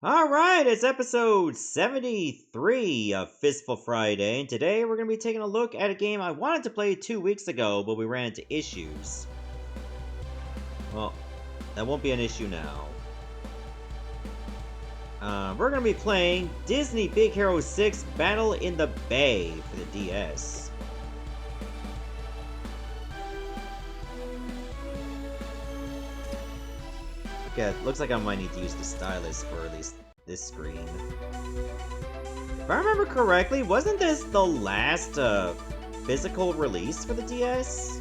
Alright, it's episode 73 of Fistful Friday, and today we're going to be taking a look at a game I wanted to play 2 weeks ago, but we ran into issues. Well, that won't be an issue now. We're going to be playing Disney Big Hero 6 Battle in the Bay for the DS. Okay, it looks like I might need to use the stylus for at least this screen. If I remember correctly, wasn't this the last physical release for the DS?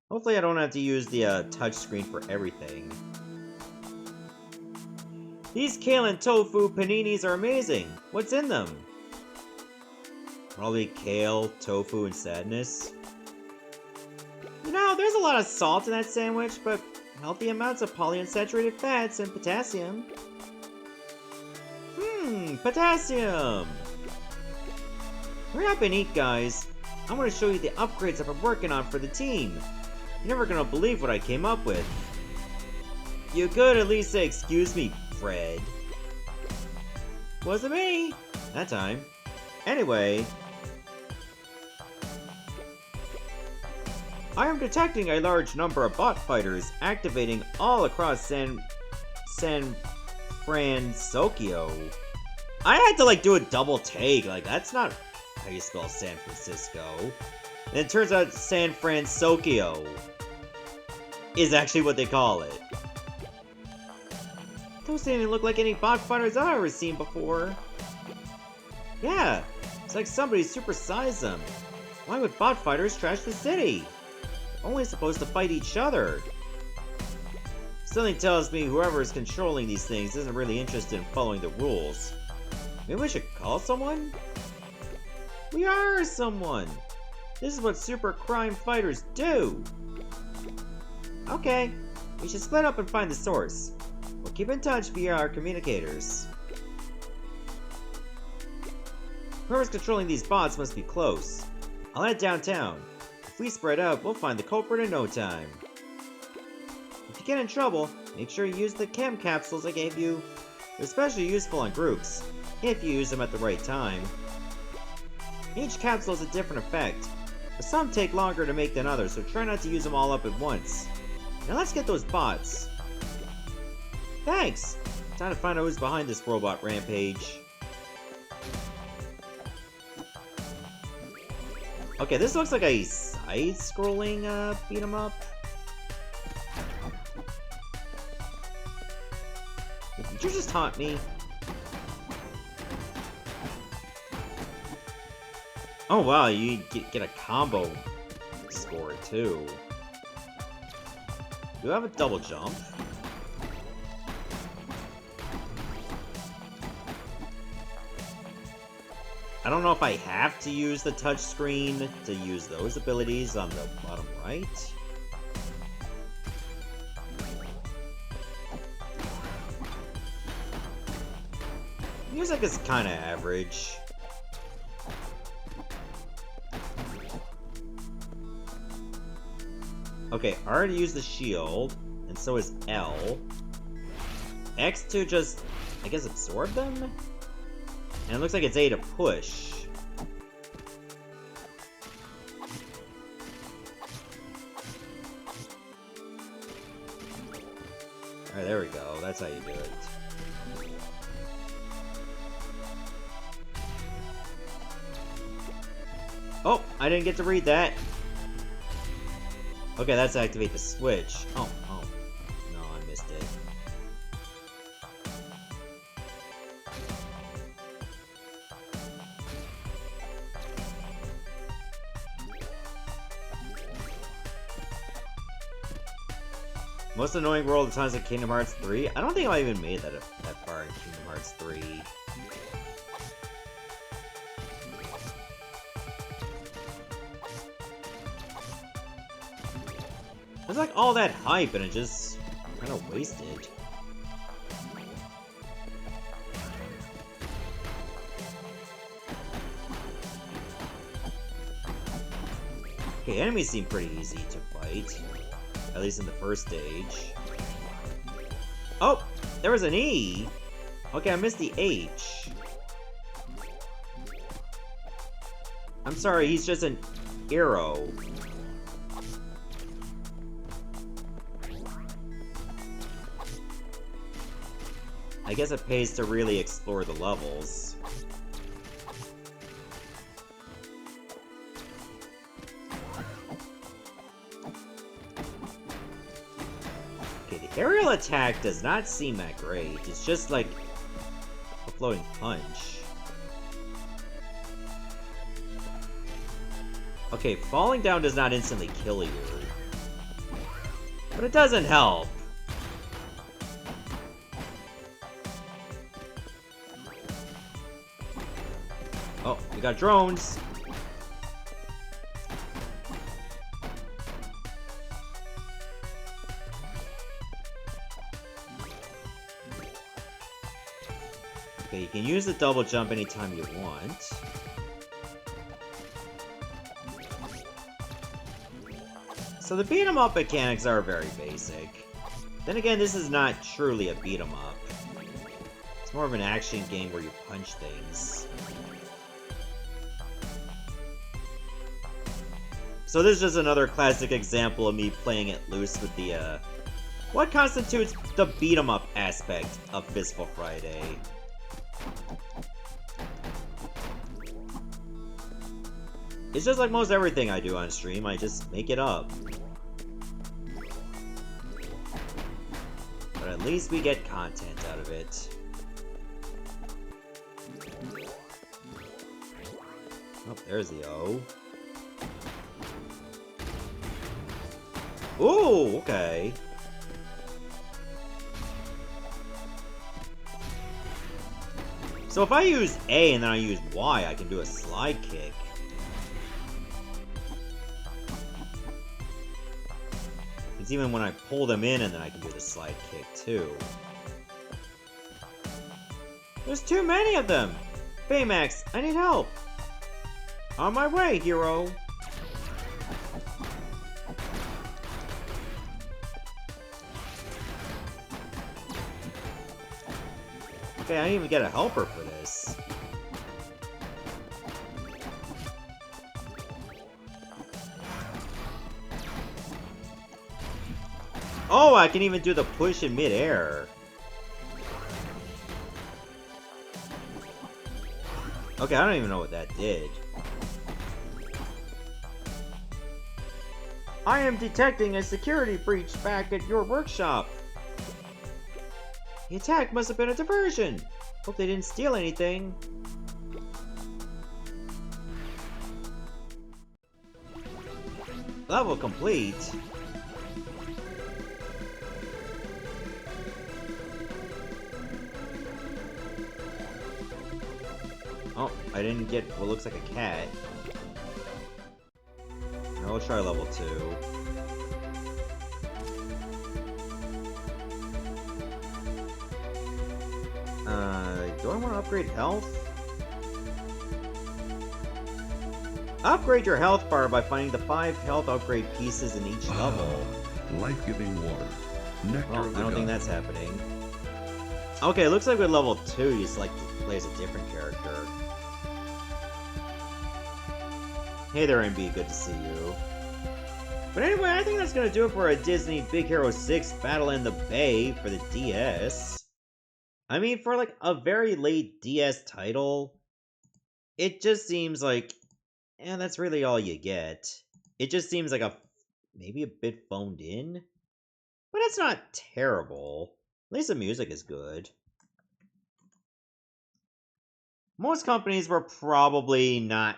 Hopefully I don't have to use the touchscreen for everything. These kale and tofu paninis are amazing. What's in them? Probably kale, tofu, and sadness. You know, there's a lot of salt in that sandwich, but healthy amounts of polyunsaturated fats and potassium. Potassium! Hurry up and eat, guys. I'm gonna show you the upgrades I've been working on for the team. You're never gonna believe what I came up with. You could at least say, "Excuse me, Fred." Wasn't me! That time. Anyway, I am detecting a large number of bot fighters activating all across San Francisco. I had to do a double take, that's not how you spell San Francisco. And it turns out San Francisco is actually what they call it. Those didn't even look like any bot fighters I've ever seen before. Yeah, it's like somebody supersized them. Why would bot fighters trash the city? Only supposed to fight each other. Something tells me whoever is controlling these things isn't really interested in following the rules. Maybe we should call someone? We are someone! This is what super crime fighters do! Okay, we should split up and find the source. We'll keep in touch via our communicators. Whoever's controlling these bots must be close. I'll head downtown. If we spread out, we'll find the culprit in no time. If you get in trouble, make sure you use the chem capsules I gave you. They're especially useful on groups, if you use them at the right time. Each capsule has a different effect, but some take longer to make than others, so try not to use them all up at once. Now let's get those bots. Thanks! Time to find out who's behind this robot rampage. Okay, this looks like a side-scrolling beat-em-up. Did you just taunt me? Oh wow, you get a combo score too. Do I have a double jump? I don't know if I have to use the touchscreen to use those abilities on the bottom right. Music is kind of average. Okay, I already used the shield, and so is L. X to just, I guess, absorb them? And it looks like it's A to push. Alright, there we go. That's how you do it. Oh, I didn't get to read that. Okay, that's to activate the switch. Oh, no, I missed it. Most annoying world of times in Kingdom Hearts 3? I don't think I even made that far in Kingdom Hearts 3. There's like all that hype and it just kind of wasted. Okay, enemies seem pretty easy to fight. At least in the first stage. Oh, there was an E. Okay, I missed the H. I'm sorry, he's just an arrow. I guess it pays to really explore the levels. Okay, the aerial attack does not seem that great. It's just like a floating punch. Okay, falling down does not instantly kill you. But it doesn't help. Oh, we got drones. Okay, you can use the double jump anytime you want. So the beat 'em up mechanics are very basic. Then again, this is not truly a beat 'em up. It's more of an action game where you punch things. So this is just another classic example of me playing it loose with the, what constitutes the beat 'em up aspect of Fistful Friday. It's just like most everything I do on stream, I just make it up. But at least we get content out of it. Oh, there's the O. Ooh, okay. So if I use A and then I use Y, I can do a slide kick. It's even when I pull them in and then I can do the slide kick too. There's too many of them! Baymax, I need help! On my way, hero! Okay, I didn't even get a helper for this. Oh, I can even do the push in midair. Okay, I don't even know what that did. I am detecting a security breach back at your workshop. The attack must have been a diversion. Hope they didn't steal anything. Level complete. Oh, I didn't get what looks like a cat. I'll try level 2. Do I want to upgrade health? Upgrade your health bar by finding the 5 health upgrade pieces in each level. Life-giving water. Nectar of the I don't think gods. that's happening. Okay, looks like with level 2 you select to play as a different character. Hey there, MB, good to see you. But anyway, I think that's gonna do it for a Disney Big Hero 6 Battle in the Bay for the DS. I mean, for like a very late DS title, it just seems like, that's really all you get. It just seems like maybe a bit phoned in, but it's not terrible. At least the music is good. Most companies were probably not,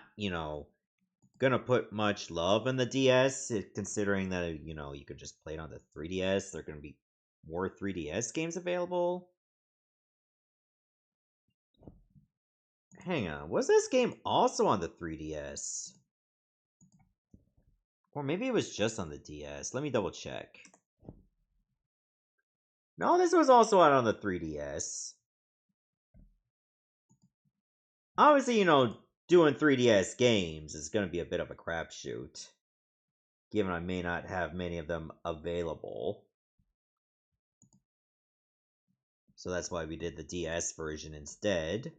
gonna put much love in the DS, considering that, you could just play it on the 3DS. There are gonna be more 3DS games available. Hang on, was this game also on the 3DS? Or maybe it was just on the DS. Let me double check. No, this was also out on the 3DS. Obviously, doing 3DS games is going to be a bit of a crapshoot, given I may not have many of them available. So that's why we did the DS version instead.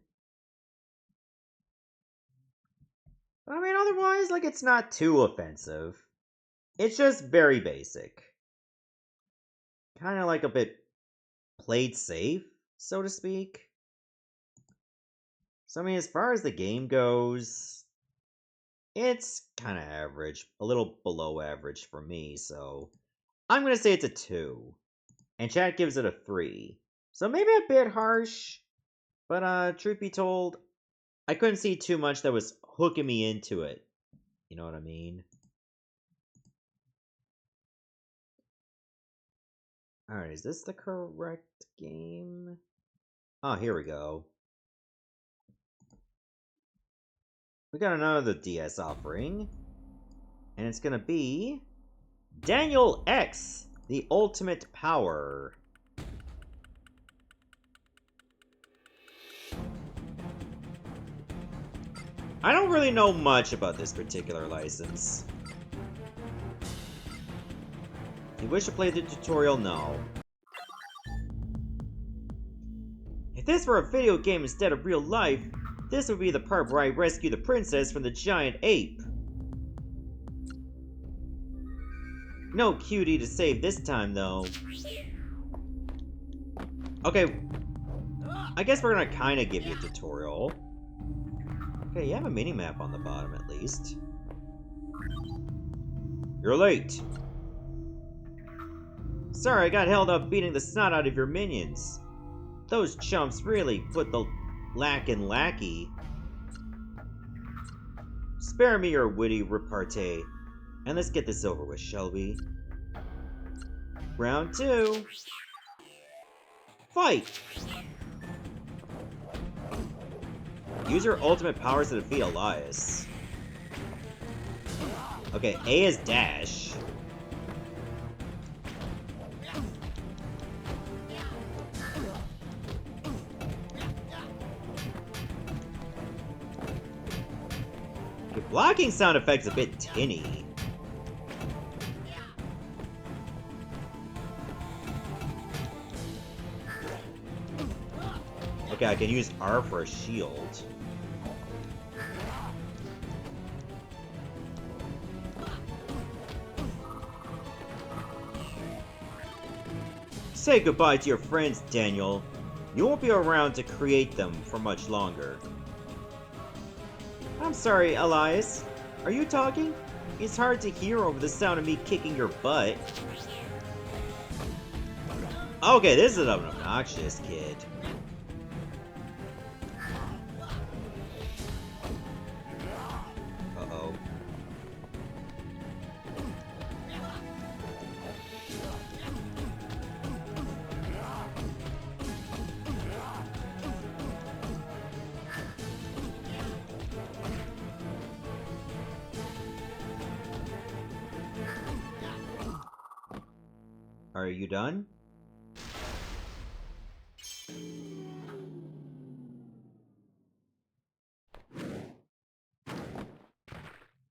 But I mean, otherwise, like, it's not too offensive. It's just very basic. Kind of like a bit played safe, so to speak. So, I mean, as far as the game goes, it's kind of average. A little below average for me, so I'm going to say it's a 2. And chat gives it a 3. So maybe a bit harsh, but truth be told, I couldn't see too much that was hooking me into it. You know what I mean? Alright, is this the correct game? Oh, here we go. We got another DS offering. And it's gonna be Daniel X, the Ultimate Power. I don't really know much about this particular license. You wish to play the tutorial? No. If this were a video game instead of real life, this would be the part where I rescue the princess from the giant ape. No cutie to save this time, though. Okay, I guess we're gonna kinda give you a tutorial. Okay, you have a mini-map on the bottom, at least. You're late. Sorry, I got held up beating the snot out of your minions. Those chumps really put the in lackey. Spare me your witty repartee, and let's get this over with, shall we? Round 2. Fight! Use your ultimate powers to defeat Elias. Okay, A is dash. Your blocking sound effect's a bit tinny. Okay, I can use R for a shield. Say goodbye to your friends, Daniel. You won't be around to create them for much longer. I'm sorry, Elias. Are you talking? It's hard to hear over the sound of me kicking your butt. Okay, this is an obnoxious kid. Uh-oh. Are you done?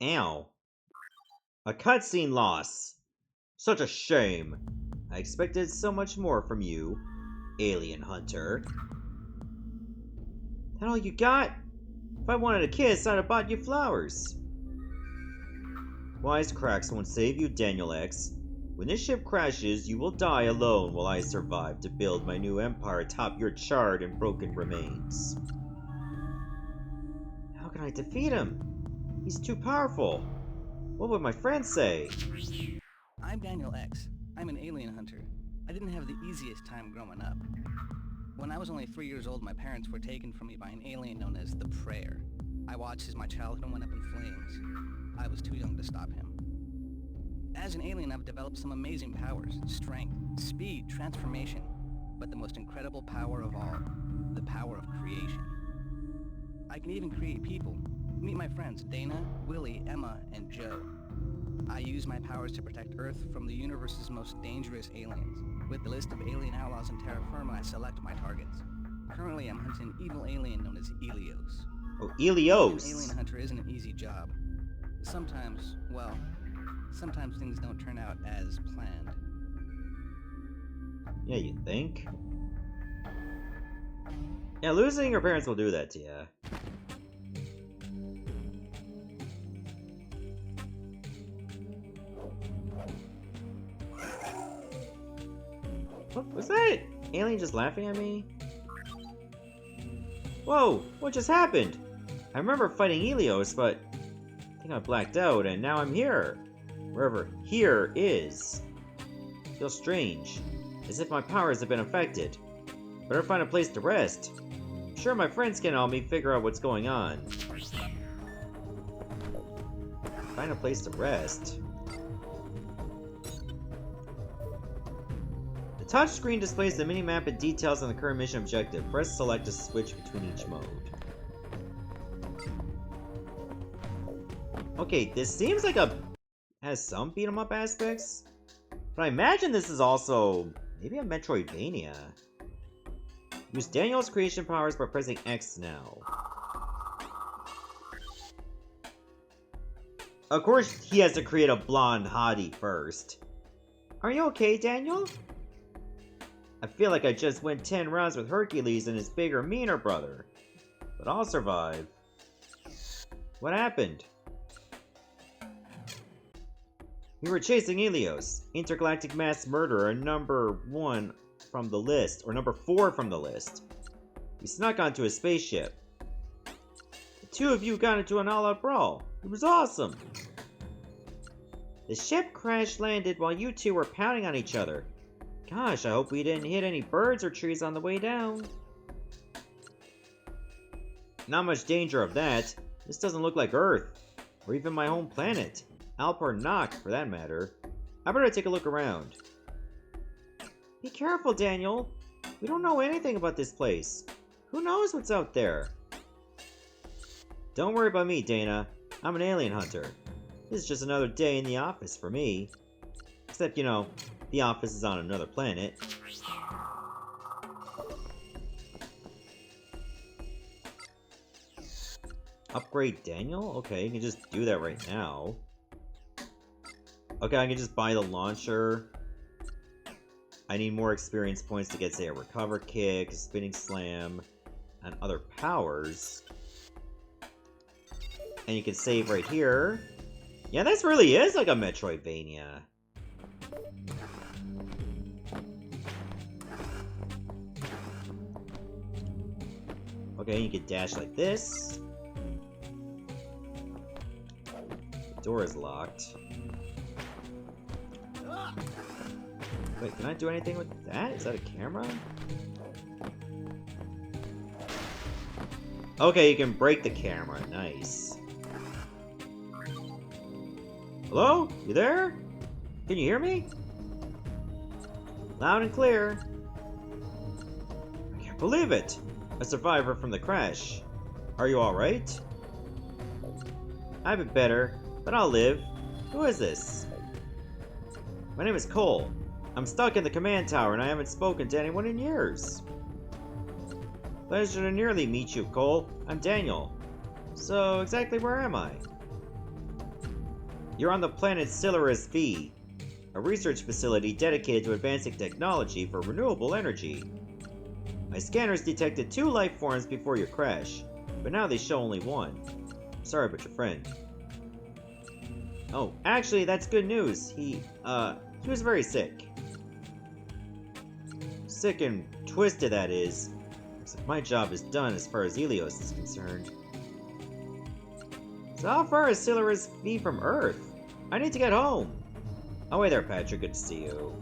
Ow. A cutscene loss. Such a shame. I expected so much more from you, alien hunter. That all you got? If I wanted a kiss, I'd have bought you flowers. Wisecracks won't save you, Daniel X. When this ship crashes, you will die alone while I survive to build my new empire atop your charred and broken remains. How can I defeat him? He's too powerful. What would my friends say? I'm Daniel X. I'm an alien hunter. I didn't have the easiest time growing up. When I was only 3 years old, my parents were taken from me by an alien known as the Prayer. I watched as my childhood went up in flames. I was too young to stop him. As an alien, I've developed some amazing powers: strength, speed, transformation, but the most incredible power of all, the power of creation. I can even create people. Meet my friends Dana, Willie, Emma, and Joe. I use my powers to protect Earth from the universe's most dangerous aliens. With the list of alien outlaws in terra firma, I select my targets. Currently, I'm hunting an evil alien known as Ilios. Oh, Ilios! Being an alien hunter isn't an easy job. Sometimes things don't turn out as planned. Yeah, you think? Yeah, losing your parents will do that to you. What was that? Alien just laughing at me? Whoa, what just happened? I remember fighting Helios, but I think I blacked out, and now I'm here. Wherever here is. Feels strange, as if my powers have been affected. Better find a place to rest. I'm sure my friends can help me figure out what's going on. Find a place to rest. The touchscreen displays the minimap and details on the current mission objective. Press select to switch between each mode. Okay, this seems like has some beat 'em up aspects, but I imagine this is also maybe a Metroidvania. Use Daniel's creation powers by pressing X now. Of course, he has to create a blonde hottie first. Are you okay, Daniel? I feel like I just went 10 rounds with Hercules and his bigger, meaner brother. But I'll survive. What happened? We were chasing Helios, intergalactic mass murderer, number 1 from the list, or number 4 from the list. We snuck onto his spaceship. The two of you got into an all-out brawl. It was awesome. The ship crash-landed while you two were pounding on each other. Gosh, I hope we didn't hit any birds or trees on the way down. Not much danger of that. This doesn't look like Earth, or even my home planet. Alp or Nock, for that matter. I better take a look around. Be careful, Daniel. We don't know anything about this place. Who knows what's out there? Don't worry about me, Dana. I'm an alien hunter. This is just another day in the office for me. Except, you know, the office is on another planet. Upgrade Daniel? Okay, you can just do that right now. Okay, I can just buy the launcher. I need more experience points to get, say, a recover kick, a spinning slam, and other powers. And you can save right here. Yeah, this really is like a Metroidvania. Okay, you can dash like this. The door is locked. Wait, can I do anything with that? Is that a camera? Okay, you can break the camera. Nice. Hello? You there? Can you hear me? Loud and clear. I can't believe it! A survivor from the crash. Are you alright? I've been better, but I'll live. Who is this? My name is Cole. I'm stuck in the command tower and I haven't spoken to anyone in years. Pleasure to nearly meet you, Cole. I'm Daniel. So, exactly where am I? You're on the planet Silarus V, a research facility dedicated to advancing technology for renewable energy. My scanners detected 2 life forms before your crash, but now they show only 1. Sorry about your friend. Oh, actually, that's good news. He was very sick. Sick and twisted, that is. Looks like my job is done as far as Helios is concerned. So how far is Silarus V from Earth? I need to get home. Oh, hey there, Patrick. Good to see you.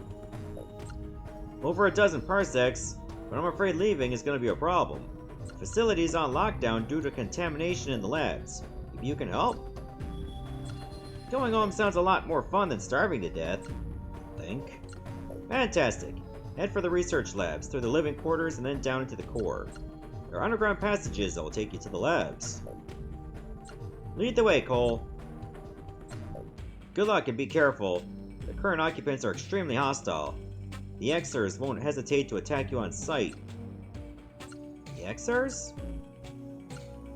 Over a dozen parsecs, but I'm afraid leaving is going to be a problem. The facility is on lockdown due to contamination in the labs. Maybe you can help? Going home sounds a lot more fun than starving to death. I think. Fantastic. Head for the research labs, through the living quarters, and then down into the core. There are underground passages that will take you to the labs. Lead the way, Cole. Good luck and be careful. The current occupants are extremely hostile. The Xers won't hesitate to attack you on sight. The Xers?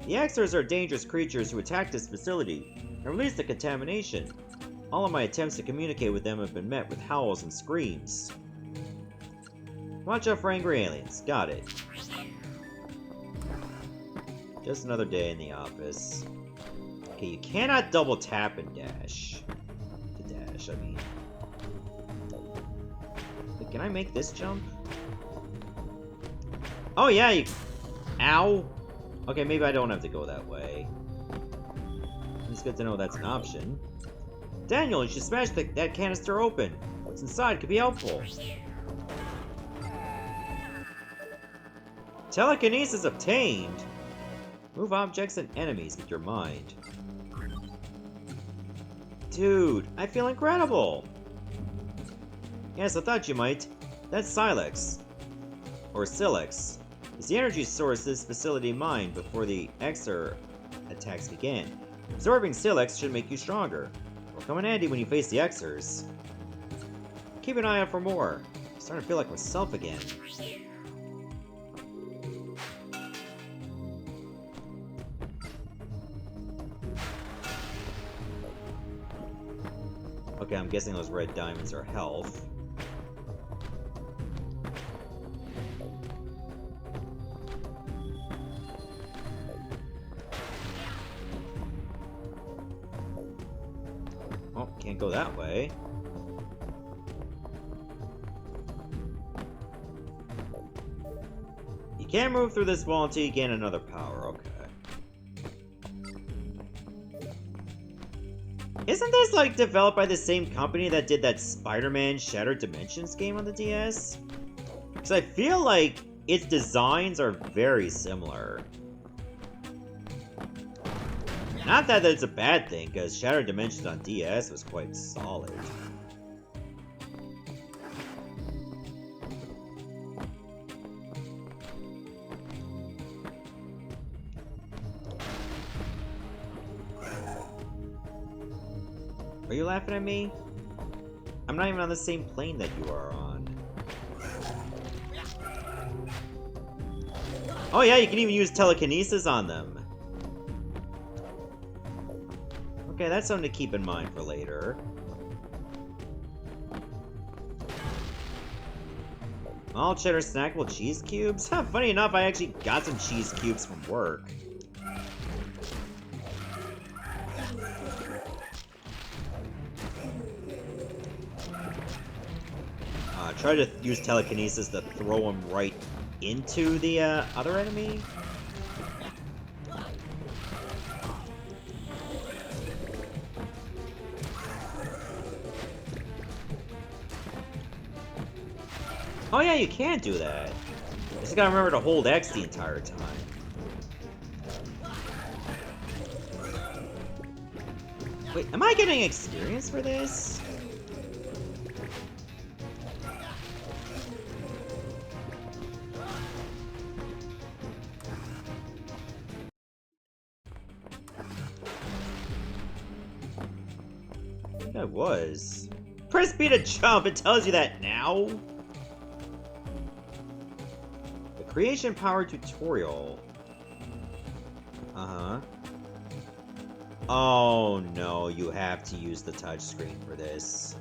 The Xers are dangerous creatures who attack this facility and release the contamination. All of my attempts to communicate with them have been met with howls and screams. Watch out for angry aliens. Got it. Just another day in the office. Okay, you cannot double tap and dash. To dash, I mean. Wait, can I make this jump? Oh yeah, you... Ow! Okay, maybe I don't have to go that way. It's good to know that's an option. Daniel, you should smash that canister open. What's inside could be helpful. Telekinesis obtained. Move objects and enemies with your mind. Dude, I feel incredible. Yes, I thought you might. That's Silex. Or Silex. It's the energy source this facility mined before the Xer attacks begin. Absorbing Silex should make you stronger. It'll come in handy when you face the Xers. Keep an eye out for more. I'm starting to feel like myself again. Okay, I'm guessing those red diamonds are health. Oh, can't go that way. You can't move through this wall until you gain another power, okay. Isn't this, like, developed by the same company that did that Spider-Man Shattered Dimensions game on the DS? Because I feel like its designs are very similar. Not that it's a bad thing, because Shattered Dimensions on DS was quite solid. Are you laughing at me? I'm not even on the same plane that you are on. Oh yeah, you can even use telekinesis on them. Okay, that's something to keep in mind for later. All cheddar snackable cheese cubes? Huh, funny enough, I actually got some cheese cubes from work. Try to use telekinesis to throw him right into the other enemy. Oh yeah, you can do that. You just gotta remember to hold X the entire time. Wait, am I getting experience for this? I was. Press B to jump, it tells you that now? The creation power tutorial. Uh-huh. Oh no, you have to use the touchscreen for this.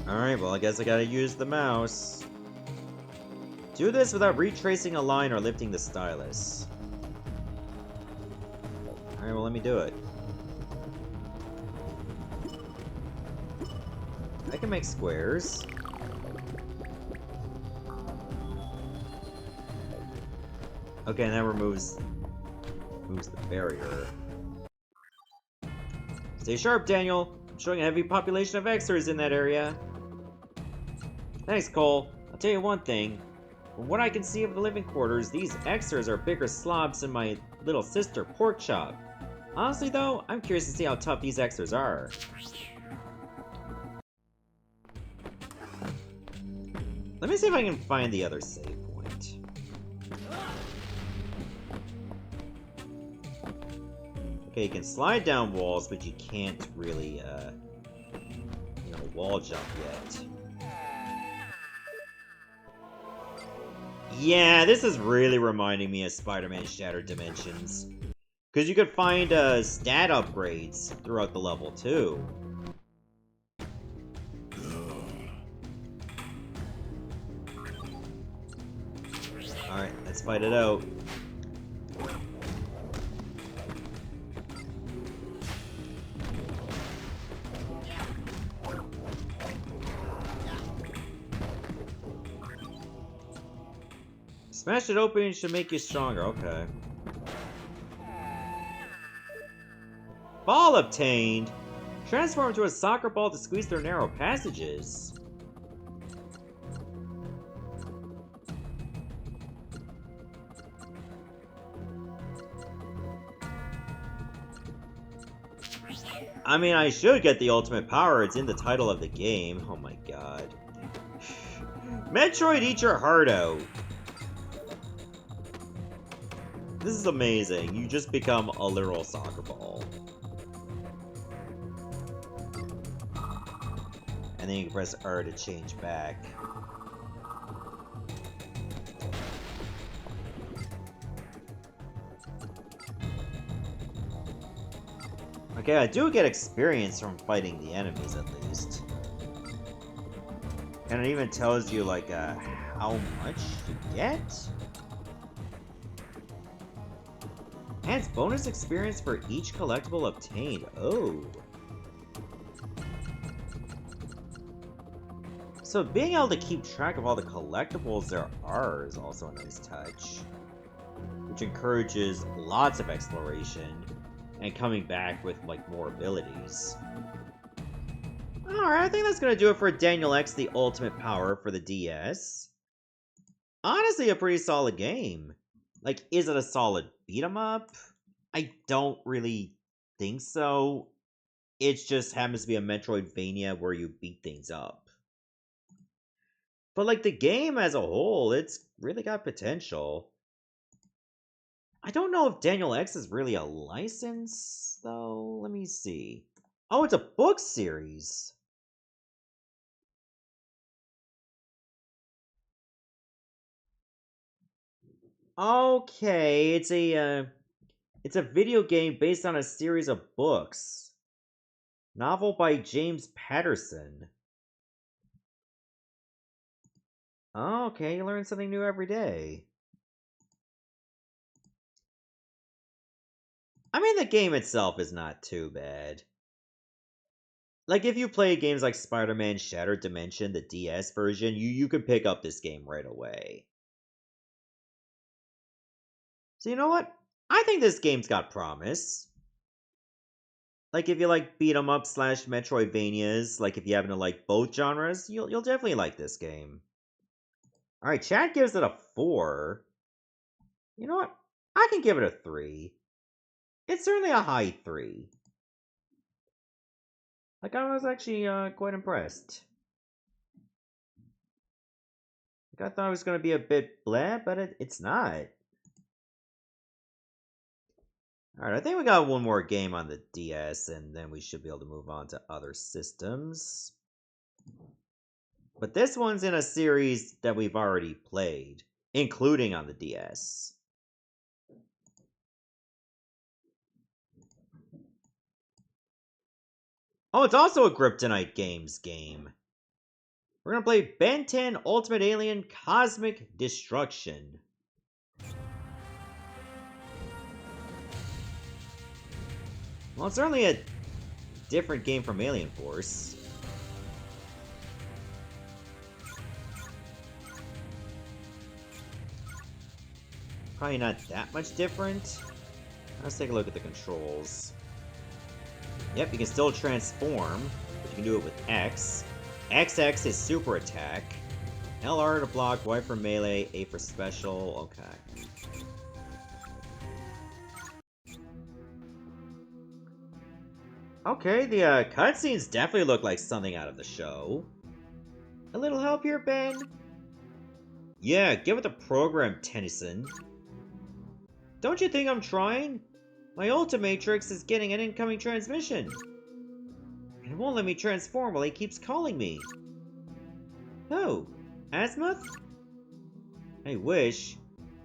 Alright, well I guess I gotta use the mouse. Do this without retracing a line or lifting the stylus. Alright, well let me do it. I can make squares. Okay, and that removes the barrier. Stay sharp, Daniel. I'm showing a heavy population of Xers in that area. Thanks, Cole. I'll tell you one thing. From what I can see of the living quarters, these Xers are bigger slobs than my little sister, Pork Chop. Honestly, though, I'm curious to see how tough these Xers are. Let me see if I can find the other save point. Okay, you can slide down walls, but you can't really, wall jump yet. Yeah, this is really reminding me of Spider-Man Shattered Dimensions. Because you could find, stat upgrades throughout the level, too. Alright, let's fight it out. Smash it open should make you stronger, okay. Ball obtained! Transform into a soccer ball to squeeze through narrow passages. I mean, I should get the ultimate power. It's in the title of the game. Oh my god. Metroid, eat your heart out. This is amazing. You just become a literal soccer ball. And then you can press R to change back. Okay, I do get experience from fighting the enemies, at least. And it even tells you, like, how much you get? Adds bonus experience for each collectible obtained. Oh. So being able to keep track of all the collectibles there are is also a nice touch. Which encourages lots of exploration and coming back with, like, more abilities. Alright, I think that's gonna do it for Daniel X The Ultimate Power for the DS. Honestly, a pretty solid game. Like, is it a solid beat-em-up? I don't really think so. It just happens to be a Metroidvania where you beat things up. But, like, the game as a whole, it's really got potential. I don't know if Daniel X is really a license, though. Let me see. Oh, it's a book series. Okay, it's a video game based on a series of books. Novel by James Patterson. Okay, you learn something new every day. I mean, the game itself is not too bad. Like, if you play games like Spider-Man Shattered Dimension, the DS version, you can pick up this game right away. So you know what? I think this game's got promise. Like, if you like beat 'em up / Metroidvanias, like if you happen to like both genres, you'll definitely like this game. Alright, chat gives it a 4. You know what? I can give it a 3. It's certainly a high 3. Like, I was actually quite impressed. Like, I thought it was going to be a bit blah, but it's not. Alright, I think we got one more game on the DS, and then we should be able to move on to other systems. But this one's in a series that we've already played, including on the DS. Oh, it's also a Kryptonite Games game. We're gonna play Ben 10 Ultimate Alien Cosmic Destruction. Well, it's certainly a different game from Alien Force. Probably not that much different. Let's take a look at the controls. Yep, you can still transform, but you can do it with X. XX is super attack. LR to block, Y for melee, A for special. Okay. Okay, the cutscenes definitely look like something out of the show. A little help here, Ben? Yeah, give it the program, Tennyson. Don't you think I'm trying? My Ultimatrix is getting an incoming transmission. And it won't let me transform while he keeps calling me. Oh, Azimuth? I wish.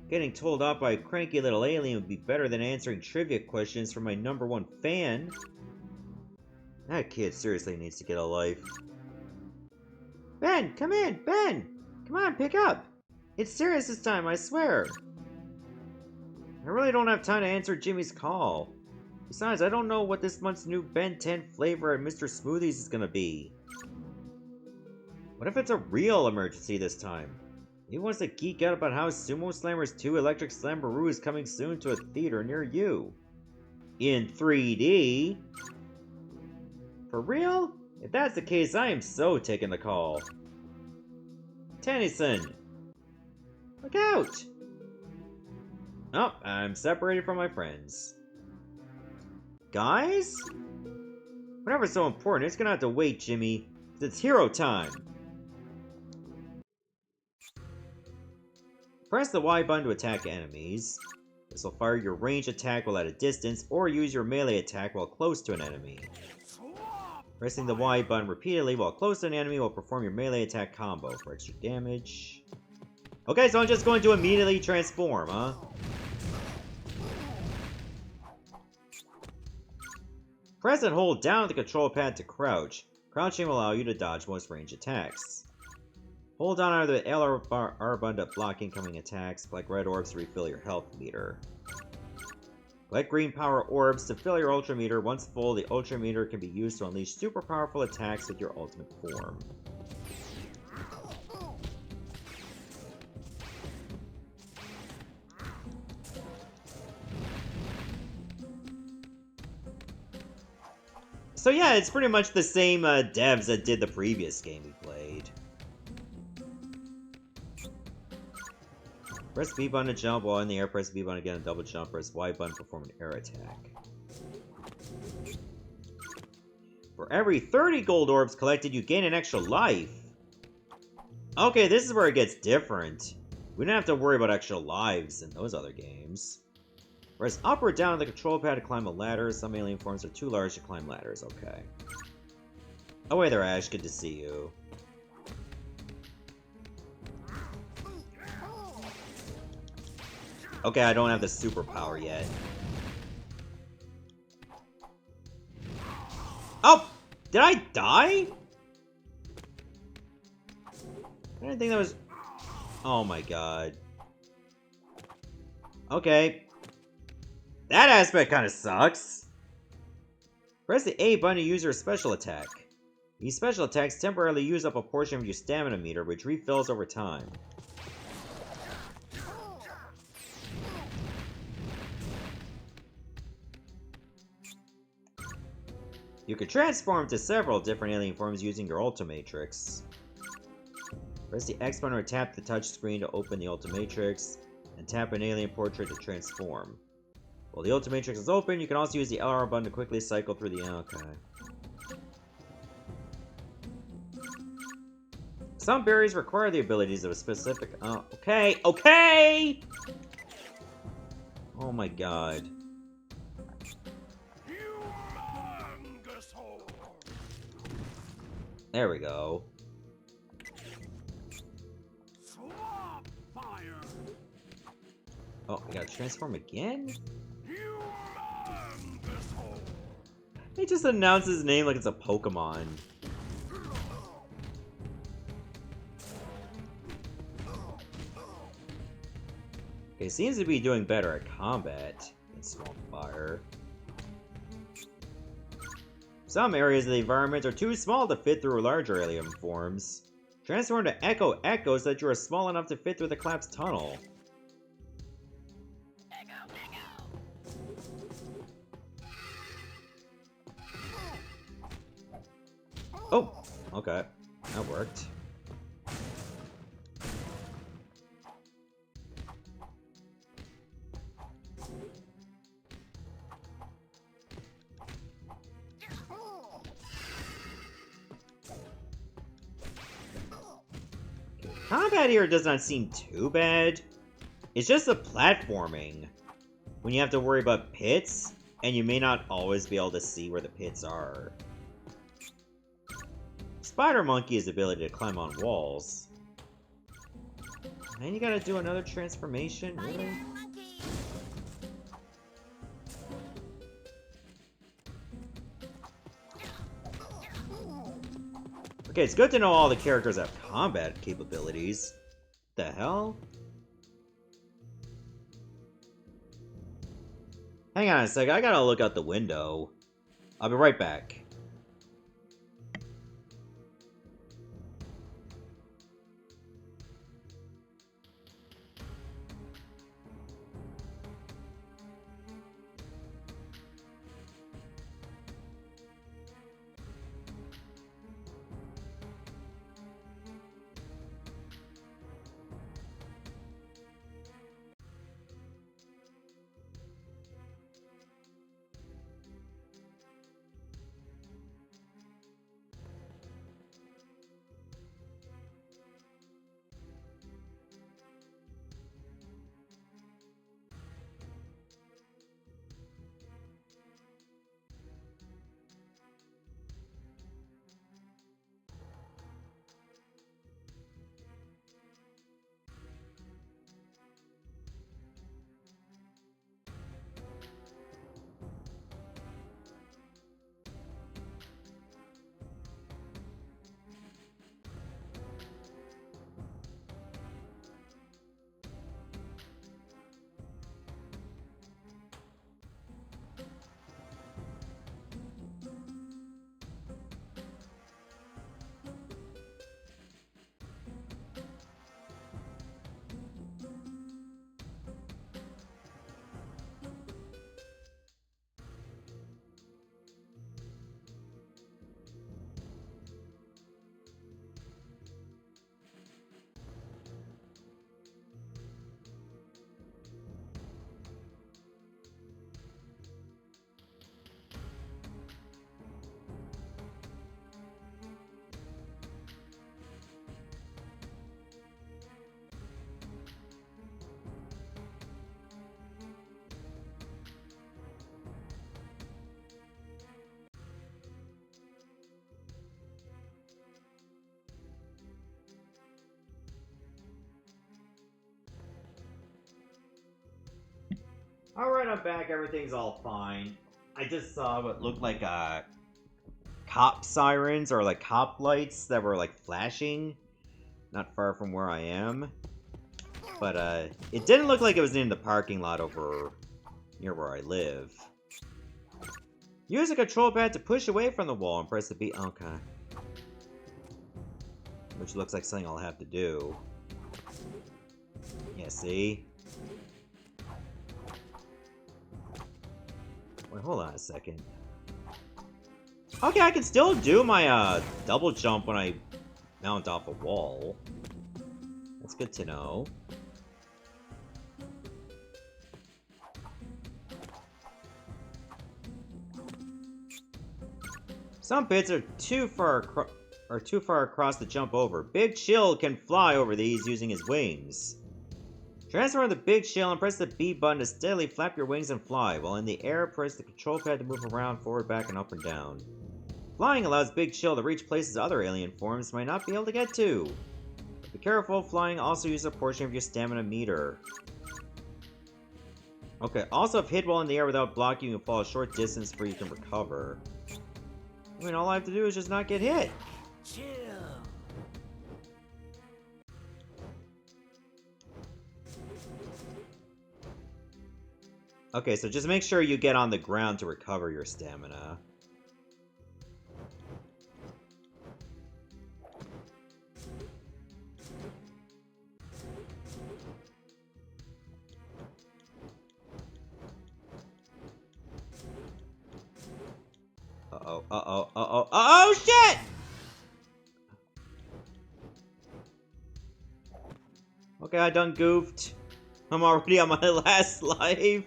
Getting told off by a cranky little alien would be better than answering trivia questions from my #1 fan. That kid seriously needs to get a life. Ben, come in! Ben! Come on, pick up! It's serious this time, I swear. I really don't have time to answer Jimmy's call. Besides, I don't know what this month's new Ben 10 flavor at Mr. Smoothies is gonna be. What if it's a real emergency this time? He wants to geek out about how Sumo Slammers 2 Electric Slamboroo is coming soon to a theater near you. In 3D? For real? If that's the case, I am so taking the call. Tennyson! Look out! Oh, I'm separated from my friends. Guys? Whatever's so important, it's gonna have to wait, Jimmy. It's hero time! Press the Y button to attack enemies. This will fire your ranged attack while at a distance, or use your melee attack while close to an enemy. Pressing the Y button repeatedly while close to an enemy will perform your melee attack combo for extra damage. Okay, so I'm just going to immediately transform, huh? Press and hold down the control pad to crouch. Crouching will allow you to dodge most ranged attacks. Hold down either the LR or R button to block incoming attacks. Collect red orbs to refill your health meter. Collect green power orbs to fill your ultra meter. Once full, the ultra meter can be used to unleash super powerful attacks with your ultimate form. So yeah, it's pretty much the same devs that did the previous game we played. Press B button to jump while in the air, press B button again to double jump, press Y button to perform an air attack. For every 30 gold orbs collected, you gain an extra life. Okay, this is where it gets different. We don't have to worry about extra lives in those other games. Press up or down on the control pad to climb a ladder. Some alien forms are too large to climb ladders, okay. Oh, hey there, Ash. Good to see you. Okay, I don't have the superpower yet. Oh! Did I die? I didn't think that was... Oh my god. Okay. That aspect kind of sucks. Press the A button to use your special attack. These special attacks temporarily use up a portion of your stamina meter, which refills over time. You can transform to several different alien forms using your Ultimatrix. Press the X button or tap the touch screen to open the Ultimatrix, and tap an alien portrait to transform. While the Ultimatrix is open, you can also use the LR button to quickly cycle through the... Okay. Some berries require the abilities of a specific... okay! Okay! Oh my god. There we go. Oh, we gotta transform again? He just announced his name like it's a Pokemon. Okay, seems to be doing better at combat than Swamp Fire. Some areas of the environment are too small to fit through larger alien forms. Transform to Echo Echo so that you are small enough to fit through the collapsed tunnel. Oh, okay. That worked. Combat here does not seem too bad. It's just the platforming. When you have to worry about pits, and you may not always be able to see where the pits are. Spider Monkey has the ability to climb on walls. And you gotta do another transformation? Really? Okay, it's good to know all the characters have combat capabilities. The hell? Hang on a sec, I gotta look out the window. I'll be right back. Alright, I'm back. Everything's all fine. I just saw what looked like cop sirens or like cop lights that were like flashing not far from where I am. But it didn't look like it was in the parking lot over near where I live. Use a control pad to push away from the wall and press the B. Okay. Which looks like something I'll have to do. Yeah, see? Wait, hold on a second. Okay, I can still do my double jump when I mount off a wall. That's good to know. Some bits are too far across to jump over. Big Chill can fly over these using his wings. Transfer the Big Chill and press the B button to steadily flap your wings and fly. While in the air, press the control pad to move around, forward, back, and up and down. Flying allows Big Chill to reach places other alien forms might not be able to get to. But be careful, flying also uses a portion of your stamina meter. Okay, also if hit while in the air without blocking, you can fall a short distance before you can recover. I mean, all I have to do is just not get hit. Chill. Okay, so just make sure you get on the ground to recover your stamina. Uh-oh, uh-oh, uh-oh, uh-oh, shit! Okay, I done goofed. I'm already on my last life.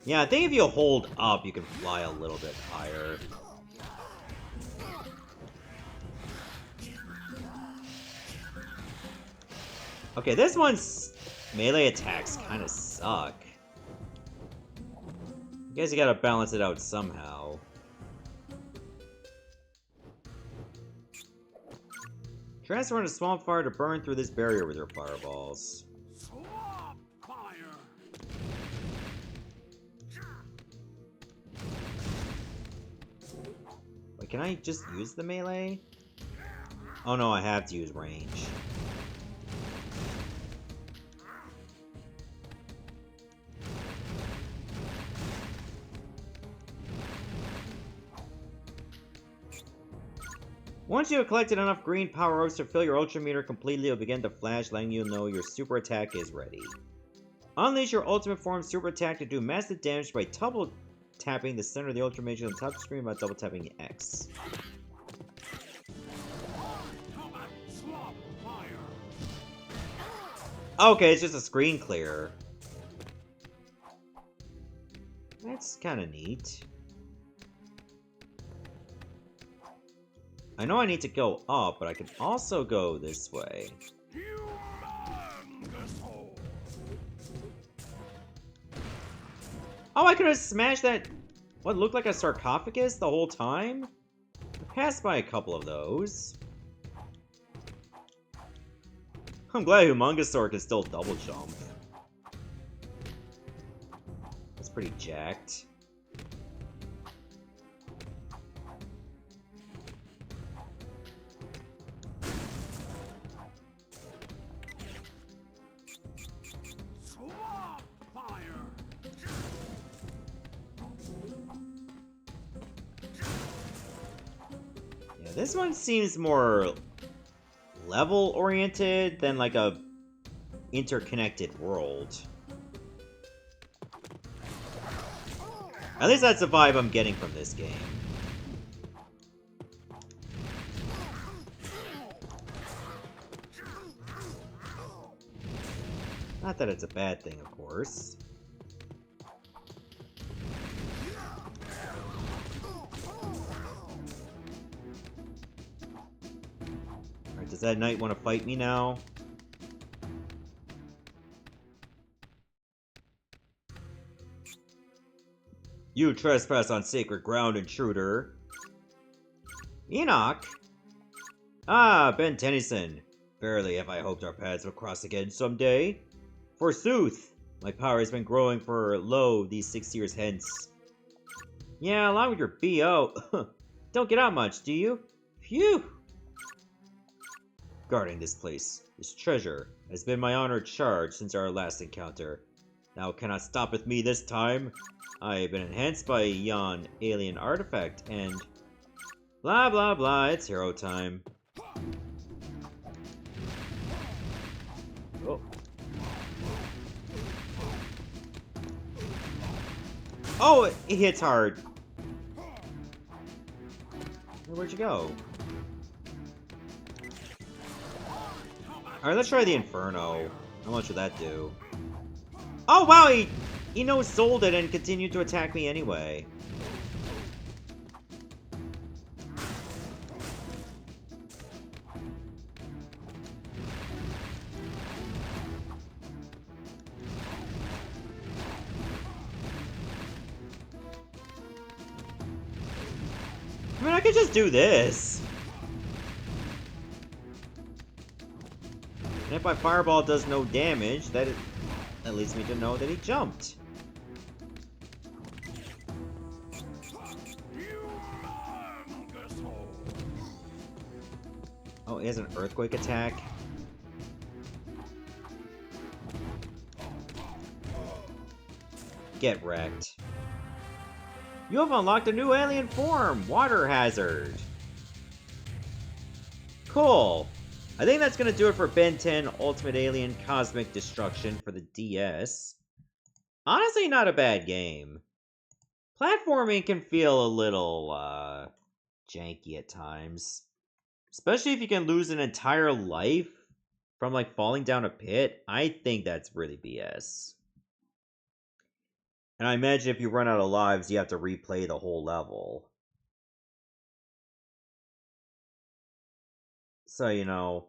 Yeah, I think if you hold up, you can fly a little bit higher. Okay, this one's melee attacks kind of suck. I guess you gotta balance it out somehow. Transfer into Swamp Fire to burn through this barrier with your fireballs. Swamp fire. can I just use the melee? Oh no, I have to use range. Once you have collected enough green power-ups to fill your Ultra meter completely, it'll begin to flash, letting you know your super attack is ready. Unleash your ultimate form super attack to do massive damage by double tapping the center of the Ultra Mage on the top of the screen by double tapping X. Okay, it's just a screen clear. That's kind of neat. I know I need to go up, but I can also go this way. Oh, I could have smashed that, what looked like a sarcophagus the whole time? I passed by a couple of those. I'm glad Humongosaur can still double jump. That's pretty jacked. This one seems more level-oriented than like a interconnected world. At least that's the vibe I'm getting from this game. Not that it's a bad thing, of course. Does that knight want to fight me now? You trespass on sacred ground, intruder. Enoch? Ah, Ben Tennyson. Verily have I hoped our paths will cross again someday. Forsooth, my power has been growing for, lo, these 6 years hence. Yeah, along with your B.O. Don't get out much, do you? Phew! Guarding this place, this treasure, has been my honored charge since our last encounter. Thou cannot stop with me this time. I have been enhanced by yon alien artifact, and... blah blah blah, it's hero time. Oh. Oh, it hits hard. Where'd you go? Alright, let's try the Inferno. How much would that do? Oh, wow! He no-sold it and continued to attack me anyway. I mean, I could just do this. And if my fireball does no damage, that leads me to know that he jumped. Oh, he has an earthquake attack. Get wrecked. You have unlocked a new alien form, Water Hazard. Cool. I think that's going to do it for Ben 10 Ultimate Alien Cosmic Destruction for the DS. Honestly, not a bad game. Platforming can feel a little, janky at times. Especially if you can lose an entire life from, like, falling down a pit. I think that's really BS. And I imagine if you run out of lives, you have to replay the whole level. So, you know,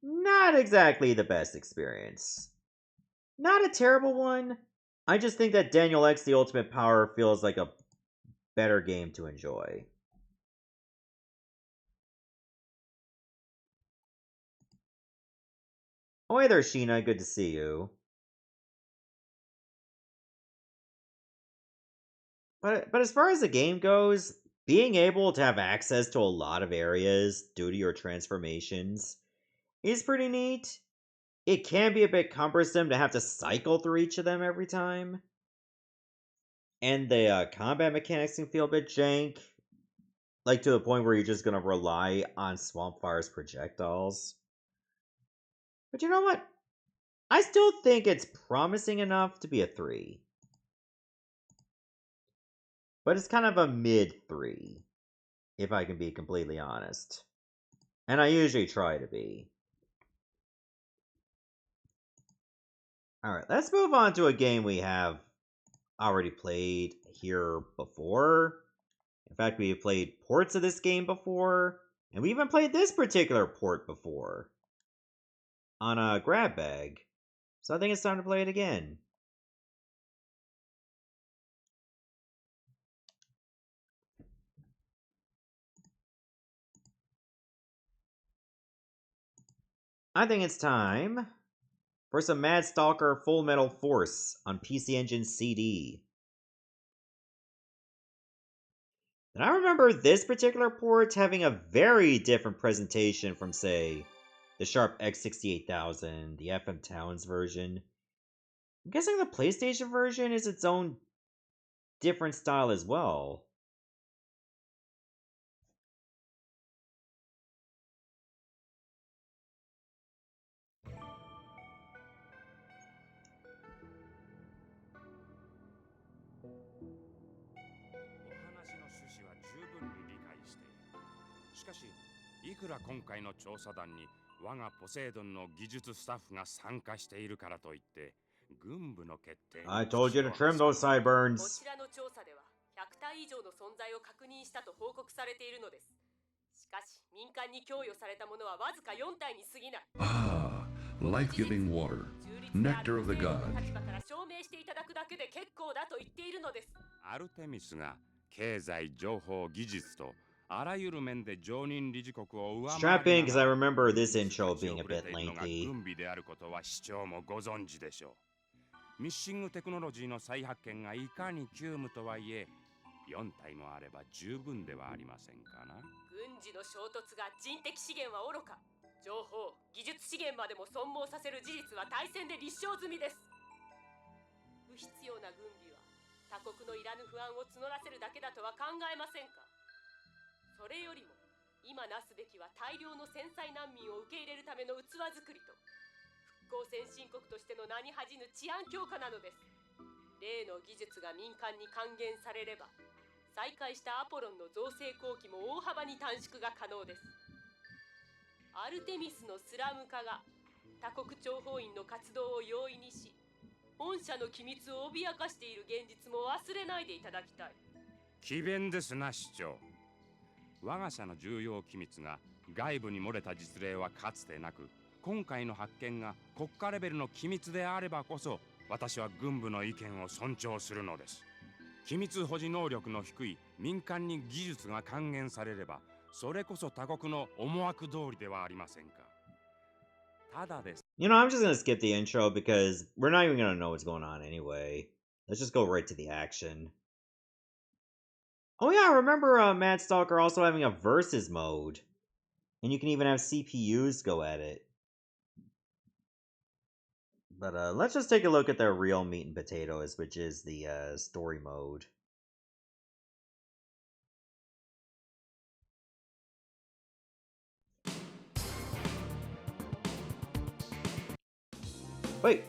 not exactly the best experience. Not a terrible one. I just think that Daniel X The Ultimate Power feels like a better game to enjoy. Oh, hey there, Sheena. Good to see you. But as far as the game goes, being able to have access to a lot of areas due to your transformations is pretty neat. It can be a bit cumbersome to have to cycle through each of them every time. And the combat mechanics can feel a bit jank. Like to the point where you're just gonna rely on Swampfire's projectiles. But you know what? I still think it's promising enough to be a 3. But it's kind of a mid 3, if I can be completely honest. And I usually try to be. Alright, let's move on to a game we have already played here before. In fact, we have played ports of this game before, and we even played this particular port before on a grab bag. So I think it's time to play it again. I think it's time for some Mad Stalker Full Metal Force on PC Engine CD. And I remember this particular port having a very different presentation from, say, the Sharp X68000, the FM Towns version. I'm guessing the PlayStation version is its own different style as well. I told you to trim those sideburns. Ah, life-giving water, nectar of the god. Strap in, because I remember this intro being a bit lengthy. ミッシングテクノロジーの再発見がいかに急務とはいえ、4体もあれば十分ではありませんかな。軍事の衝突が人的資源は愚か、情報、技術資源までも損耗させる事実は大戦で立証済みです。不必要な軍備は他国のいらぬ不安を募らせるだけだとは考えませんか。それよりも今なすべきは大量の戦災難民を受け入れるための器作りと、復興先進国としての名に恥じぬ治安強化なのです。例の技術が民間に還元されれば、再開したアポロンの造成工期も大幅に短縮が可能です。アルテミスのスラム化が他国諜報員の活動を容易にし、本社の機密を脅かしている現実も忘れないでいただきたい。詭弁ですな、市長。我が社の重要機密が外部に漏れた実例はかつてなく、今回の発見が国家レベルの機密であればこそ、私は軍部の意見を尊重するのです。機密保持能力の低い民間に技術が還元されれば、それこそ他国の思惑通りではありませんか。ただです。You know, I'm just gonna skip the intro because we're not even gonna know what's going on anyway. Let's just go right to the action. Oh yeah, I remember Mad Stalker also having a versus mode. And you can even have CPUs go at it. But let's just take a look at the real meat and potatoes, which is the story mode. Wait.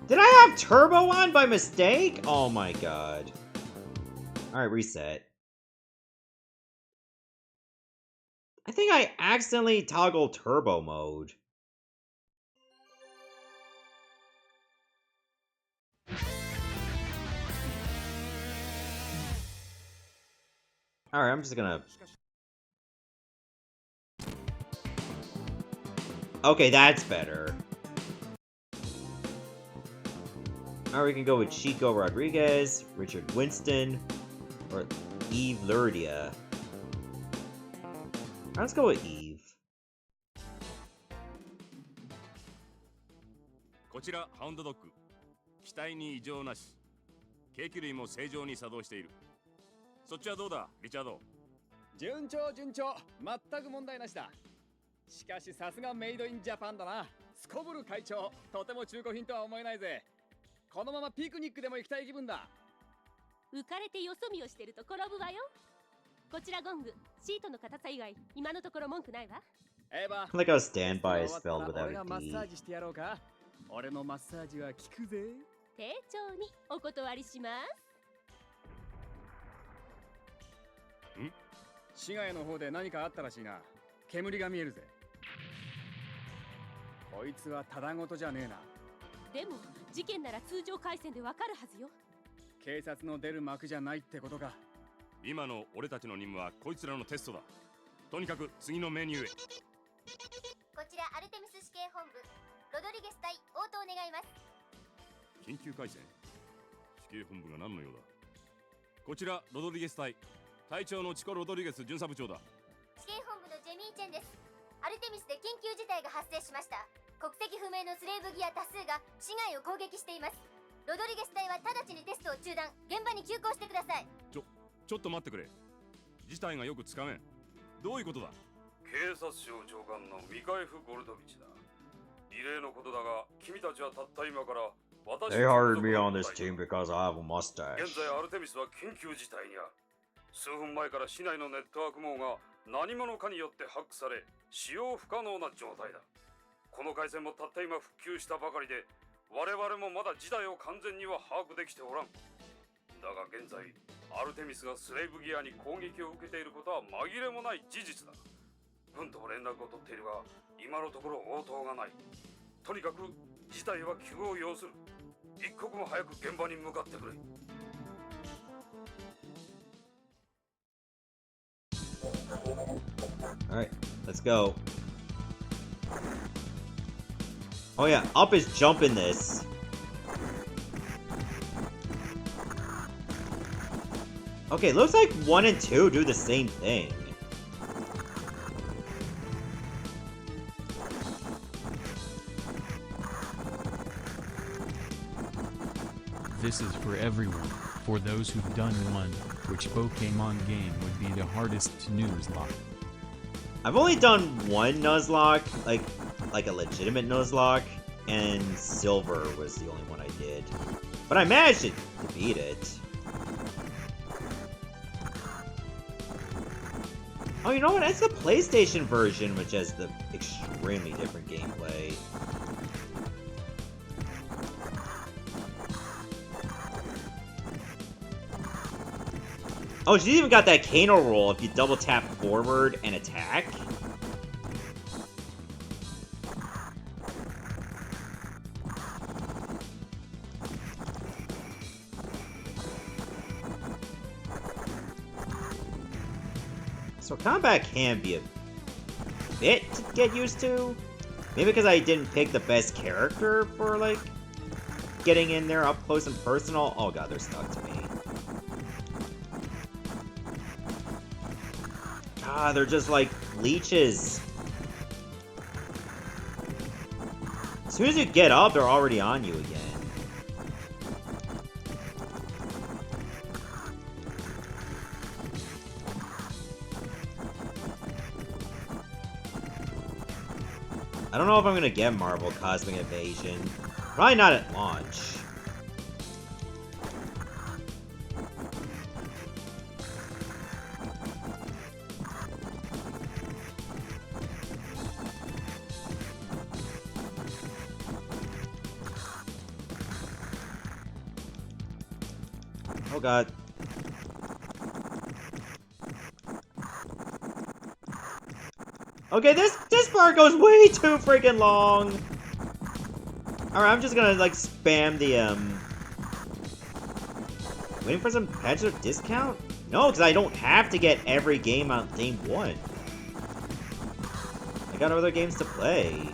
Did I have turbo on by mistake? Oh my god. Alright, reset. I think I accidentally toggled turbo mode. Alright, I'm just gonna... Okay, that's better. Alright, we can go with Chico Rodriguez, Richard Winston, or Eve Lurdia. Let's go with Eve. こちらハウンドドッグ。機体に異常なし。計器類も正常に作動している。そっちはどうだ、リチャード。順調順調、全く問題なしだ。しかしさすがメイドインジャパンだな。スコブル会長、とても中古品とは思えないぜ。このままピクニックでも行きたい気分だ。浮かれてよそ見をしてると転ぶわよ。こちらゴング、シートの硬さ以外今のところ文句ないわ。エヴァ、 Like how standby is spelled 俺 without が a マッサー D. ジしてやろうか。俺のマッサージは効くぜ。丁重にお断りします。市街の方で何かあったらしいな。煙が見えるぜ。こいつはただごとじゃねえな。でも事件なら通常回線でわかるはずよ。警察の出る幕じゃないってことか。今の俺たちの任務はこいつらのテストだ。とにかく次のメニューへ。こちらアルテミス死刑本部、ロドリゲス隊応答願います。緊急回線。死刑本部が何の用だ。こちらロドリゲス隊隊長のチコ・ロドリゲス巡査部長だ。死刑本部のジェミー・チェンです。アルテミスで緊急事態が発生しました。国籍不明のスレーブギア多数が市街を攻撃しています。ロドリゲス隊は直ちにテストを中断、現場に急行してください。ちょっと待ってくれ。事態がよくつかめん。どういうことだ。警察庁長官のミカエフ・ゴルドビチだ。異例のことだが、君たちはたった今から私 They hired me on this team because I have a mustache. 現在アルテミスは緊急事態にある。数分前から市内のネットワーク網が何者かによってハックされ、使用不可能な状態だ。この回線もたった今復旧したばかりで、我々もまだ事態を完全には把握できておらん。だが現在、アルテミスがスレイブギアに攻撃を受けていることは紛れもない事実だ。軍と連絡を取っているが、今のところ応答がない。とにかく事態は急を要する。一刻も早く現場に向かってくれ。Alright, let's go. Oh yeah, up is jumping this. Okay, looks like 1 and 2 do the same thing. This is for everyone, for those who've done one, which Pokemon game would be the hardest to Nuzlocke. I've only done one Nuzlocke, like a legitimate Nuzlocke, and Silver was the only one I did. But I managed to beat it. Oh, you know what? That's the PlayStation version, which has the extremely different gameplay. Oh, she's even got that Kano roll if you double tap forward and attack. So combat can be a bit to get used to. Maybe because I didn't pick the best character for, like, getting in there up close and personal. Oh god, they're stuck to me. Ah, they're just like leeches. As soon as you get up, they're already on you again. I don't know if I'm gonna get Marvel Cosmic Invasion. Probably not at launch. Oh god. Okay, this part goes way too freaking long. Alright, I'm just gonna like spam the waiting for some patch of discount? No, because I don't have to get every game on day 1. I got other games to play.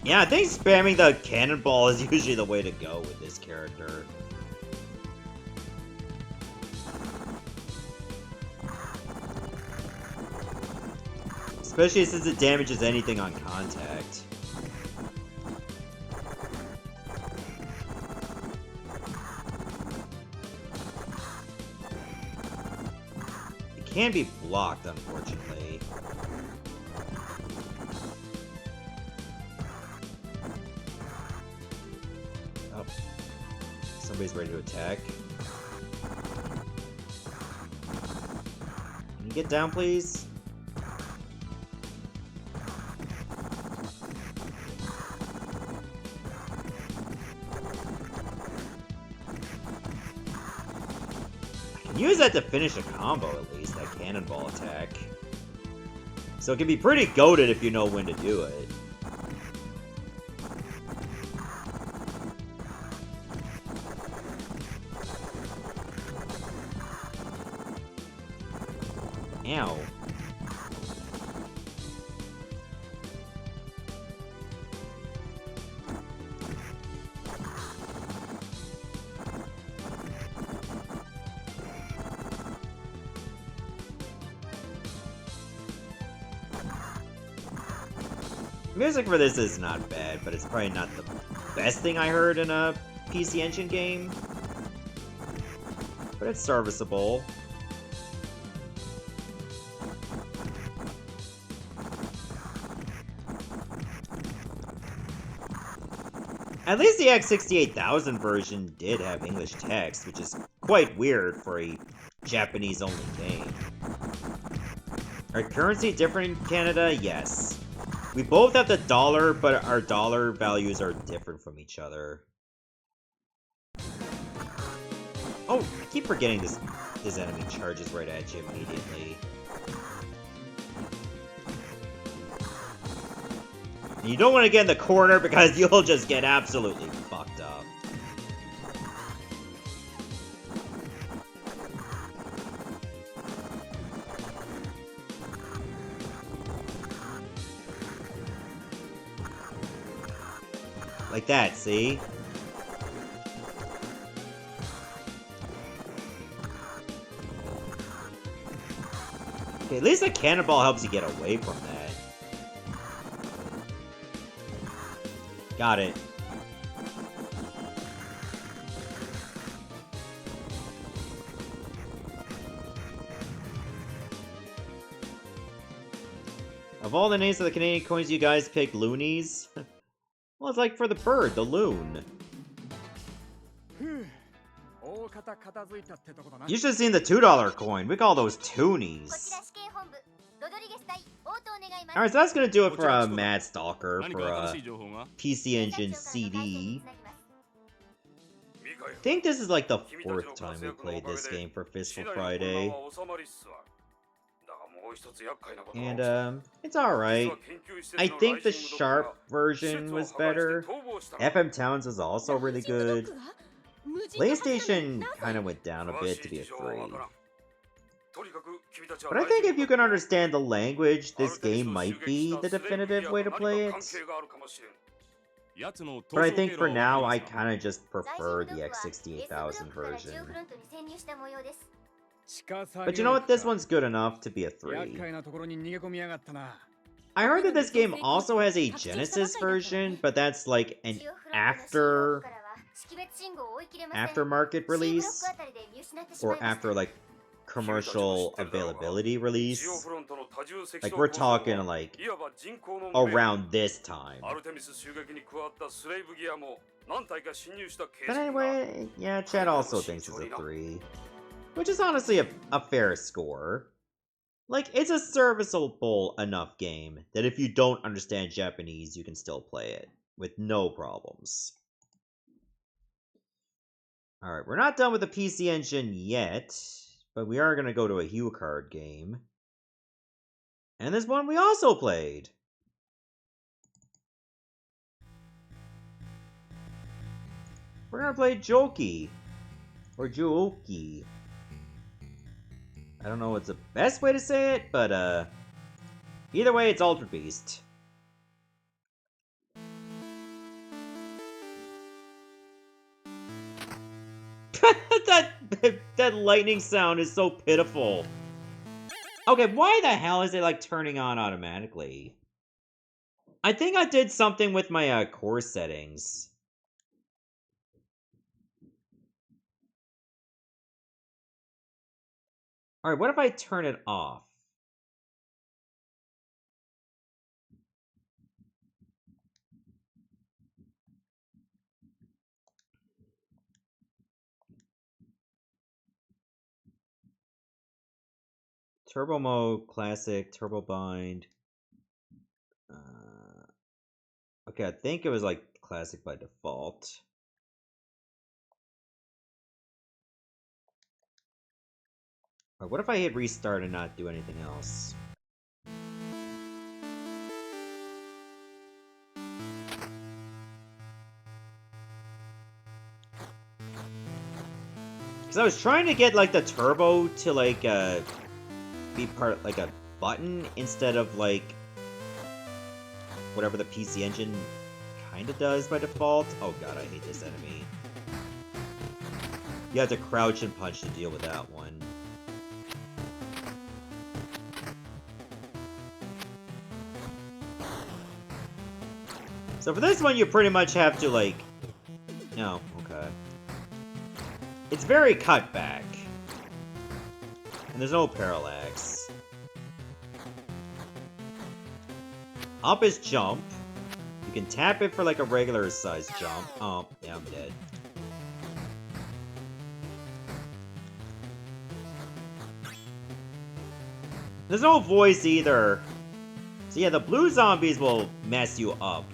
Yeah, I think spamming the cannonball is usually the way to go with this character. Especially since it damages anything on contact. It can be blocked, unfortunately. Oh. Somebody's ready to attack. Can you get down, please? Use that to finish a combo, at least, that cannonball attack. So it can be pretty goated if you know when to do it. Ow. Music for this is not bad, but it's probably not the best thing I heard in a PC Engine game. But it's serviceable. At least the X68000 version did have English text, which is quite weird for a Japanese-only game. Are currency different in Canada? Yes. We both have the dollar, but our dollar values are different from each other. Oh, I keep forgetting this enemy charges right at you immediately. And you don't want to get in the corner because you'll just get absolutely fucked up. Like that, see? Okay, at least a cannonball helps you get away from that. Got it. Of all the names of the Canadian coins you guys picked, loonies? Well, it's like for the bird, the loon. You should have seen the $2 coin. We call those toonies. Alright, so that's gonna do it for Mad Stalker for PC Engine CD. I think this is like the 4th time we played this game for Fistful Friday. And it's alright. I think the Sharp version was better. FM Towns was also really good. PlayStation kind of went down a bit to be a 3. But I think if you can understand the language, this game might be the definitive way to play it. But I think for now, I kind of just prefer the X68000 version. But you know what? This one's good enough to be a 3. I heard that this game also has a Genesis version, but that's like an aftermarket release, or after like commercial availability release. Like we're talking like around this time. But anyway, yeah, Chad also thinks it's a 3. Which is honestly a fair score. Like, it's a serviceable enough game that if you don't understand Japanese, you can still play it with no problems. Alright, we're not done with the PC Engine yet, but we are going to go to a HuCard game. And there's one we also played. We're going to play Juuouki, or Juuouki. I don't know what's the best way to say it, but either way, it's Ultra Beast. that lightning sound is so pitiful. Okay, why the hell is it, like, turning on automatically? I think I did something with my, core settings. Alright, what if I turn it off? Turbo mode, classic, turbo bind. Okay, I think it was like classic by default. Or what if I hit restart and not do anything else? Because I was trying to get like the turbo to like be part like a button instead of like whatever the PC Engine kind of does by default. Oh god, I hate this enemy. You have to crouch and punch to deal with that one. So for this one, you pretty much have to like... No, okay. It's very cut back. And there's no parallax. Up is jump. You can tap it for like a regular size jump. Oh, yeah, I'm dead. There's no voice either. So yeah, the blue zombies will mess you up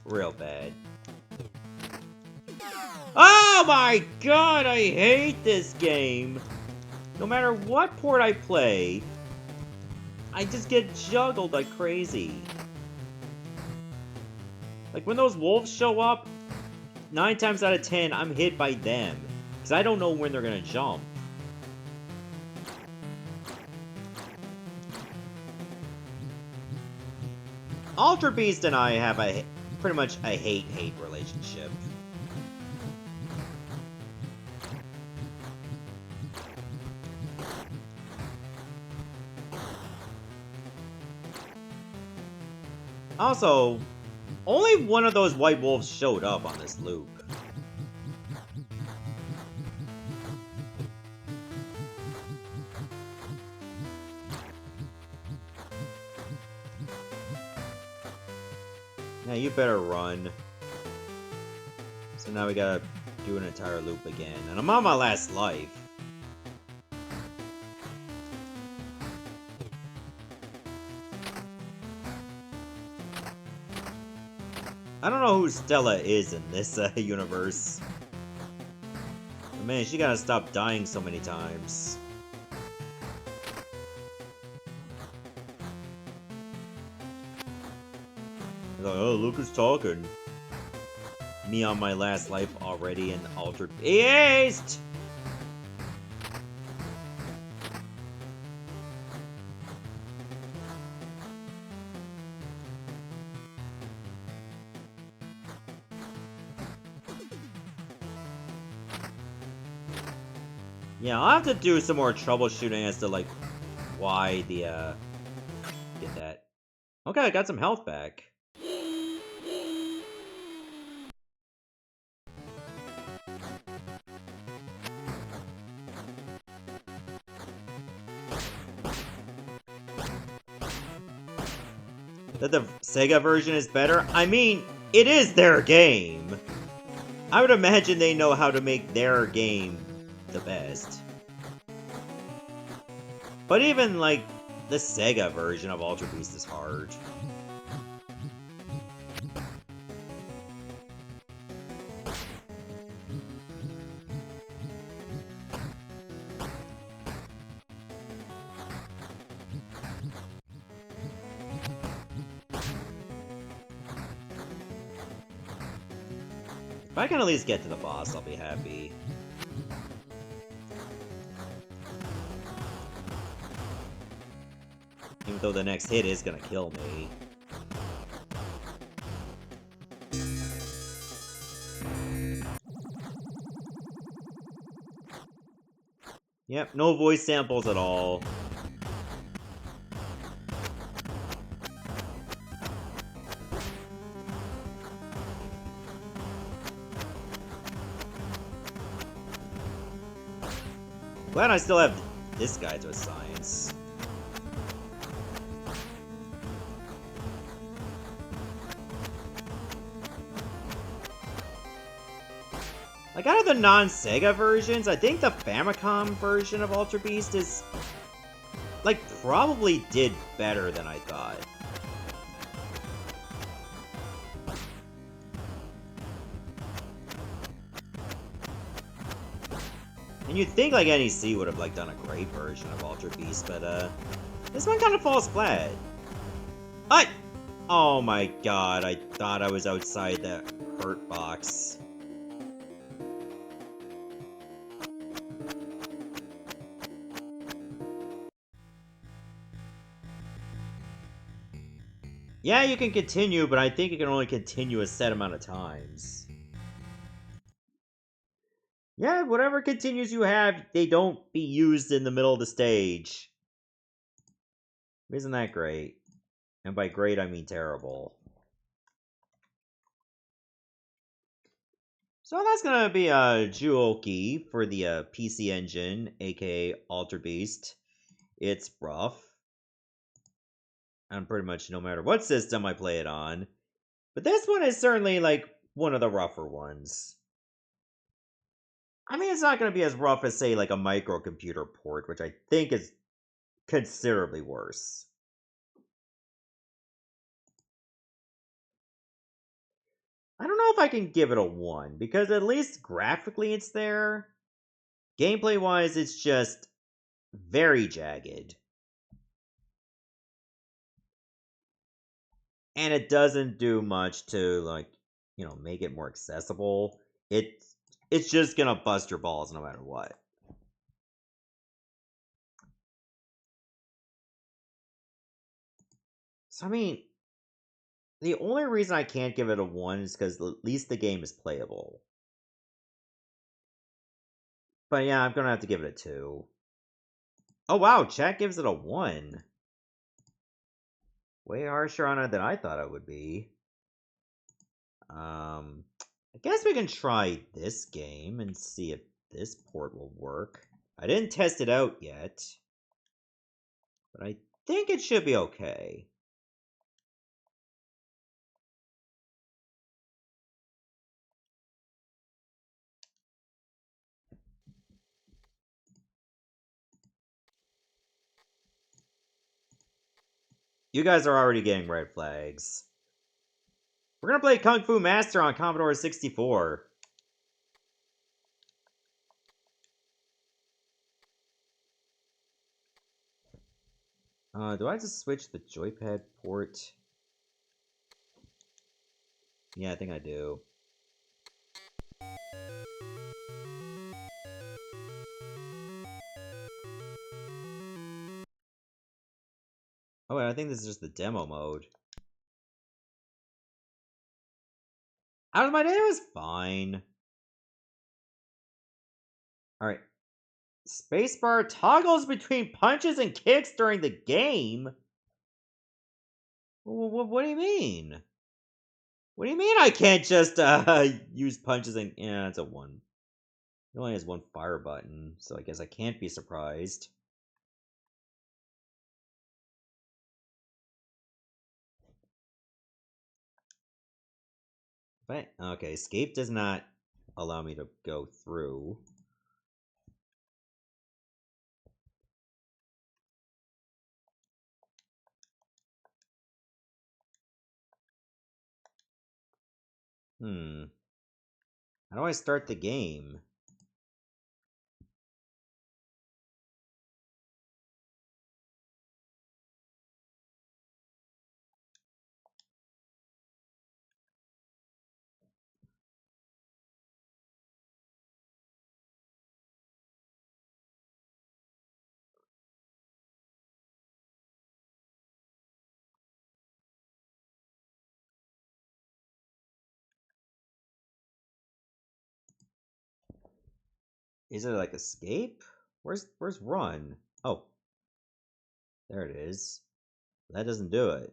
real bad. Oh my god, I hate this game. No matter what port I play, I just get juggled like crazy. Like, when those wolves show up, 9 times out of 10, I'm hit by them. Because I don't know when they're gonna jump. Ultra Beast and I have pretty much a hate-hate relationship. Also, only one of those white wolves showed up on this loop. Now you better run. So now we gotta do an entire loop again. And I'm on my last life. I don't know who Stella is in this universe. But man, she gotta stop dying so many times. Like, oh, look who's talking. Me on my last life already in Altered Beast! Yeah, I'll have to do some more troubleshooting as to, like, why the, get that. Okay, I got some health back. That the Sega version is better? I mean, it is their game! I would imagine they know how to make their game the best. But even, like, the Sega version of Ultra Beast is hard. If I can at least get to the boss, I'll be happy. Even though the next hit is gonna kill me. Yep, no voice samples at all. Glad I still have this guy to science. Like, out of the non-Sega versions, I think the Famicom version of Ultra Beast is, like, probably did better than I thought. And you'd think, like, NEC would have, like, done a great version of Ultra Beast, but, this one kind of falls flat. Oh my god, I thought I was outside that hurt box. Yeah, you can continue, but I think you can only continue a set amount of times. Yeah, whatever continues you have, they don't be used in the middle of the stage. Isn't that great? And by great, I mean terrible. So that's gonna be Juuouki for the PC Engine, aka Ultra Beast. It's rough. On pretty much no matter what system I play it on. But this one is certainly, like, one of the rougher ones. I mean, it's not going to be as rough as, say, like a microcomputer port, which I think is considerably worse. I don't know if I can give it a 1, because at least graphically it's there. Gameplay-wise, it's just very jagged. And it doesn't do much to, like, you know, make it more accessible. It's just gonna bust your balls no matter what. So, I mean, the only reason I can't give it a 1 is because at least the game is playable. But yeah, I'm gonna have to give it a 2. Oh wow, chat gives it a 1. Way harsher on it than I thought it would be. I guess we can try this game and see if this port will work. I didn't test it out yet, but I think it should be okay. You guys are already getting red flags. We're gonna play Kung Fu Master on Commodore 64. Do I just switch the joypad port? Yeah, I think I do. Oh wait, I think this is just the demo mode. Out of my day was fine. Alright. Spacebar toggles between punches and kicks during the game? What do you mean? What do you mean I can't just use punches and... Yeah, it's a 1. It only has 1 fire button, so I guess I can't be surprised. But, okay, escape does not allow me to go through. How do I start the game? Is it like escape? Where's run? Oh. There it is. That doesn't do it.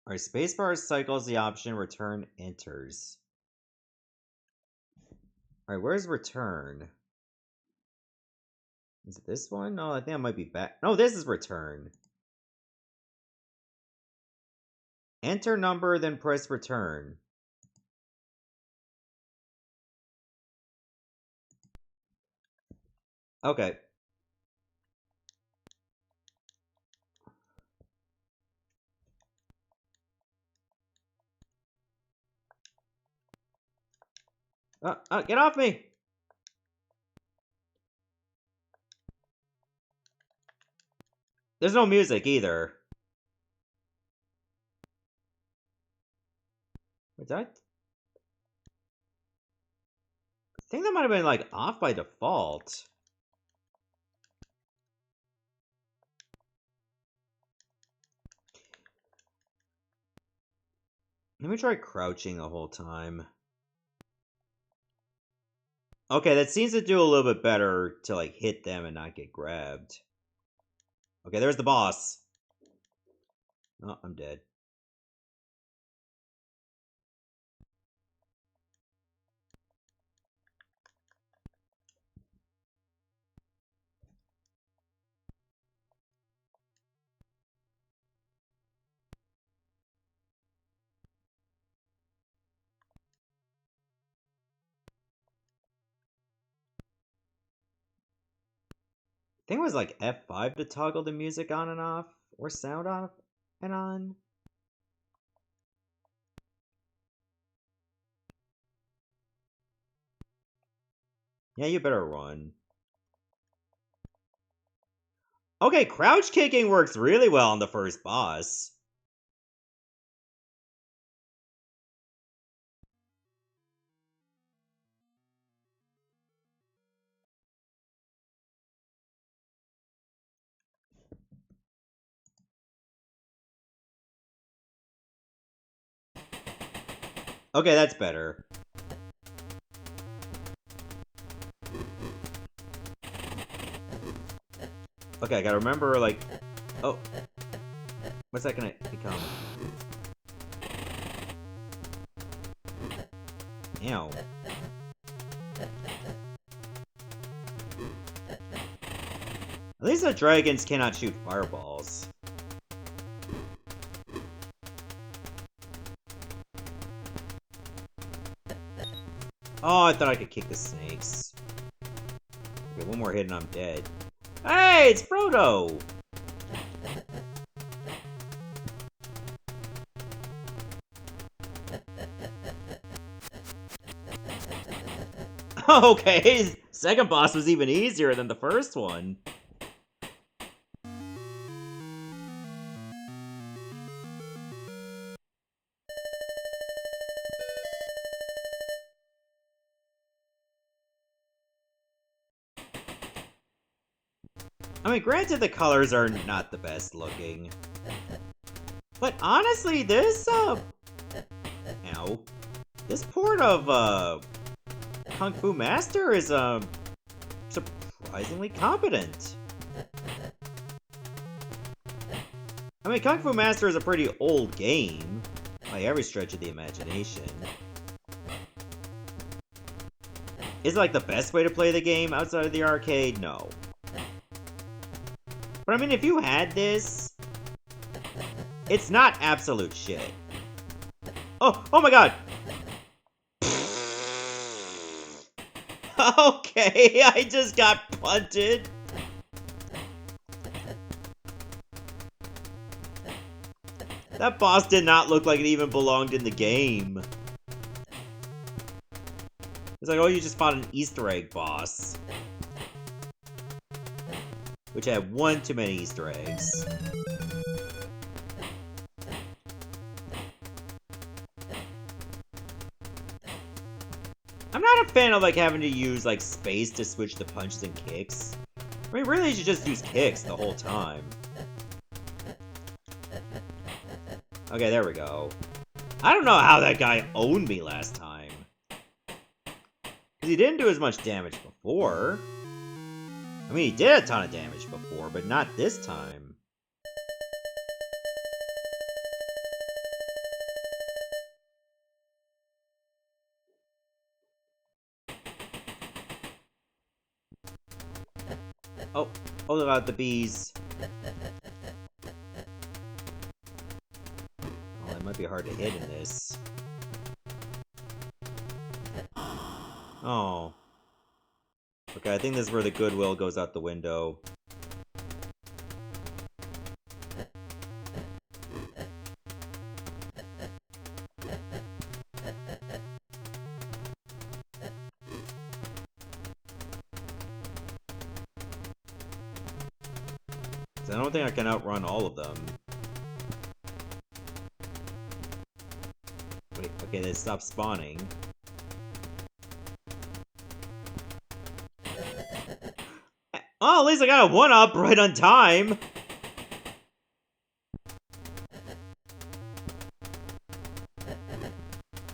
Alright, spacebar cycles the option, return enters. Alright, where's return? Is it this one? No, I think I might be back. No, this is return. Enter number, then press return. Okay. Get off me! There's no music either. Wait, did I think that might have been like off by default. Let me try crouching the whole time. Okay, that seems to do a little bit better to like hit them and not get grabbed. Okay, there's the boss. Oh, I'm dead. I think it was like F5 to toggle the music on and off, or sound off and on. Yeah, you better run. Okay, crouch kicking works really well on the first boss. Okay, that's better. Okay, I gotta remember, like... Oh. What's that gonna become? Ow. At least the dragons cannot shoot fireballs. Oh, I thought I could kick the snakes. Okay, one more hit and I'm dead. Hey, it's Frodo! Okay, second boss was even easier than the first one. I mean, granted, the colors are not the best looking. But honestly, this, this port of, Kung Fu Master is, surprisingly competent. I mean, Kung Fu Master is a pretty old game, by every stretch of the imagination. Is it, like, the best way to play the game outside of the arcade? No. But I mean, if you had this, it's not absolute shit. Oh my god! Okay, I just got punted. That boss did not look like it even belonged in the game. It's like, oh, you just fought an Easter egg boss. Which had one too many Easter eggs. I'm not a fan of, like, having to use, like, space to switch to punches and kicks. I mean, really, you should just use kicks the whole time. Okay, there we go. I don't know how that guy owned me last time. Because he didn't do as much damage before. I mean, he did a ton of damage before, but not this time. Oh, look out, the bees. Oh, it might be hard to hit in this. Oh. Okay, I think this is where the goodwill goes out the window. I don't think I can outrun all of them. Wait, okay, they stopped spawning. Oh, at least I got a 1-up right on time!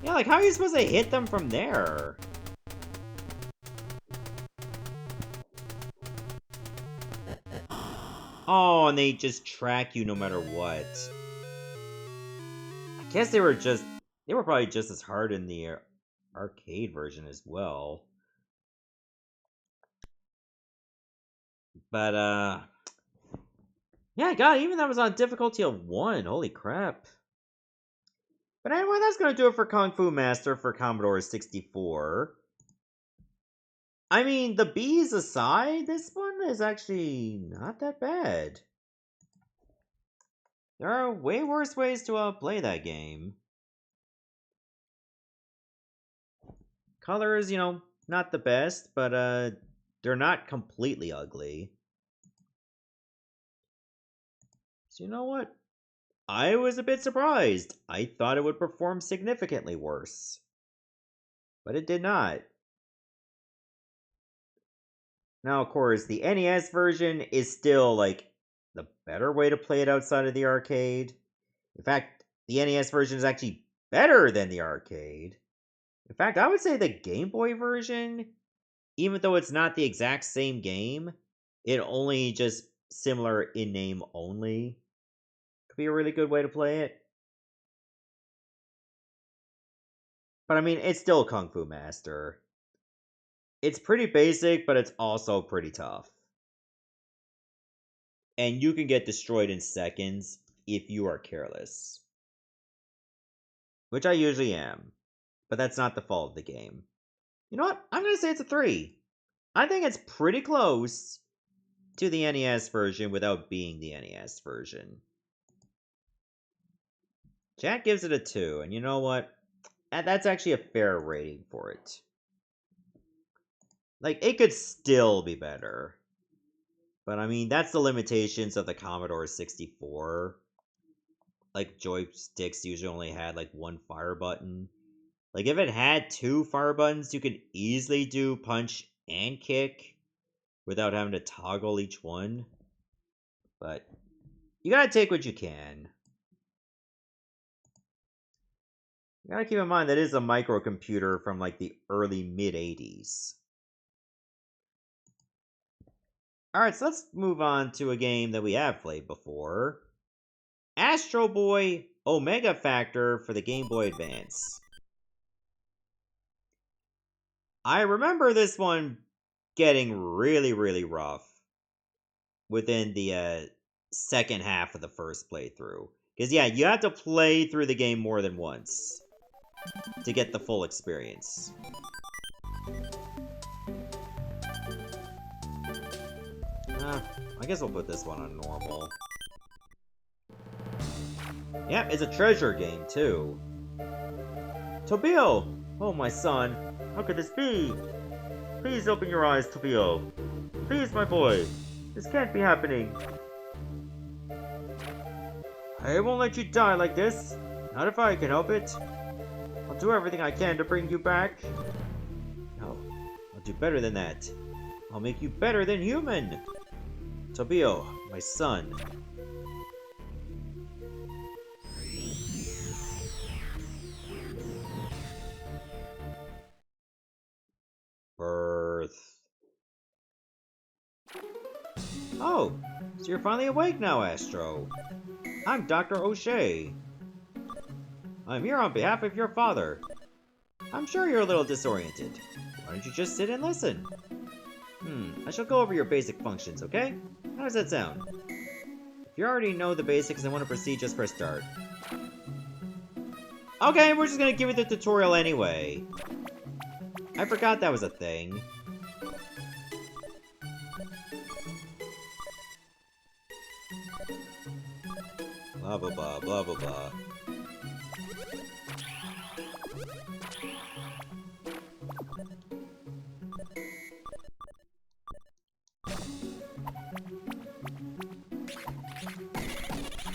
Yeah, like, how are you supposed to hit them from there? Oh, and they just track you no matter what. I guess they were probably just as hard in the arcade version as well. But, yeah, God, even that was on difficulty of 1. Holy crap. But anyway, that's gonna do it for Kung Fu Master for Commodore 64. I mean, the bees aside, this one is actually not that bad. There are way worse ways to play that game. Colors, not the best, but they're not completely ugly. So you know what? I was a bit surprised. I thought it would perform significantly worse. But it did not. Now, of course, the NES version is still, like, the better way to play it outside of the arcade. In fact, the NES version is actually better than the arcade. In fact, I would say the Game Boy version, even though it's not the exact same game, it only just similar in name only, could be a really good way to play it. But I mean, it's still Kung Fu Master. It's pretty basic, but it's also pretty tough. And you can get destroyed in seconds if you are careless. Which I usually am. But that's not the fault of the game. You know what? I'm going to say it's a 3. I think it's pretty close to the NES version without being the NES version. Jack gives it a 2, and you know what? That's actually a fair rating for it. Like, it could still be better. But I mean, that's the limitations of the Commodore 64. Like, joysticks usually only had, like, 1 fire button. Like, if it had 2 fire buttons, you could easily do punch and kick without having to toggle each one. But you gotta take what you can. You gotta keep in mind that is a microcomputer from, like, the early mid-80s. Alright, so let's move on to a game that we have played before. Astro Boy Omega Factor for the Game Boy Advance. I remember this one getting really, really rough within the second half of the first playthrough. Because, yeah, you have to play through the game more than once to get the full experience. I guess we'll put this one on normal. Yeah, it's a treasure game, too. Tobio! Oh, my son. How could this be? Please open your eyes, Tobio. Please, my boy. This can't be happening. I won't let you die like this. Not if I can help it. I'll do everything I can to bring you back. No, I'll do better than that. I'll make you better than human. Tobio, my son. Birth. Oh, so you're finally awake now, Astro. I'm Dr. O'Shea. I'm here on behalf of your father. I'm sure you're a little disoriented. Why don't you just sit and listen? I shall go over your basic functions, okay? How does that sound? If you already know the basics and want to proceed, just press start. Okay, we're just gonna give you the tutorial anyway. I forgot that was a thing. Blah blah blah blah blah blah.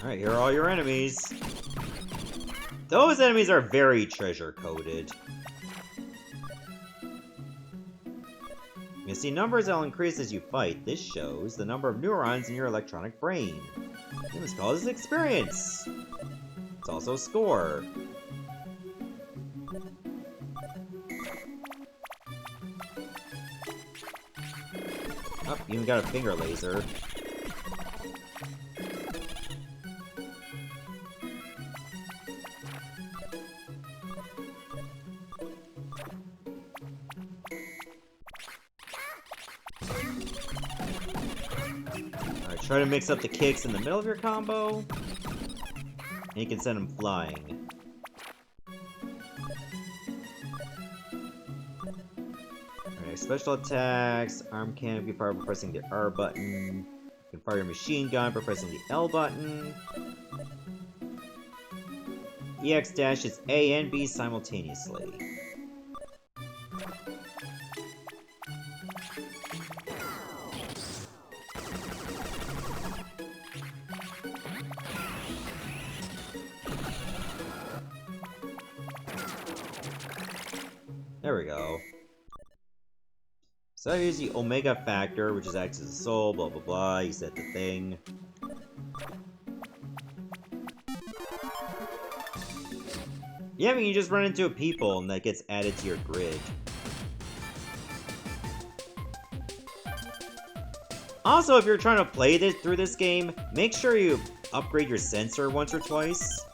Alright, here are all your enemies. Those enemies are very treasure-coded. You see numbers that will increase as you fight. This shows the number of neurons in your electronic brain. This causes experience. It's also score. Oh, you even got a finger laser. Try to mix up the kicks in the middle of your combo, and you can send them flying. Alright, special attacks, arm cannon can be fired by pressing the R button. You can fire your machine gun by pressing the L button. EX dash is A and B simultaneously. There we go. So I use the Omega factor, which is acts as a soul, blah blah blah, you set the thing. Yeah, I mean, you just run into a people and that gets added to your grid. Also, if you're trying to play through this game, make sure you upgrade your sensor once or twice.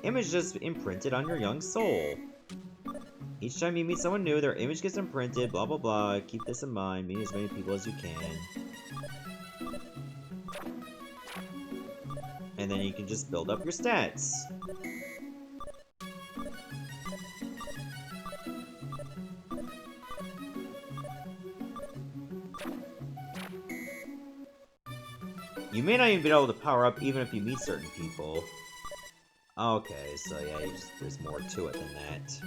Image just imprinted on your young soul. Each time you meet someone new, their image gets imprinted, blah blah blah. Keep this in mind, meet as many people as you can. And then you can just build up your stats. You may not even be able to power up even if you meet certain people. Okay, so yeah, there's more to it than that.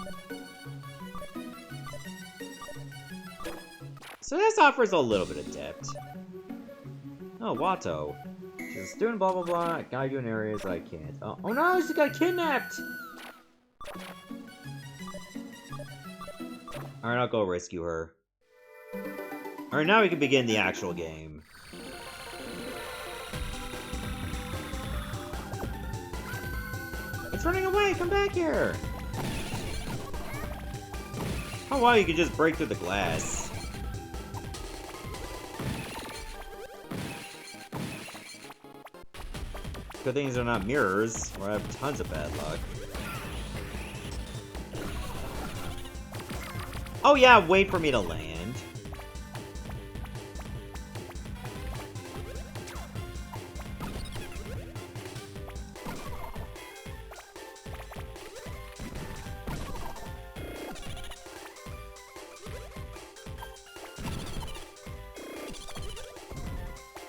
So this offers a little bit of depth. Oh, Watto. She's a student, blah blah blah, guide you in areas I can't. Oh no, she got kidnapped! Alright, I'll go rescue her. Alright, now we can begin the actual game. It's running away! Come back here! Oh wow, you can just break through the glass. Good things they're not mirrors, or I have tons of bad luck. Oh yeah, wait for me to land.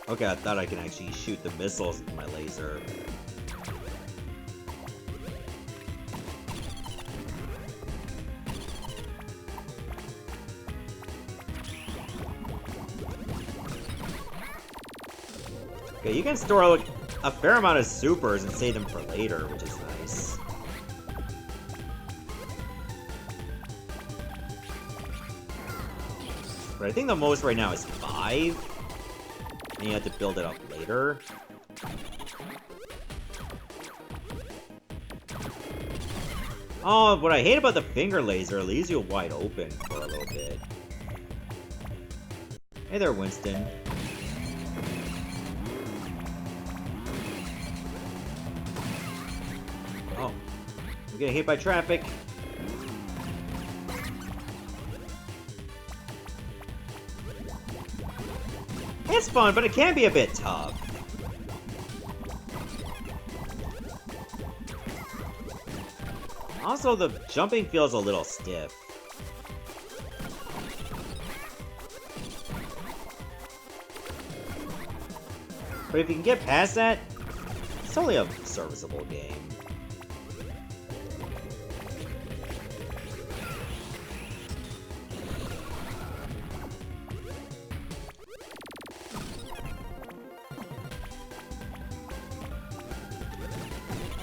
Okay, I thought I can actually shoot the missiles with my laser. Okay, you can store a fair amount of supers and save them for later, which is nice. But I think the most right now is 5. And you have to build it up later. Oh, what I hate about the finger laser, it leaves you wide open for a little bit. Hey there, Winston. Oh, I'm getting hit by traffic. It's fun, but it can be a bit tough. Also, the jumping feels a little stiff. But if you can get past that, it's totally a serviceable game.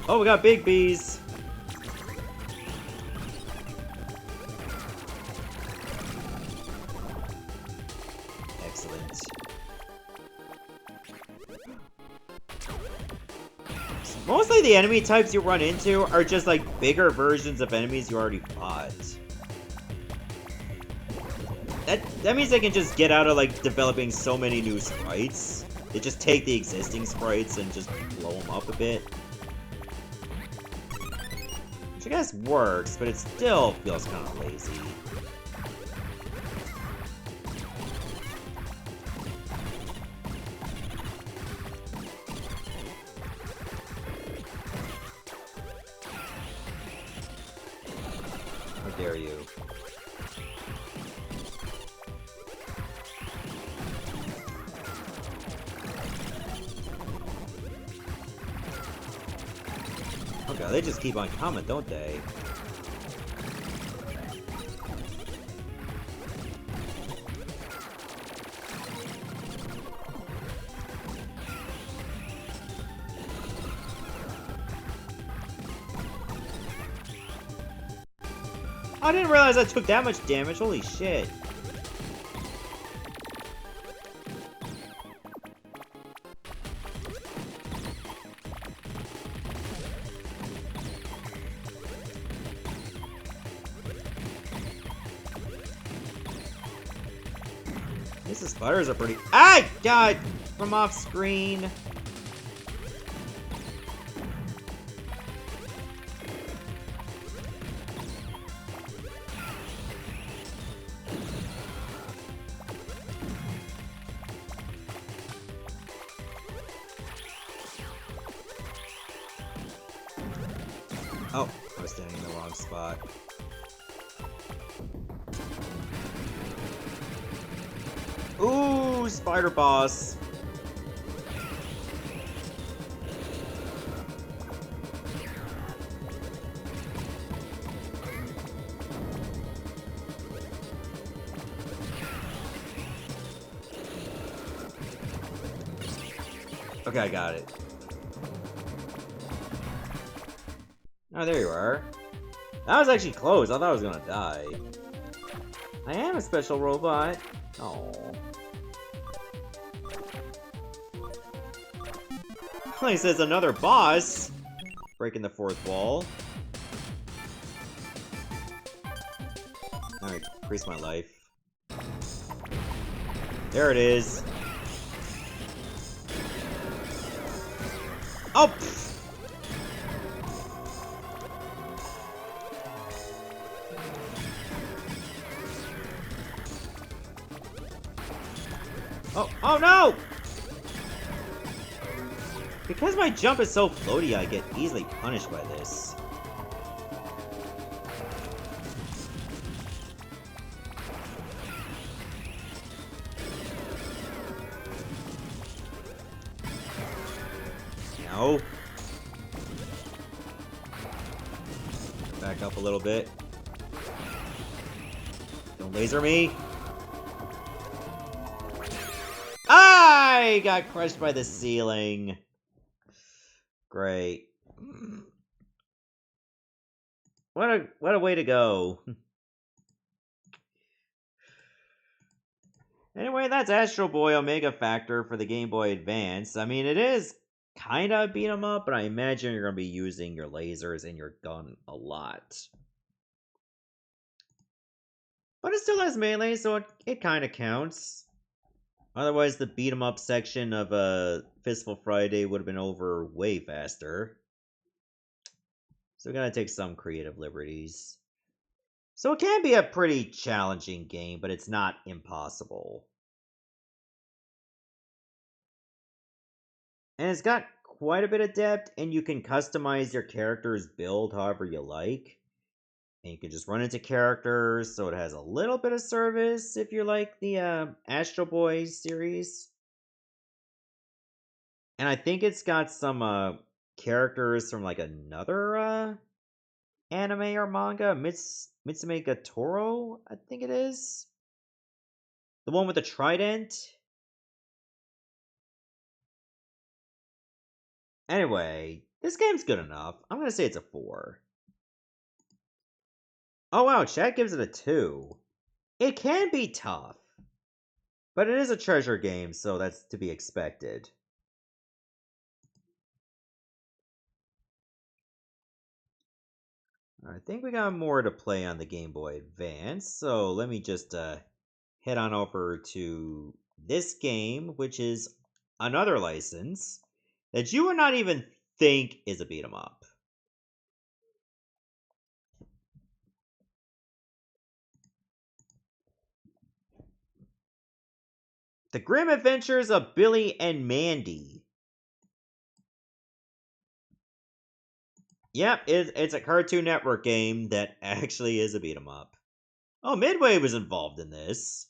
Oh, we got big bees! Excellent. Mostly the enemy types you run into are just like bigger versions of enemies you already fought. That means they can just get out of like developing so many new sprites. They just take the existing sprites and just blow them up a bit. Which I guess works, but it still feels kind of lazy. How dare you? Okay, they just keep on coming, don't they? I didn't realize I took that much damage, holy shit. These spiders are pretty— I died from off screen. Oh, I was standing in the wrong spot. Ooh, spider boss. Okay, I got it. Oh, there you are. That was actually close. I thought I was gonna die. I am a special robot. Oh. He says another boss. Breaking the fourth wall. Alright, increase my life. There it is. Oh! Pfft. Oh no! Because my jump is so floaty, I get easily punished by this. No. Back up a little bit. Don't laser me. I got crushed by the ceiling. Great. What a way to go. Anyway, that's Astro Boy Omega Factor for the Game Boy Advance. I mean, it is kind of beat 'em up, but I imagine you're going to be using your lasers and your gun a lot. But it still has melee, so it kind of counts. Otherwise, the beat 'em up section of Fistful Friday would have been over way faster. So we gotta take some creative liberties. So it can be a pretty challenging game, but it's not impossible. And it's got quite a bit of depth, and you can customize your character's build however you like. And you can just run into characters, so it has a little bit of service if you like the Astro Boy series. And I think it's got some characters from like another anime or manga, Mitsume Gatoro, I think it is. The one with the trident. Anyway, this game's good enough. I'm gonna say it's a 4. Oh wow, chat gives it a 2. It can be tough, but it is a treasure game, so that's to be expected. I think we got more to play on the Game Boy Advance, so let me just head on over to this game, which is another license that you would not even think is a beat 'em up. The Grim Adventures of Billy and Mandy. Yep, it's a Cartoon Network game that actually is a beat 'em up. Oh, Midway was involved in this.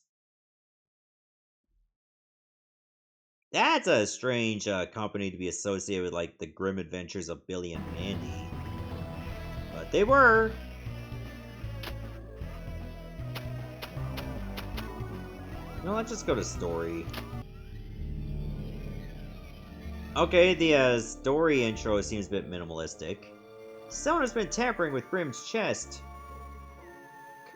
That's a strange company to be associated with, like, the Grim Adventures of Billy and Mandy. But they were. No, let's just go to story. Okay, the story intro seems a bit minimalistic. Someone has been tampering with Grim's chest,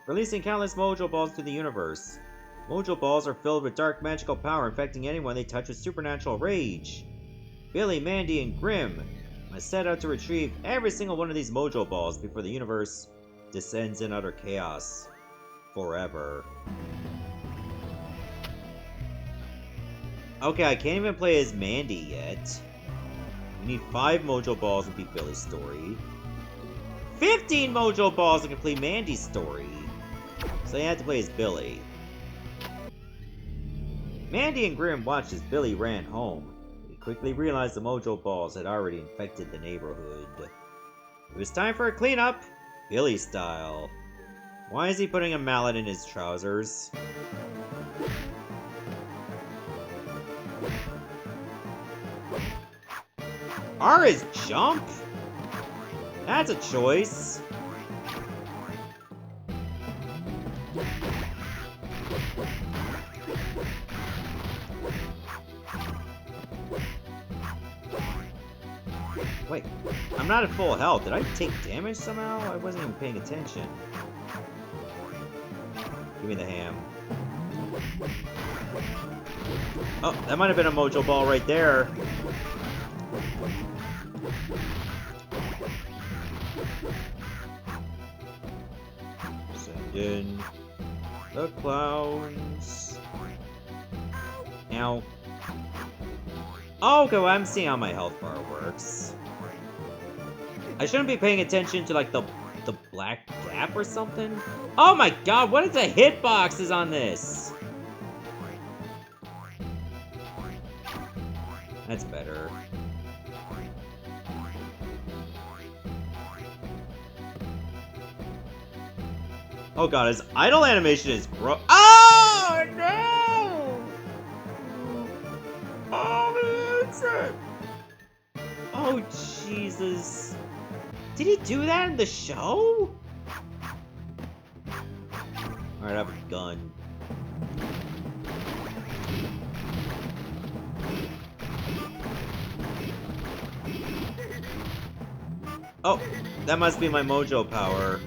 releasing countless mojo balls to the universe. Mojo balls are filled with dark magical power, infecting anyone they touch with supernatural rage. Billy, Mandy, and Grim must set out to retrieve every single one of these mojo balls before the universe descends in utter chaos. Forever. Okay, I can't even play as Mandy yet. We need 5 mojo balls to beat Billy's story. 15 mojo balls to complete Mandy's story. So you have to play as Billy. Mandy and Grim watched as Billy ran home. He quickly realized the mojo balls had already infected the neighborhood. It was time for a cleanup, Billy style. Why is he putting a mallet in his trousers? R is jump? That's a choice. Wait, I'm not at full health. Did I take damage somehow? I wasn't even paying attention. Give me the ham. Oh, that might have been a mojo ball right there. Send in the clowns. Ow. Oh, okay, well, I'm seeing how my health bar works. I shouldn't be paying attention to, like, the black gap or something. Oh my god, what is the hitboxes on this? That's better. Oh god, his idle animation is Oh no! Oh, that's it! Oh Jesus! Did he do that in the show? Alright, I have a gun. Oh, that must be my mojo power.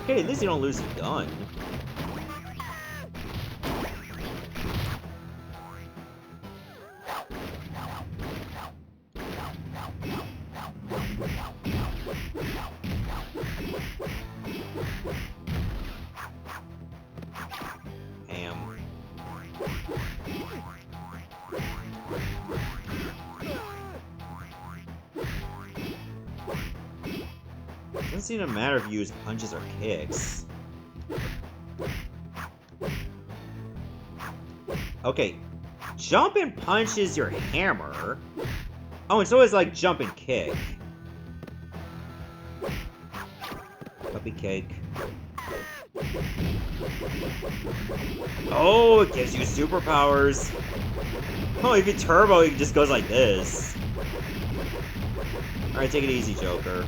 Okay, at least you don't lose the gun. Ham. Doesn't seem to matter if you use punches or kicks. Okay, jump and punch is your hammer. Oh, and so is like jump and kick. Puppy cake. Oh, it gives you superpowers. Oh, if you turbo, it just goes like this. Alright, take it easy, Joker.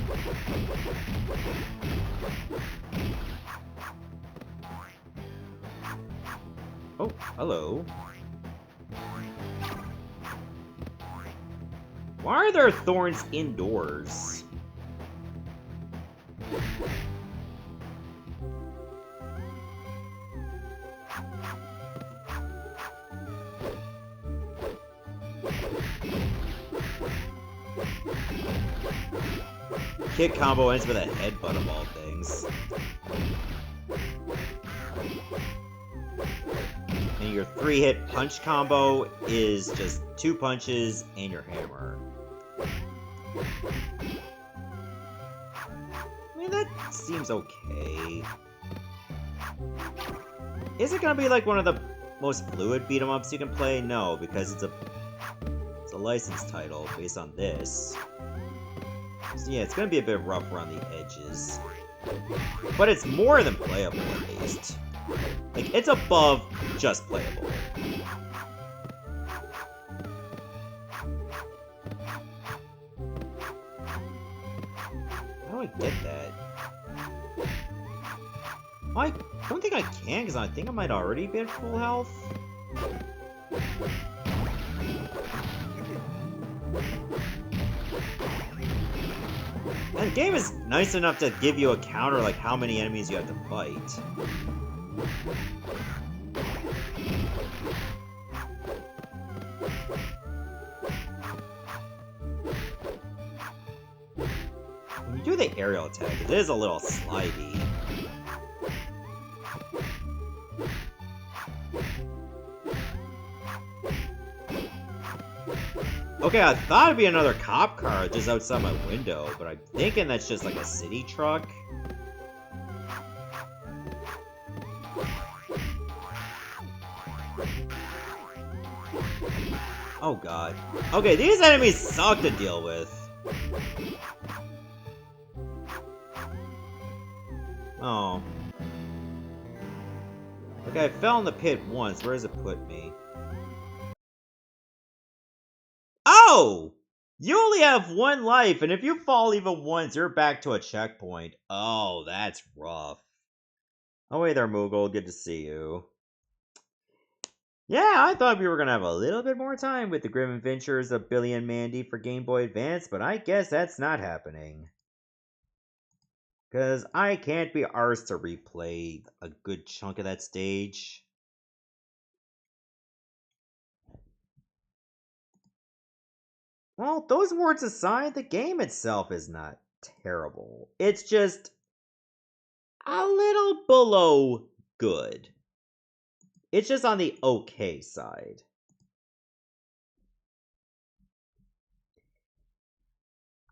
Oh, hello. Why are there thorns indoors? Kick combo ends with a headbutt of all things. And your 3-hit punch combo is just 2 punches and your hammer. I mean, that seems okay. Is it gonna be like one of the most fluid beat-em-ups you can play? No, because it's a licensed title based on this. So yeah, it's gonna be a bit rough around the edges. But it's more than playable, at least. Like, it's above just playable. How do I get that? I don't think I can, because I think I might already be at full health. And the game is nice enough to give you a counter, like how many enemies you have to fight. When you do the aerial attack, it is a little slidey. Okay, I thought it'd be another cop car just outside my window, but I'm thinking that's just like a city truck. Oh god. Okay, these enemies suck to deal with. Oh. Okay, I fell in the pit once. Where does it put me? Oh! You only have 1 life, and if you fall even once, you're back to a checkpoint. Oh, that's rough. Oh, hey there, Moogle. Good to see you. Yeah, I thought we were gonna have a little bit more time with the Grim Adventures of Billy and Mandy for Game Boy Advance, but I guess that's not happening. Because I can't be arsed to replay a good chunk of that stage. Well, those words aside, the game itself is not terrible. It's just a little below good. It's just on the okay side.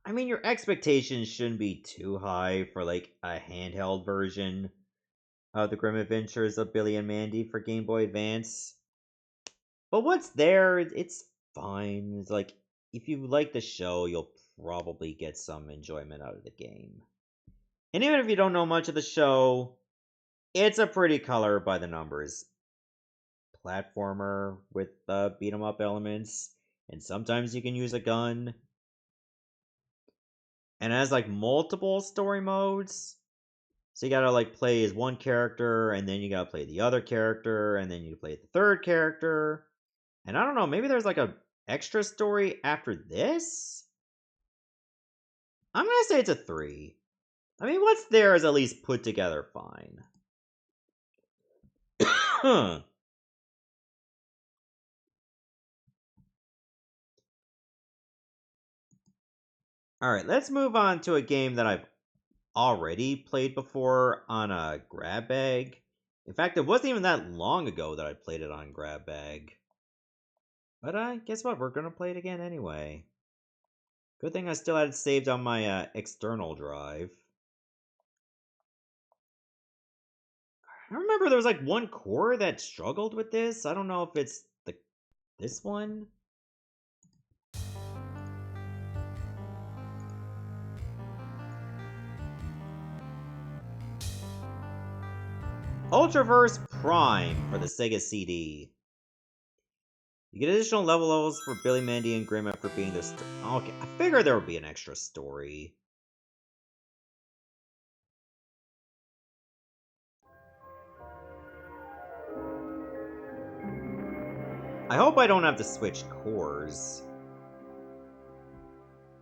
I mean, your expectations shouldn't be too high for like a handheld version of the Grim Adventures of Billy and Mandy for Game Boy Advance. But what's there, it's fine. It's like, if you like the show, you'll probably get some enjoyment out of the game. And even if you don't know much of the show, it's a pretty color by the numbers platformer with beat 'em up elements, and sometimes you can use a gun. And it has like multiple story modes. So you gotta like play as one character, and then you gotta play the other character, and then you play the third character. And I don't know, maybe there's like a extra story after this? I'm gonna say it's a 3. I mean, what's there is at least put together fine. Alright, let's move on to a game that I've already played before on a grab bag. In fact, it wasn't even that long ago that I played it on grab bag. But guess what? We're gonna play it again anyway. Good thing I still had it saved on my external drive. I remember there was like one core that struggled with this. I don't know if it's This one? Ultraverse Prime for the Sega CD. You get additional levels for Billy, Mandy, and Grim after beating their okay, I figured there would be an extra story. I hope I don't have to switch cores.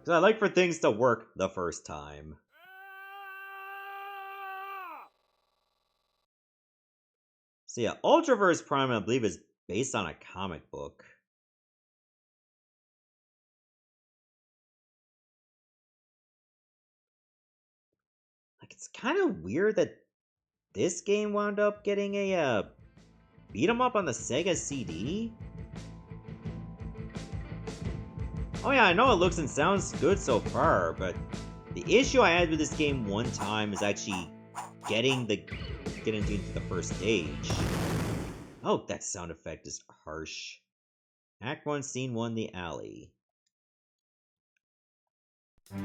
Because I like for things to work the first time. So yeah, Ultraverse Prime, I believe, is based on a comic book. Like, it's kind of weird that this game wound up getting a beat 'em up on the Sega CD. Oh yeah, I know it looks and sounds good so far, but the issue I had with this game one time is actually getting into the first stage. Oh, that sound effect is harsh. Act 1, Scene 1, The Alley.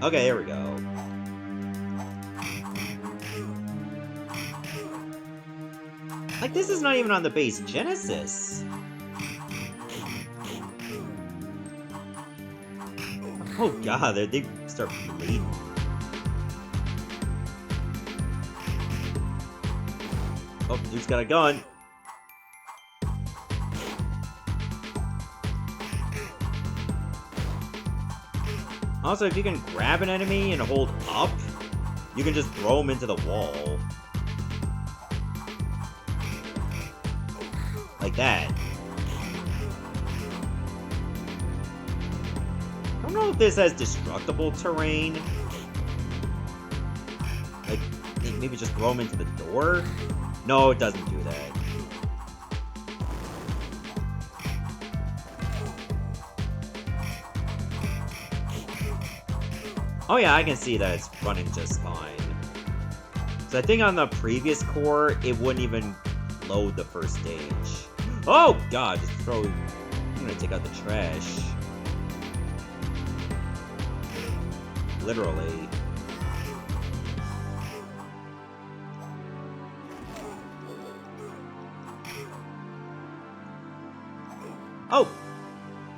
Okay, here we go. Like, this is not even on the base Genesis. Oh god, they start bleeding. Oh, dude's got a gun. Also, if you can grab an enemy and hold up, you can just throw him into the wall. Like that. I don't know if this has destructible terrain. Like, maybe just throw him into the door? No, it doesn't do that. Oh yeah, I can see that it's running just fine. So I think on the previous core, it wouldn't even load the first stage. Oh god, just throw... I'm gonna take out the trash. Literally. Oh!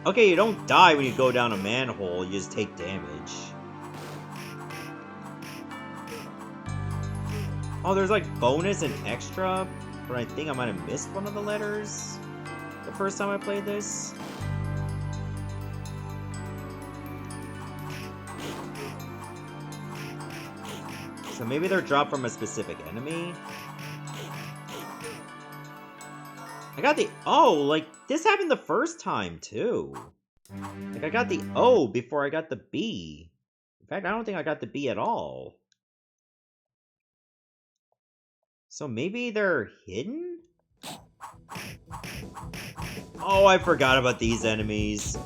Okay, you don't die when you go down a manhole, you just take damage. Oh, there's like bonus and extra, but I think I might have missed one of the letters the first time I played this. So maybe they're dropped from a specific enemy? I got the O, like, this happened the first time, too. Like, I got the O before I got the B. In fact, I don't think I got the B at all. So maybe they're hidden? Oh, I forgot about these enemies.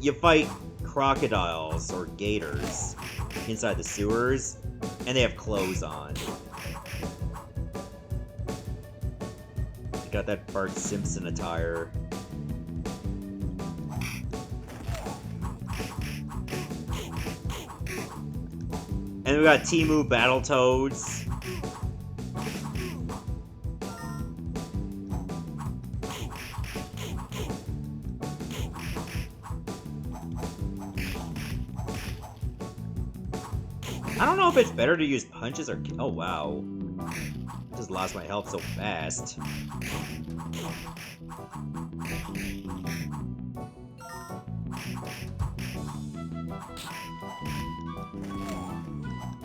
You fight crocodiles or gators inside the sewers, and they have clothes on. They got that Bart Simpson attire. And we got Temu Battletoads. I don't know if it's better to use punches or... Oh, wow. I just lost my health so fast.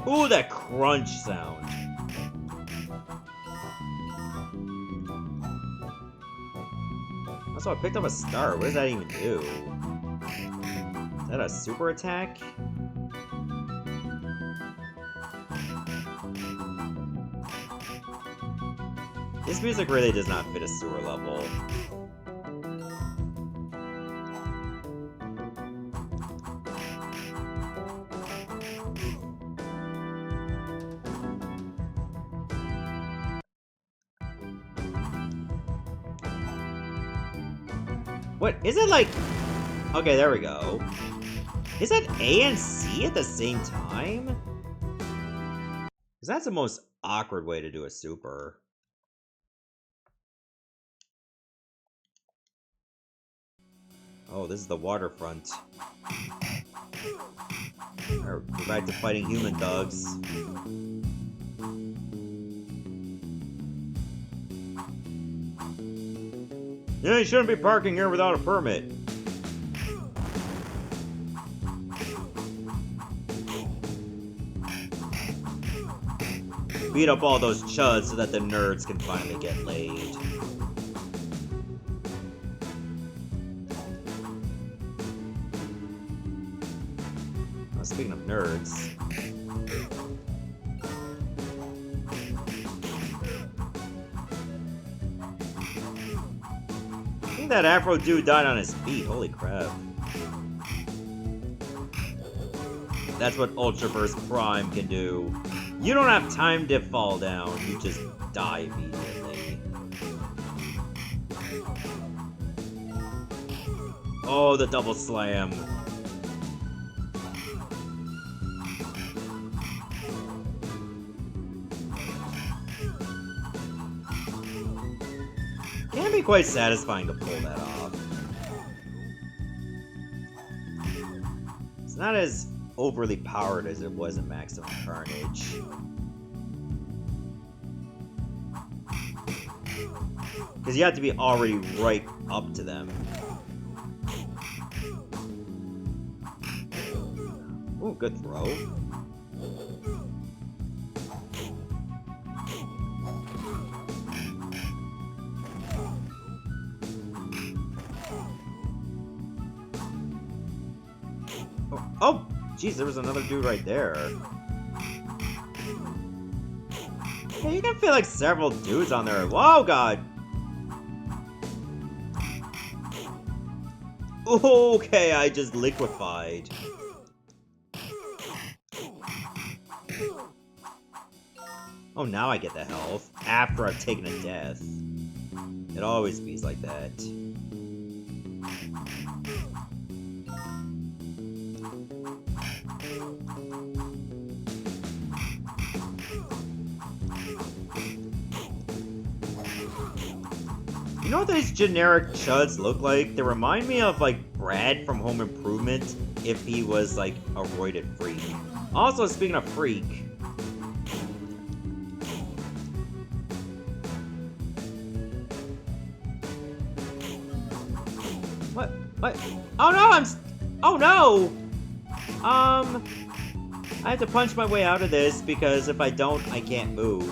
Ooh, that crunch sound. Also, I picked up a star. What does that even do? Is that a super attack? This music really does not fit a sewer level. What? Is it like... Okay, there we go. Is that A and C at the same time? Because that's the most awkward way to do a super. Oh, this is the waterfront. We're back to fighting human thugs. Yeah, you shouldn't be parking here without a permit. Beat up all those chuds so that the nerds can finally get laid. Speaking of nerds. I think that Afro dude died on his feet, holy crap. That's what Ultraverse Prime can do. You don't have time to fall down, you just die immediately. Oh, the double slam. Can be quite satisfying to pull that off. It's not as overly powered as it was in Maximum Carnage. Because you have to be already right up to them. Ooh, good throw. Oh, jeez, there was another dude right there. Yeah, you can feel like several dudes on there. Whoa, God. Okay, I just liquefied. Oh, now I get the health after I've taken a death. It always be like that. You know what these generic chuds look like? They remind me of, like, Brad from Home Improvement if he was, like, a roided freak. Also, speaking of freak... What? What? Oh no, Oh no! I have to punch my way out of this because if I don't, I can't move.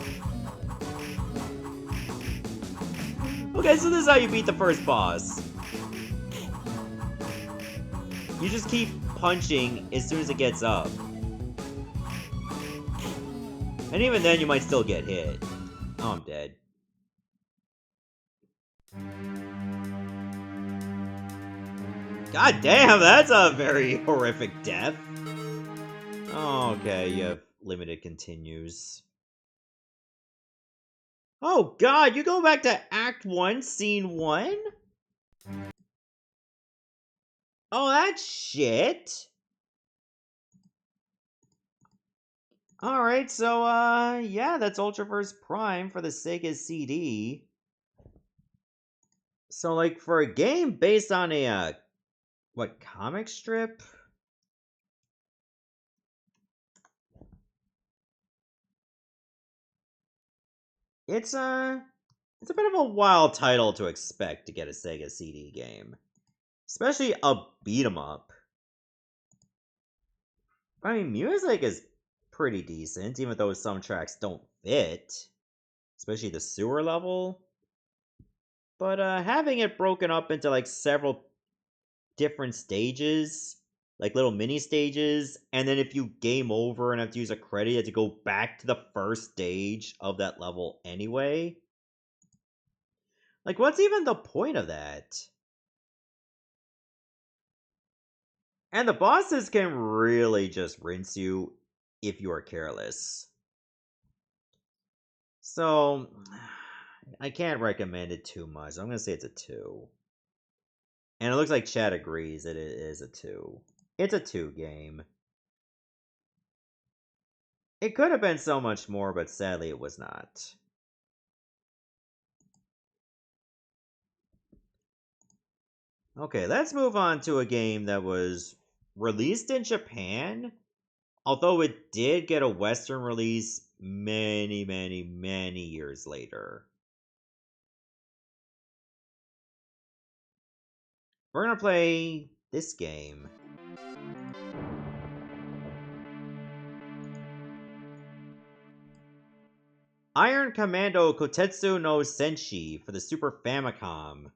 Okay, so this is how you beat the first boss. You just keep punching as soon as it gets up. And even then, you might still get hit. Oh, I'm dead. God damn, that's a very horrific death. Okay, you have limited continues. Oh god, you go back to Act 1, Scene 1? Oh, that's shit. Alright, so, yeah, that's Ultraverse Prime for the Sega CD. So, like, for a game based on a, what, comic strip? It's a bit of a wild title to expect to get a Sega CD game. Especially a beat-em-up. I mean, music is pretty decent, even though some tracks don't fit. Especially the sewer level. But having it broken up into like several different stages, like little mini stages, and then if you game over and have to use a credit, you have to go back to the first stage of that level anyway. Like, what's even the point of that? And the bosses can really just rinse you if you are careless. So, I can't recommend it too much. I'm going to say it's a 2. And it looks like Chad agrees it is a 2. It's a 2 game. It could have been so much more, but sadly it was not. Okay, let's move on to a game that was released in Japan, although it did get a Western release many, many, many years later. We're gonna play this game. Iron Commando Koutetsu no Senshi for the Super Famicom.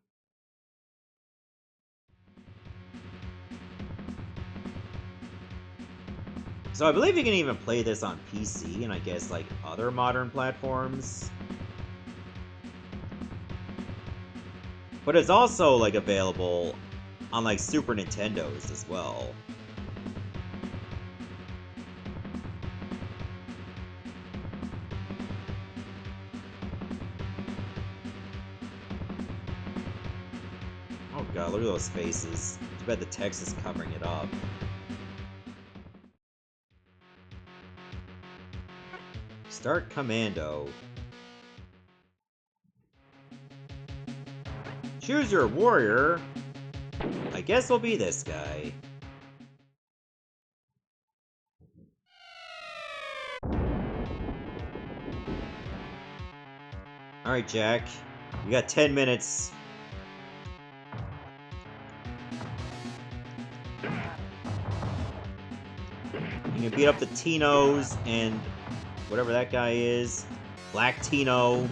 So I believe you can even play this on PC and I guess like other modern platforms. But it's also like available on like Super Nintendos as well. Oh god, look at those faces. Too bad the text is covering it up. Start Commando. Choose your warrior. I guess we'll be this guy. Alright, Jack. You got 10 minutes. You can beat up the Tinos and whatever that guy is. Black Tino.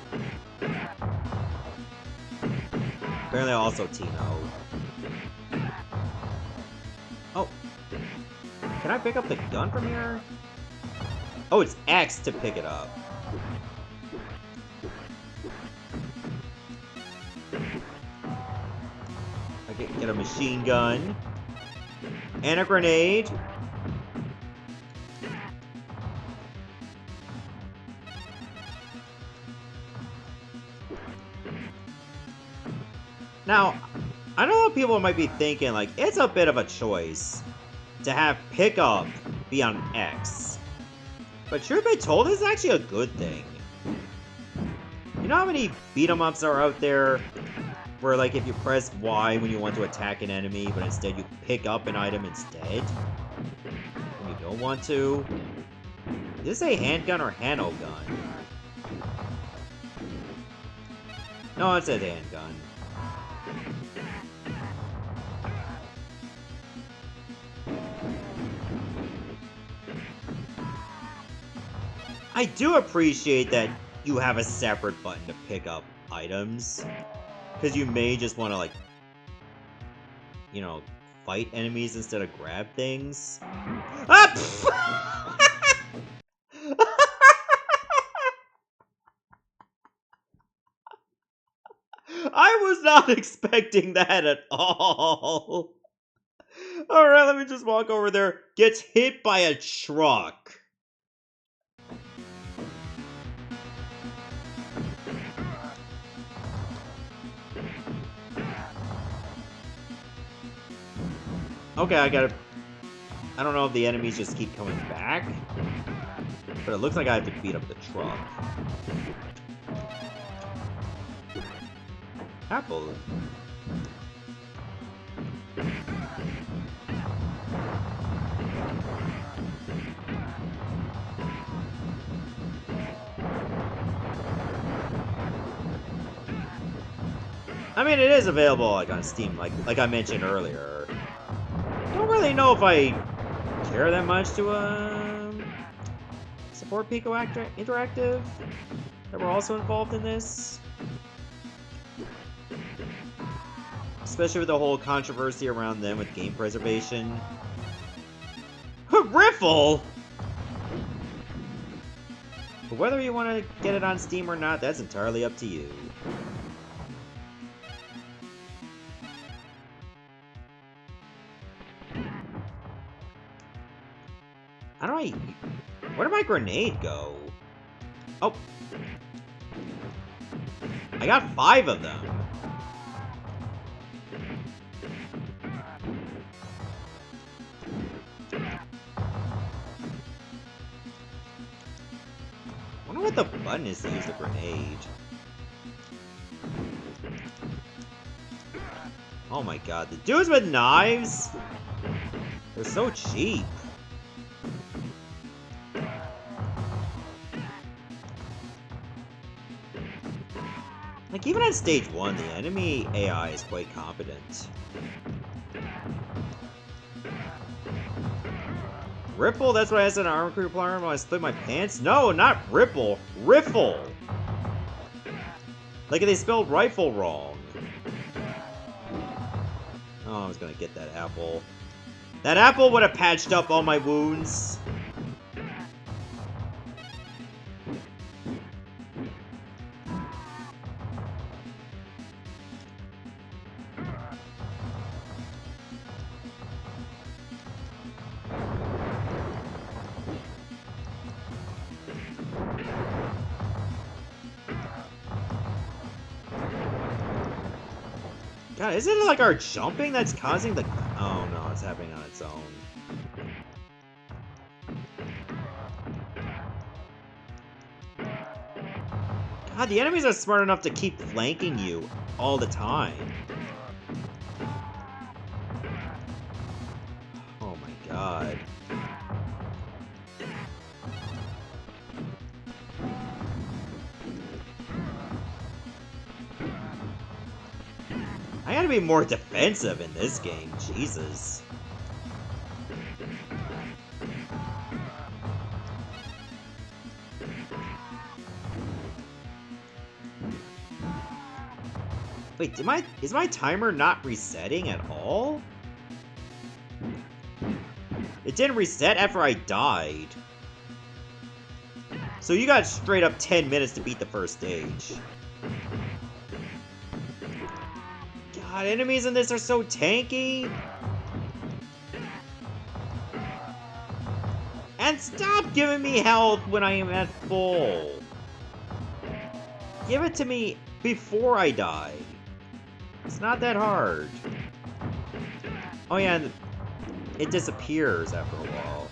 Apparently also Tino. Oh. Can I pick up the gun from here? Oh, it's X to pick it up. I can get a machine gun. And a grenade. Now, I know people might be thinking, like, it's a bit of a choice to have pickup be on X. But truth be told, this is actually a good thing. You know how many beat-em-ups are out there where, like, if you press Y when you want to attack an enemy, but instead you pick up an item instead? When you don't want to? Did this say handgun or Hano gun? No, it said handgun. I do appreciate that you have a separate button to pick up items. Because you may just want to, like, you know, fight enemies instead of grab things. Ah! I was not expecting that at all. Alright, let me just walk over there. Gets hit by a truck. Okay, I don't know if the enemies just keep coming back, but it looks like I have to beat up the truck. Apple. I mean, it is available like on Steam, like I mentioned earlier. Don't really know if I care that much to support Pico Interactive that were also involved in this. Especially with the whole controversy around them with game preservation. Riffle! But whether you want to get it on Steam or not, that's entirely up to you. Where did my grenade go? Oh. I got 5 of them. what the button is to use the grenade. Oh my god, the dudes with knives? They're so cheap. Like, even on stage 1, the enemy AI is quite competent. Ripple? That's what I said in Armor Crew Plan when I split my pants? No, not Ripple. Riffle! Like, they spelled rifle wrong. Oh, I was gonna get that apple. That apple would have patched up all my wounds. God, isn't it like our jumping that's causing the... Oh no, it's happening on its own. God, the enemies are smart enough to keep flanking you all the time. Oh my god. I gotta be more defensive in this game, Jesus. Wait, is my timer not resetting at all? It didn't reset after I died. So you got straight up 10 minutes to beat the first stage. God, enemies in this are so tanky. And stop giving me health when I am at full. Give it to me before I die. It's not that hard. Oh yeah, and it disappears after a while.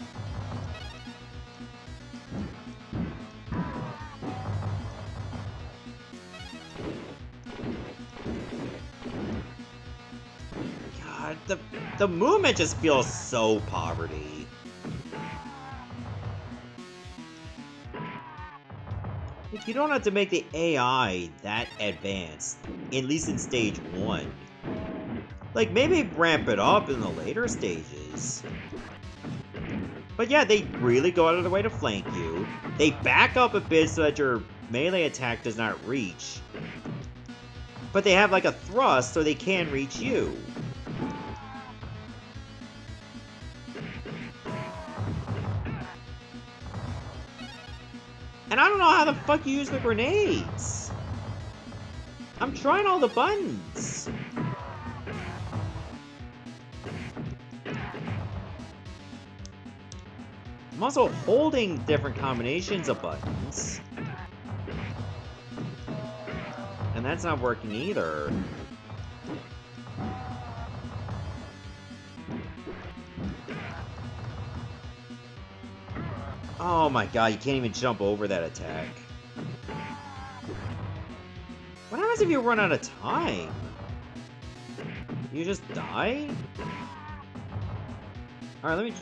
God, the movement just feels so poverty. Like, you don't have to make the AI that advanced, at least in stage 1. Like, maybe ramp it up in the later stages. But yeah, they really go out of their way to flank you. They back up a bit so that your melee attack does not reach. But they have like a thrust so they can reach you. And I don't know how the fuck you use the grenades. I'm trying all the buttons. I'm also holding different combinations of buttons. And that's not working either. Oh my god, you can't even jump over that attack. What happens if you run out of time? You just die? Alright, let me...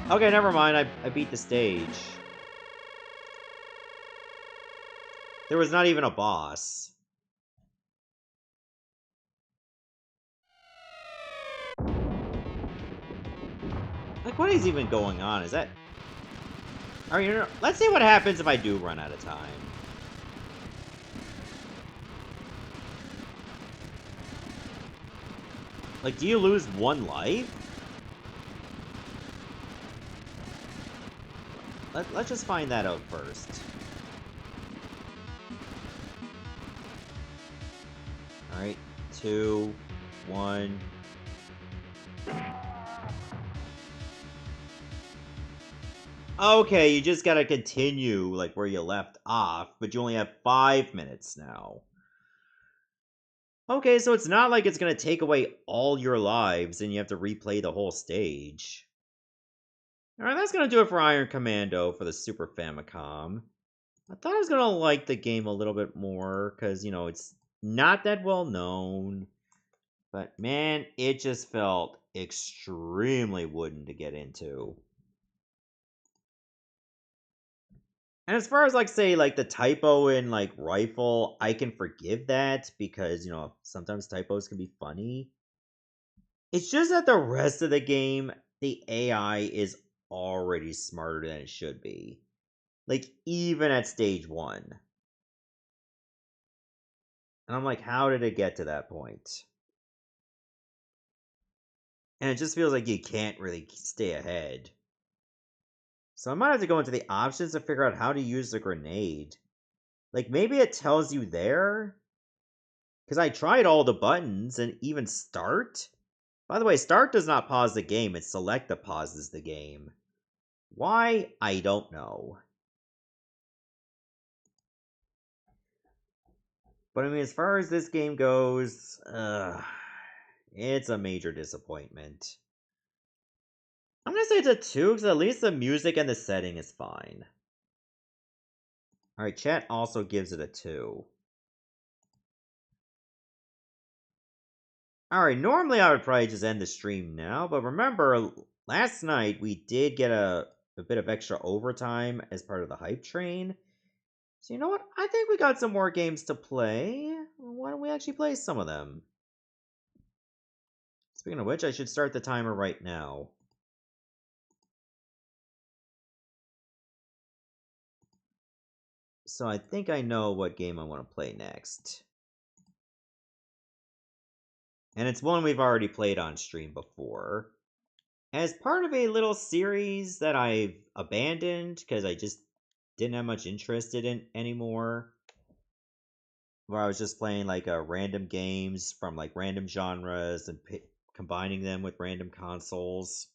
Okay, never mind, I beat the stage. There was not even a boss. Like, what is even going on? Is that... Alright, you know, let's see what happens if I do run out of time. Like, do you lose 1 life? Let's just find that out first. Alright, 2, 1... Okay, you just gotta continue, like, where you left off, but you only have 5 minutes now. Okay, so it's not like it's gonna take away all your lives and you have to replay the whole stage. Alright, that's gonna do it for Iron Commando for the Super Famicom. I thought I was gonna like the game a little bit more, because, you know, it's not that well known. But man, it just felt extremely wooden to get into. And as far as, like, say, like, the typo in, like, Rifle, I can forgive that, because, you know, sometimes typos can be funny. It's just that the rest of the game, the AI is already smarter than it should be. Like, even at stage 1. And I'm like, how did it get to that point? And it just feels like you can't really stay ahead. So I might have to go into the options to figure out how to use the grenade. Like, maybe it tells you there? Because I tried all the buttons, and even start? By the way, start does not pause the game, it's select that pauses the game. Why? I don't know. But I mean, as far as this game goes, it's a major disappointment. I'm gonna say it's a 2, because at least the music and the setting is fine. Alright, chat also gives it a 2. Alright, normally I would probably just end the stream now, but remember, last night we did get a bit of extra overtime as part of the hype train. So you know what? I think we got some more games to play. Why don't we actually play some of them? Speaking of which, I should start the timer right now. So I think I know what game I want to play next. And it's one we've already played on stream before. As part of a little series that I've abandoned because I just didn't have much interest in it anymore. Where I was just playing like random games from like random genres and combining them with random consoles.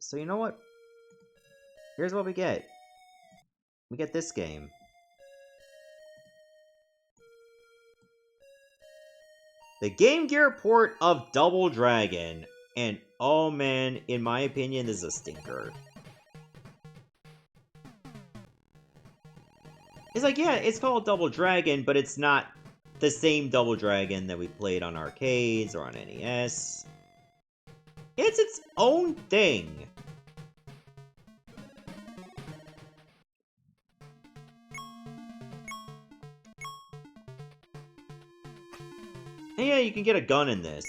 So you know what? Here's what we get. We get this game. The Game Gear port of Double Dragon. And oh man, in my opinion, this is a stinker. It's like, yeah, it's called Double Dragon, but it's not the same Double Dragon that we played on arcades or on NES. It's its own thing. And yeah, you can get a gun in this.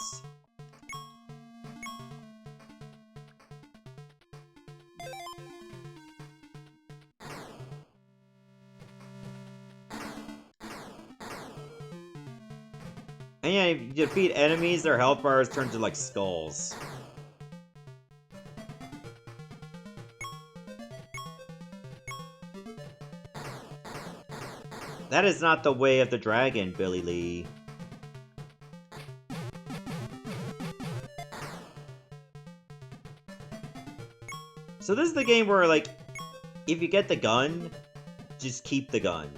And yeah, if you defeat enemies, their health bars turn to like skulls. That is not the way of the dragon, Billy Lee. So this is the game where, like, if you get the gun, just keep the gun.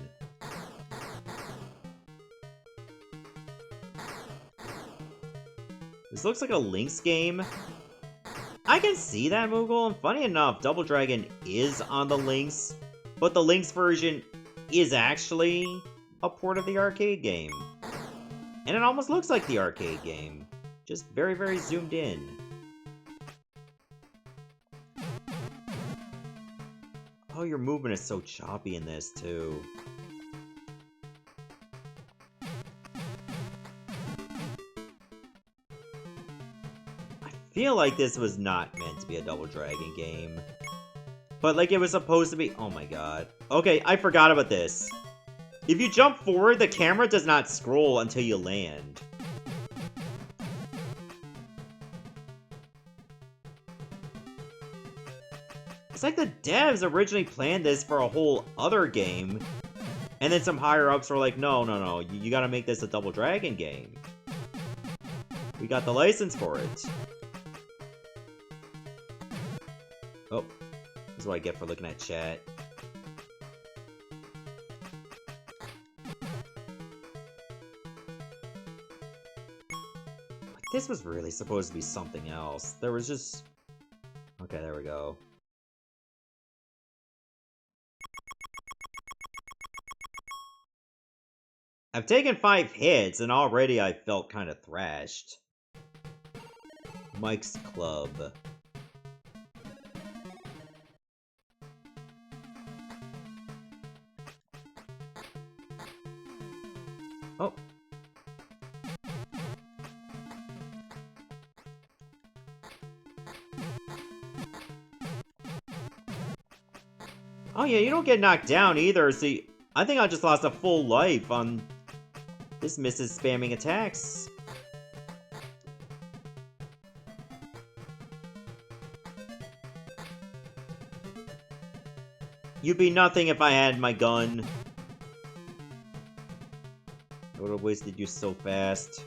This looks like a Lynx game. I can see that, Moogle, and funny enough, Double Dragon is on the Lynx, but the Lynx version is actually a port of the arcade game. And it almost looks like the arcade game, just very, very zoomed in. Oh, your movement is so choppy in this, too. I feel like this was not meant to be a Double Dragon game. But, like, it was supposed to be... Oh my god. Okay, I forgot about this. If you jump forward, the camera does not scroll until you land. It's like the devs originally planned this for a whole other game, and then some higher-ups were like, no, you gotta make this a Double Dragon game. We got the license for it. Oh, this is what I get for looking at chat. But this was really supposed to be something else. There was just... Okay, there we go. I've taken 5 hits, and already I felt kind of thrashed. Mike's Club. Oh. Oh yeah, you don't get knocked down either, see, I think I just lost a full life on this misses spamming attacks. You'd be nothing if I had my gun. I would have wasted you so fast.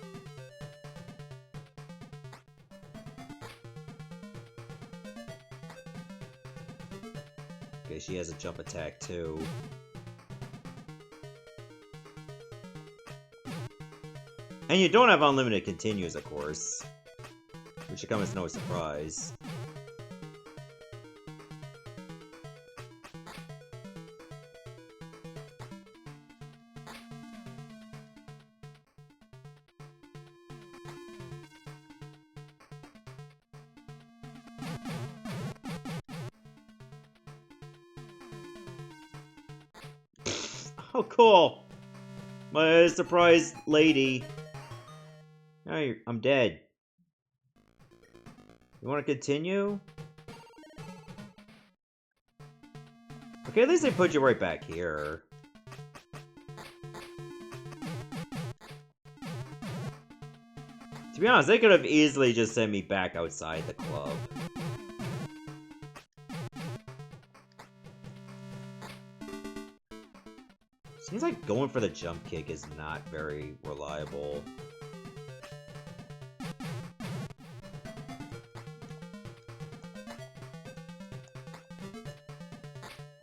Okay, she has a jump attack too. And you don't have unlimited continues, of course. Which should come as no surprise. Oh, cool! My surprise lady. Oh, I'm dead. You want to continue? Okay, at least they put you right back here. To be honest, they could have easily just sent me back outside the club. Seems like going for the jump kick is not very reliable.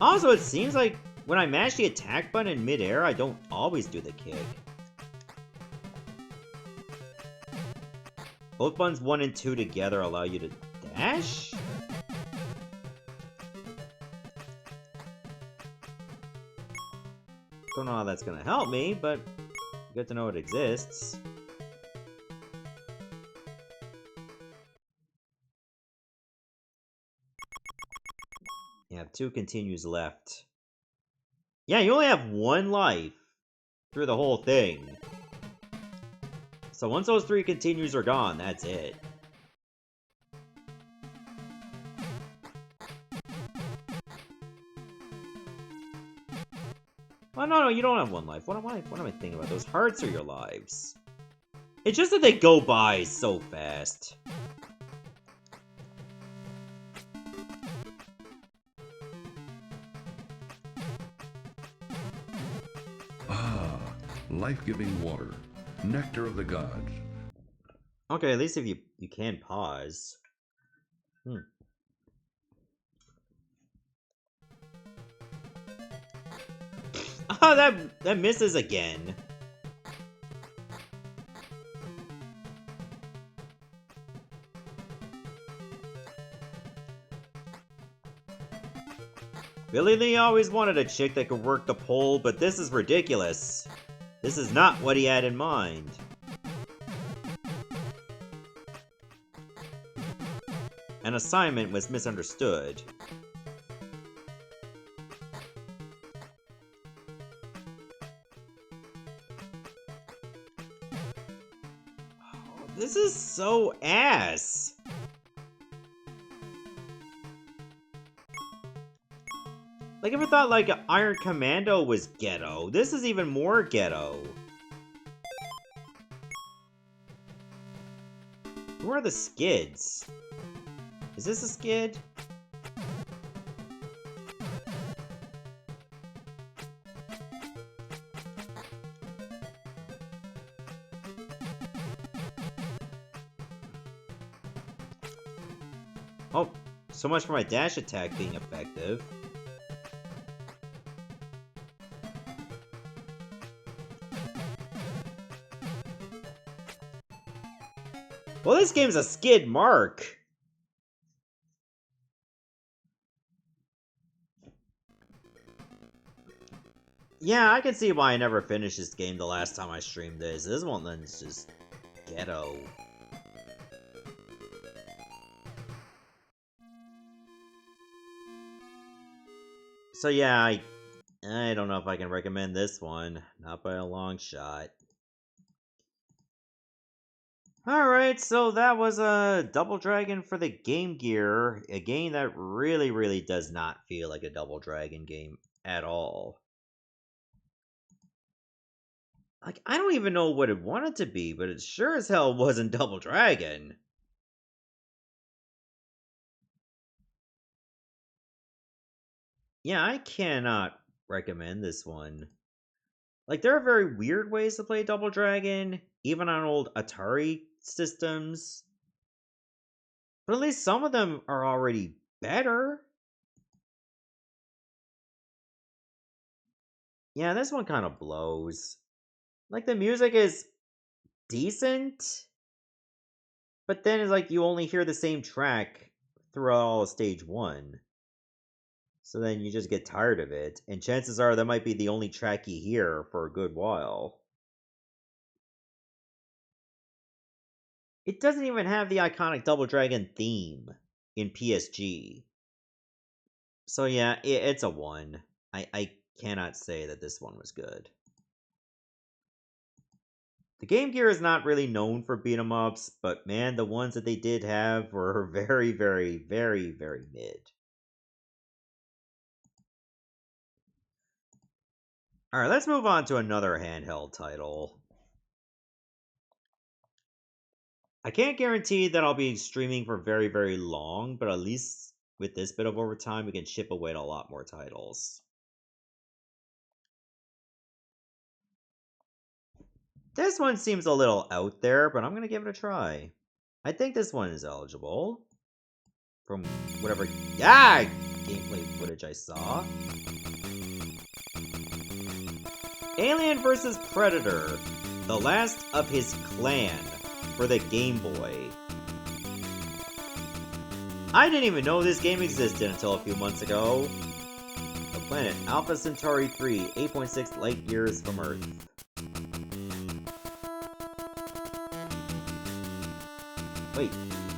Also, it seems like when I mash the attack button in midair, I don't always do the kick. Both buttons 1 and 2 together allow you to dash? Don't know how that's gonna help me, but good to know it exists. You have 2 continues left. Yeah, you only have 1 life through the whole thing. So once those 3 continues are gone, that's it. Oh, no, you don't have 1 life. What am I thinking about? Those hearts are your lives. It's just that they go by so fast. Ah, life-giving water. Nectar of the gods. Okay, at least if you can pause. Oh, that misses again. Billy Lee always wanted a chick that could work the pole, but this is ridiculous. This is not what he had in mind. An assignment was misunderstood. Oh, this is so ass. Like, if I thought, like, Iron Commando was ghetto, this is even more ghetto. Who are the skids? Is this a skid? Oh, so much for my dash attack being effective. Well, this game's a skid mark. Yeah, I can see why I never finished this game the last time I streamed this. This one then's just ghetto. So yeah, I don't know if I can recommend this one. Not by a long shot. Alright, so that was a Double Dragon for the Game Gear. A game that really does not feel like a Double Dragon game at all. Like, I don't even know what it wanted to be, but it sure as hell wasn't Double Dragon. Yeah, I cannot recommend this one. Like, there are very weird ways to play Double Dragon, even on old Atari systems. But at least some of them are already better. Yeah, this one kind of blows. Like, the music is decent, but then it's like you only hear the same track throughout all of stage 1. So then you just get tired of it, and chances are that might be the only track you hear for a good while. It doesn't even have the iconic Double Dragon theme in PSG. So yeah, it's a 1. I cannot say that this one was good. The Game Gear is not really known for beat 'em ups, but man, the ones that they did have were very mid. Alright, let's move on to another handheld title. I can't guarantee that I'll be streaming for very long, but at least with this bit of overtime, we can chip away at a lot more titles. This one seems a little out there, but I'm gonna give it a try. I think this one is eligible. From whatever gameplay footage I saw. Alien vs. Predator, the last of his clan, for the Game Boy. I didn't even know this game existed until a few months ago. The planet Alpha Centauri 3, 8.6 light years from Earth. Wait,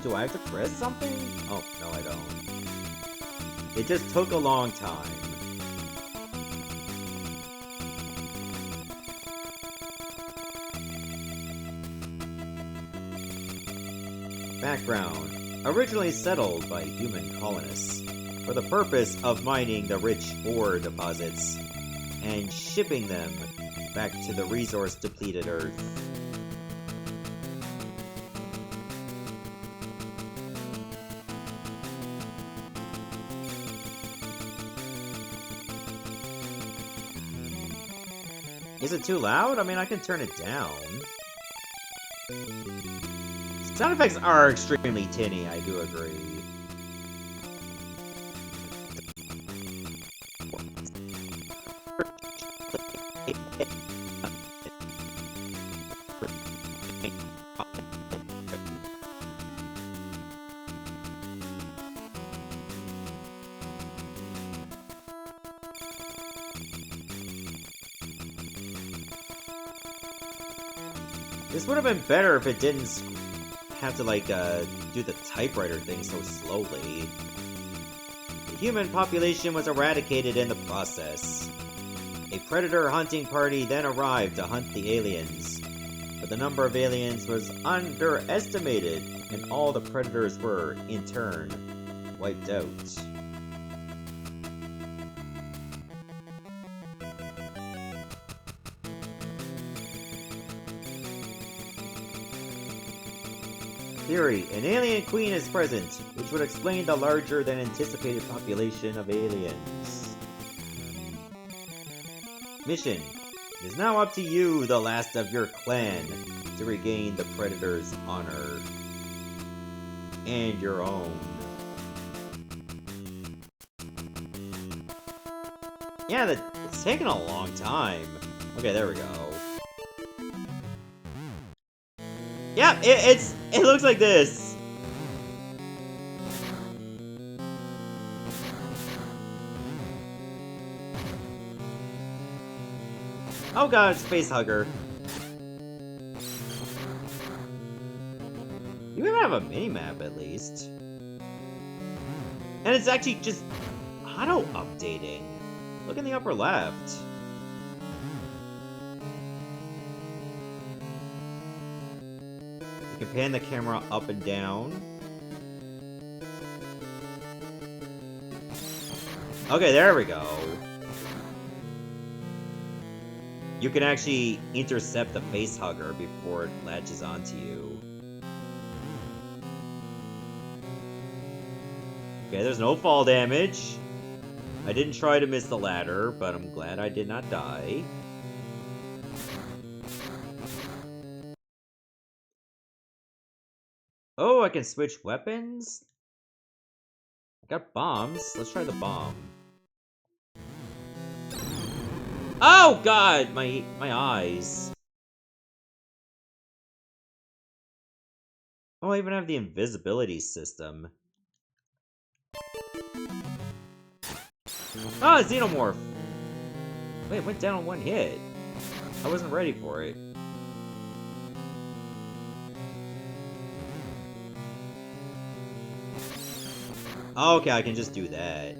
do I have to press something? Oh, no I don't. It just took a long time. Background. Originally settled by human colonists for the purpose of mining the rich ore deposits and shipping them back to the resource-depleted Earth. Is it too loud? I mean, I can turn it down. Sound effects are extremely tinny, I do agree. This would have been better if it didn't have to, like, do the typewriter thing so slowly. The human population was eradicated in the process. A predator hunting party then arrived to hunt the aliens, but the number of aliens was underestimated, and all the predators were, in turn, wiped out. Theory: an alien queen is present, which would explain the larger than anticipated population of aliens. Mission: it is now up to you, the last of your clan, to regain the Predator's honor. And your own. Yeah, it's taken a long time. Okay, there we go. Yeah, it looks like this. Oh god, it's a face hugger. You even have a mini-map, at least. And it's actually just auto-updating. Look in the upper left. You can pan the camera up and down. Okay, there we go. You can actually intercept the face hugger before it latches onto you. Okay, there's no fall damage. I didn't try to miss the ladder, but I'm glad I did not die. Oh, I can switch weapons? I got bombs. Let's try the bomb. Oh god, my eyes. Oh, I even have the invisibility system. Ah, Xenomorph! Wait, it went down in one hit. I wasn't ready for it. Oh, okay, I can just do that.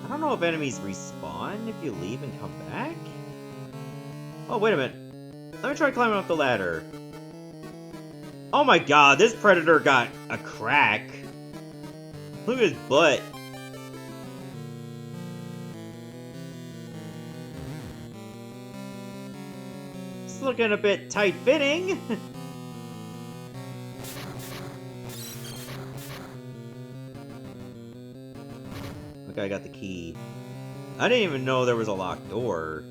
I don't know if enemies respawn if you leave and come back. Oh, wait a minute. Let me try climbing up the ladder. Oh my god, this predator got a crack. Look at his butt. It's looking a bit tight-fitting. Okay, I got the key. I didn't even know there was a locked door.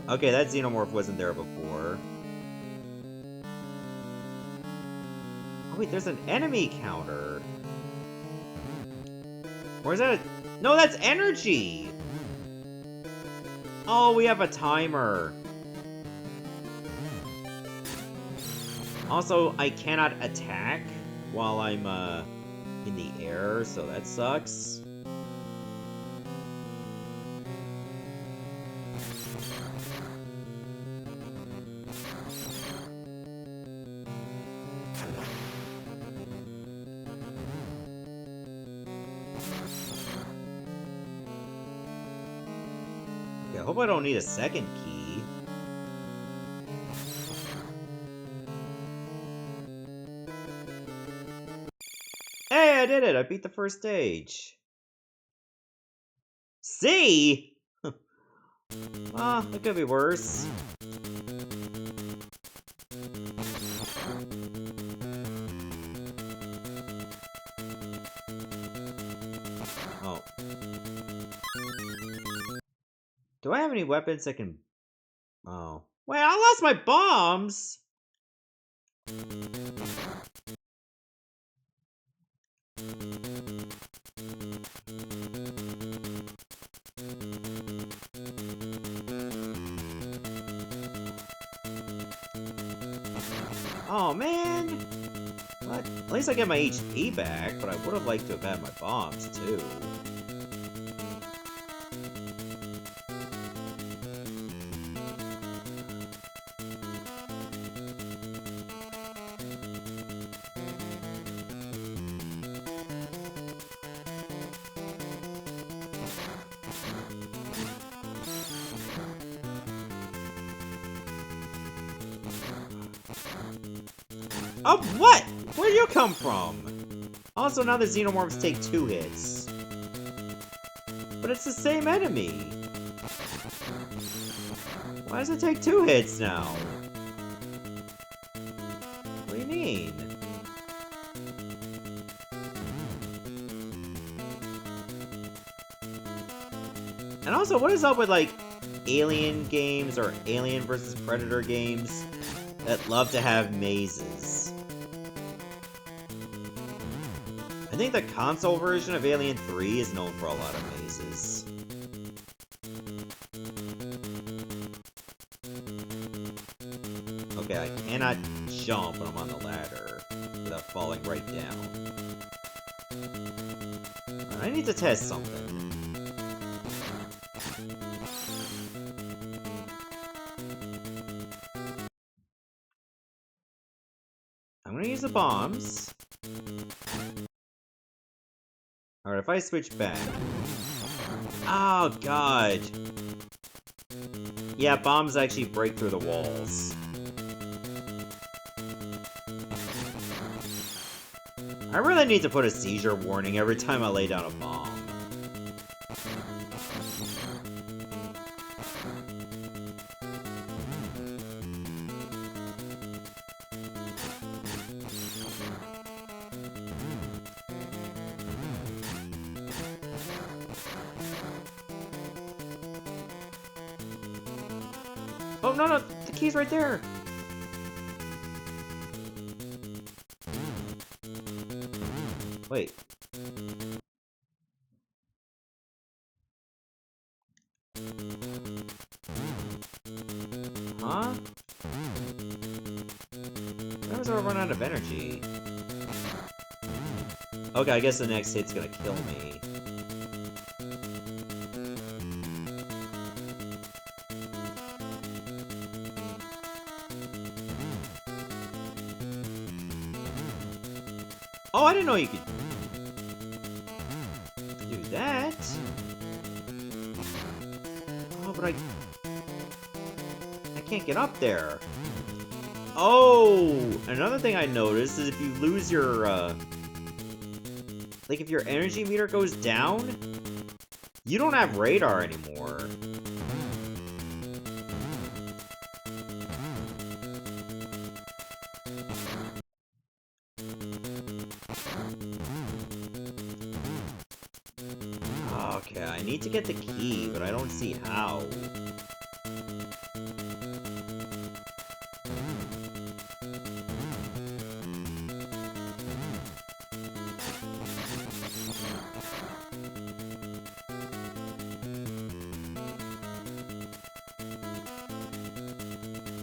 Okay, that Xenomorph wasn't there before. Oh wait, there's an enemy counter. Or is that a... No, that's energy! Oh, we have a timer. Also, I cannot attack while I'm, in the air, so that sucks. I hope I don't need a second key. Hey, I did it! I beat the first stage. C? Ah, it could be worse. Oh. Do I have any weapons that can... Oh. Wait, I lost my bombs! Oh, man! What? At least I get my HP back, but I would have liked to have had my bombs, too. Oh, what? Where'd you come from? Also, now the Xenomorphs take 2 hits. But it's the same enemy. Why does it take 2 hits now? What do you mean? And also, what is up with, like, Alien games or Alien vs. Predator games that love to have mazes? I think the console version of Alien 3 is known for a lot of mazes. Okay, I cannot jump when I'm on the ladder without falling right down. I need to test something. I'm gonna use the bombs. Alright, if I switch back. Oh, God. Yeah, bombs actually break through the walls. I really need to put a seizure warning every time I lay down a bomb. Oh, no, the key's right there! Wait. Huh? Why was I run out of energy? Okay, I guess the next hit's gonna kill me. Oh, I didn't know you could do that. Oh, but I can't get up there. Oh, another thing I noticed is if you lose your, like if your energy meter goes down, you don't have radar anymore. Okay, I need to get the key, but I don't see how.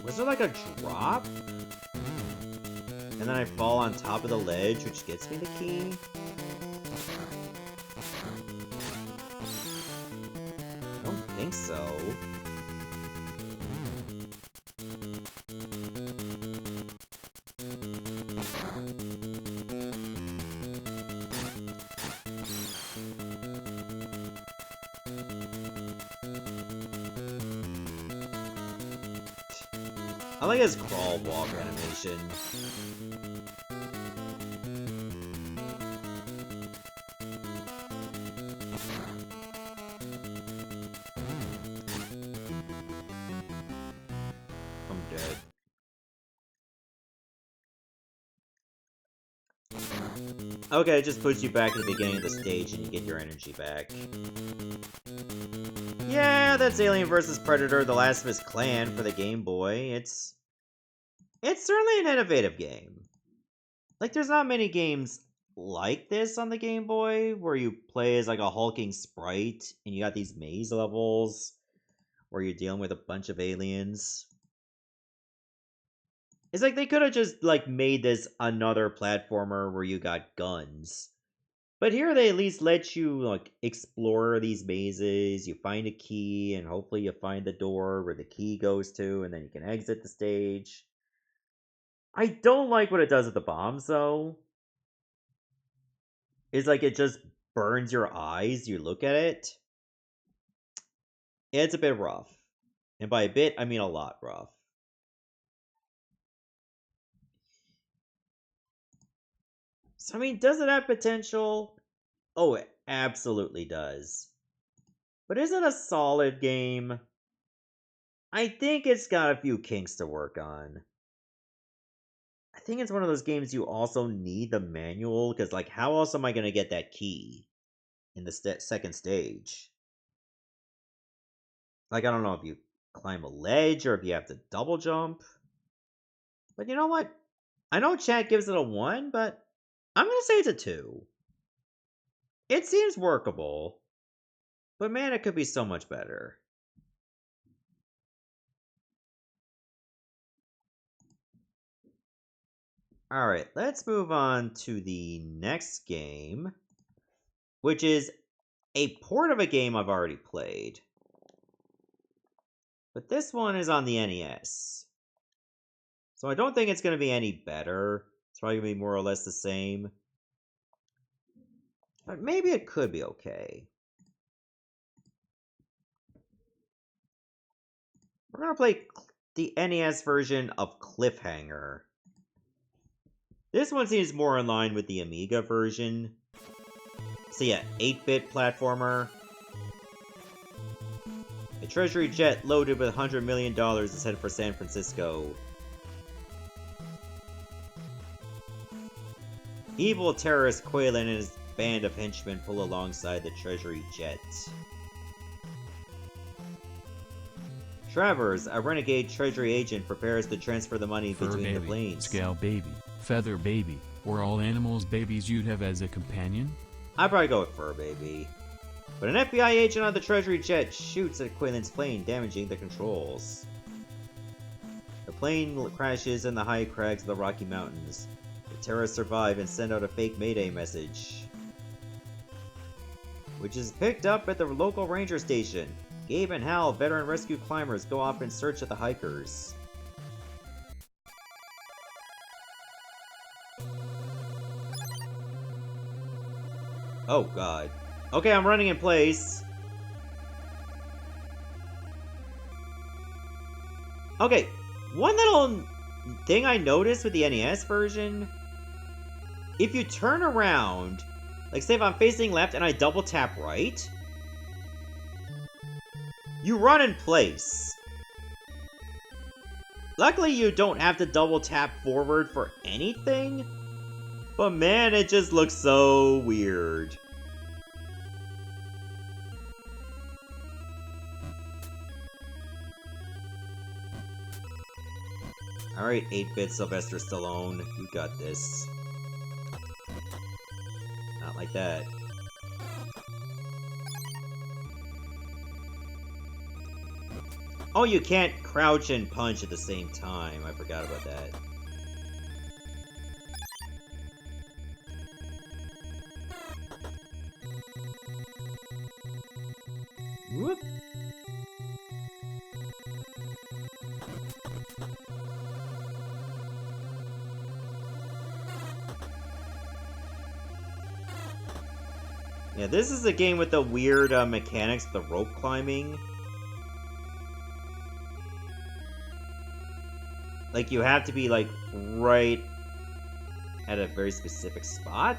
Was there like a drop? And then I fall on top of the ledge, which gets me the key? I don't think so. I like his crawl walk animation. I'm dead. Okay, it just puts you back at the beginning of the stage and you get your energy back. Yeah, that's Alien vs. Predator, The Last of Us Clan for the Game Boy. It's certainly an innovative game. Like, there's not many games like this on the Game Boy, where you play as like a hulking sprite, and you got these maze levels, where you're dealing with a bunch of aliens. It's like they could have just, like, made this another platformer where you got guns. But here they at least let you, like, explore these mazes, you find a key, and hopefully you find the door where the key goes to, and then you can exit the stage. I don't like what it does with the bombs, though. It's like it just burns your eyes, you look at it. It's a bit rough. And by a bit, I mean a lot rough. So, I mean, does it have potential? Oh, it absolutely does. But is it a solid game? I think it's got a few kinks to work on. I think it's one of those games you also need the manual, because, like, how else am I going to get that key in the second stage? Like, I don't know if you climb a ledge or if you have to double jump. But you know what? I know chat gives it a 1, but I'm going to say it's a 2. It seems workable, but man, it could be so much better. Alright, let's move on to the next game, which is a port of a game I've already played. But this one is on the NES. So I don't think it's going to be any better. It's probably going to be more or less the same. But maybe it could be okay. We're going to play the NES version of Cliffhanger. This one seems more in line with the Amiga version. So yeah, 8-bit platformer. A treasury jet loaded with $100 million is headed for San Francisco. Evil terrorist Quaylen and his band of henchmen pull alongside the treasury jet. Travers, a renegade treasury agent, prepares to transfer the money Fur between baby, the planes. Scale baby, feather baby, were all animals babies you'd have as a companion? I'd probably go with Fur Baby. But an FBI agent on the treasury jet shoots at Quaylen's plane, damaging the controls. The plane crashes in the high crags of the Rocky Mountains. The terrorists survive and send out a fake Mayday message, which is picked up at the local ranger station. Gabe and Hal, veteran rescue climbers, go off in search of the hikers. Oh god. Okay, I'm running in place. Okay, one little thing I noticed with the NES version, if you turn around, like say if I'm facing left and I double tap right, you run in place. Luckily you don't have to double tap forward for anything, but man, it just looks so weird. Alright, 8-bit Sylvester Stallone, you got this. Not like that. Oh, you can't crouch and punch at the same time. I forgot about that. Whoop. Yeah, this is a game with the weird mechanics of the rope climbing. Like, you have to be, like, right at a very specific spot.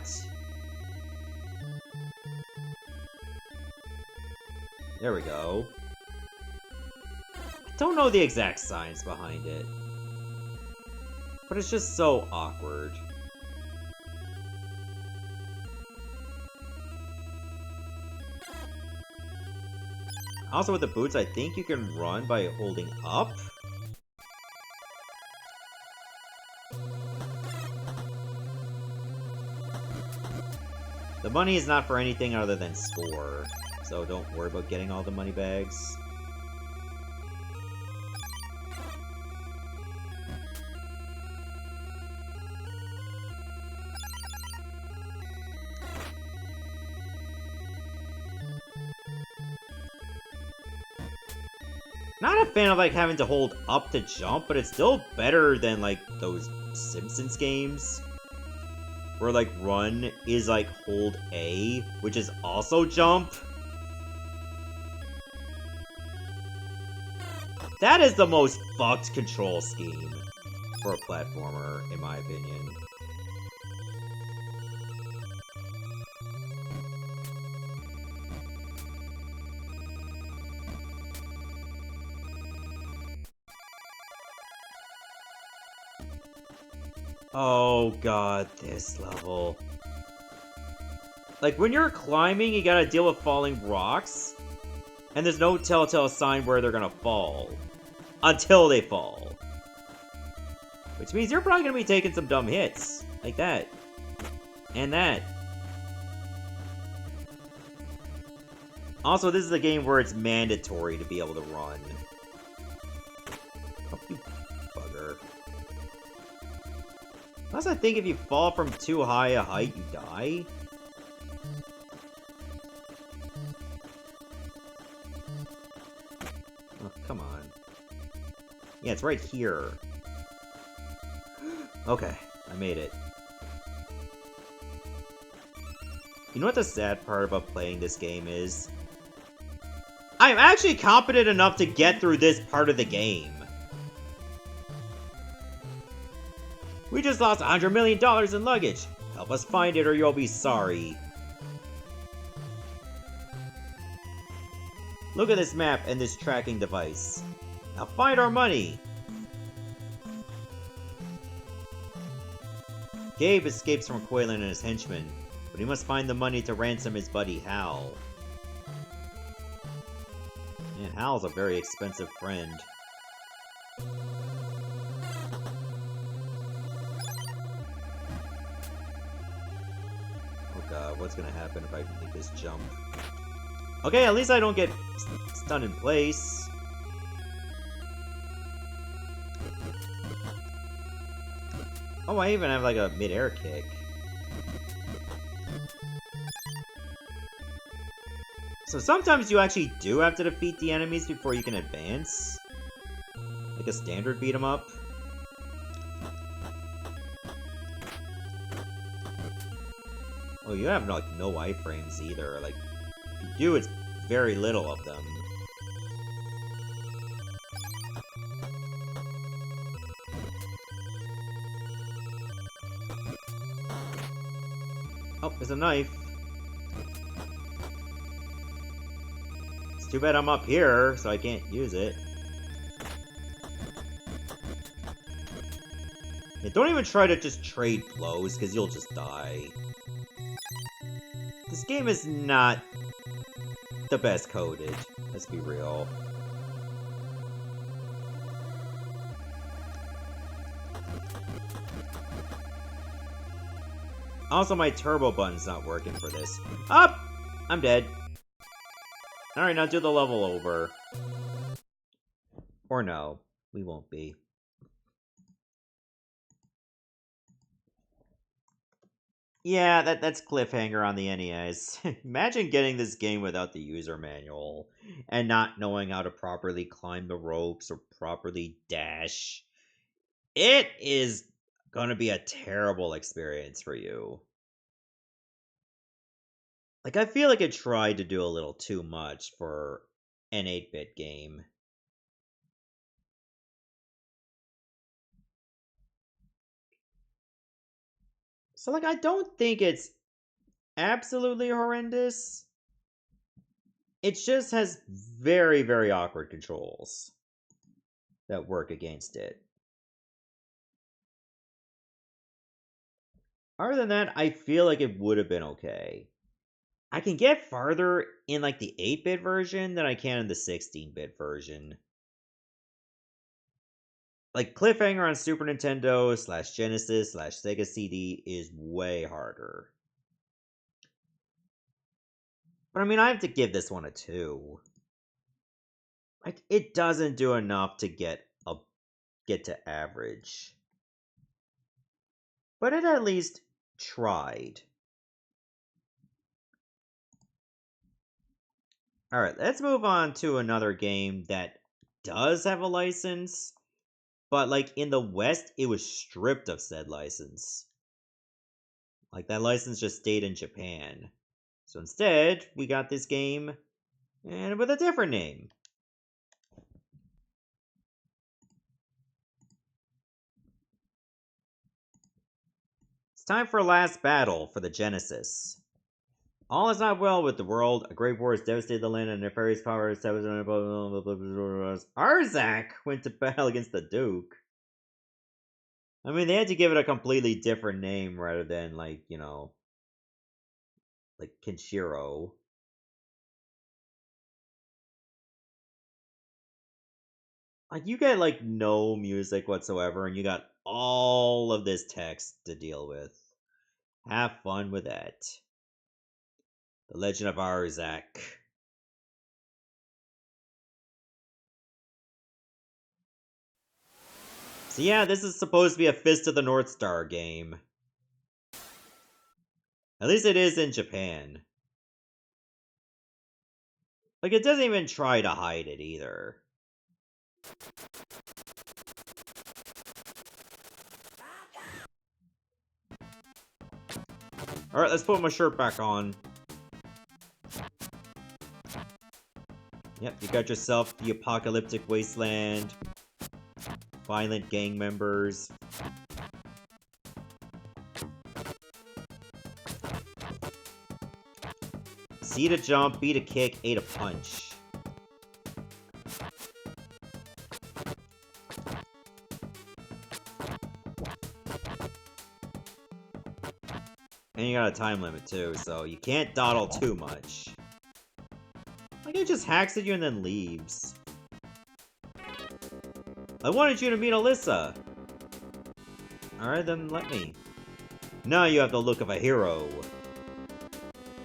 There we go. I don't know the exact science behind it, but it's just so awkward. Also with the boots, I think you can run by holding up. The money is not for anything other than score, so don't worry about getting all the money bags. Not a fan of like having to hold up to jump, but it's still better than like those Simpsons games where like run is like hold A, which is also jump. That is the most fucked control scheme for a platformer, in my opinion. Oh god, this level. Like, when you're climbing, you gotta deal with falling rocks, and there's no telltale sign where they're gonna fall. Until they fall. Which means you're probably gonna be taking some dumb hits. Like that. And that. Also, this is a game where it's mandatory to be able to run. Oh, you bugger. Plus, I think if you fall from too high a height, you die. Oh, come on. Yeah, it's right here. Okay, I made it. You know what the sad part about playing this game is? I'm actually competent enough to get through this part of the game. We just lost $100 million in luggage. Help us find it or you'll be sorry. Look at this map and this tracking device. Now find our money. Gabe escapes from Quaylen and his henchmen, but he must find the money to ransom his buddy Hal. Man, Hal's a very expensive friend. Oh god, what's gonna happen if I make this jump? Okay, at least I don't get stunned in place. Oh, I even have like a mid-air kick. So sometimes you actually do have to defeat the enemies before you can advance. Like a standard beat 'em up. Oh, you have like no iframes either. Like, if you do, it's very little of them. Oh, there's a knife. It's too bad I'm up here, so I can't use it. Yeah, don't even try to just trade blows, because you'll just die. This game is not the best coded, let's be real. Also, my turbo button's not working for this. Up! I'm dead. Alright, now do the level over. Or no, we won't be. Yeah, that's Cliffhanger on the NES. Imagine getting this game without the user manual, and not knowing how to properly climb the ropes or properly dash. It is gonna be a terrible experience for you. Like, I feel like it tried to do a little too much for an 8-bit game. So, like, I don't think it's absolutely horrendous. It just has very, very awkward controls that work against it. Other than that, I feel like it would have been okay. I can get farther in, like, the 8-bit version than I can in the 16-bit version. Like, Cliffhanger on Super Nintendo / Genesis / Sega CD is way harder. But I mean, I have to give this one a 2. Like, it doesn't do enough to get to average. But it at least tried. Alright, let's move on to another game that does have a license, but like in the West, it was stripped of said license. Like, that license just stayed in Japan. So instead, we got this game, and with a different name. It's time for a last battle for the Genesis. All is not well with the world. A great war has devastated the land, and nefarious powers. Arzak went to battle against the Duke. I mean, they had to give it a completely different name rather than, like, you know, like Kenshiro. Like, you get, like, no music whatsoever, and you got all of this text to deal with. Have fun with that. The Legend of Arzak. So yeah, this is supposed to be a Fist of the North Star game. At least it is in Japan. Like, it doesn't even try to hide it either. Alright, let's put my shirt back on. Yep, you got yourself the apocalyptic wasteland. Violent gang members. C to jump, B to kick, A to punch. And you got a time limit too, so you can't dawdle too much. Like, it just hacks at you and then leaves. I wanted you to meet Alyssa. Alright, then let me. Now you have the look of a hero.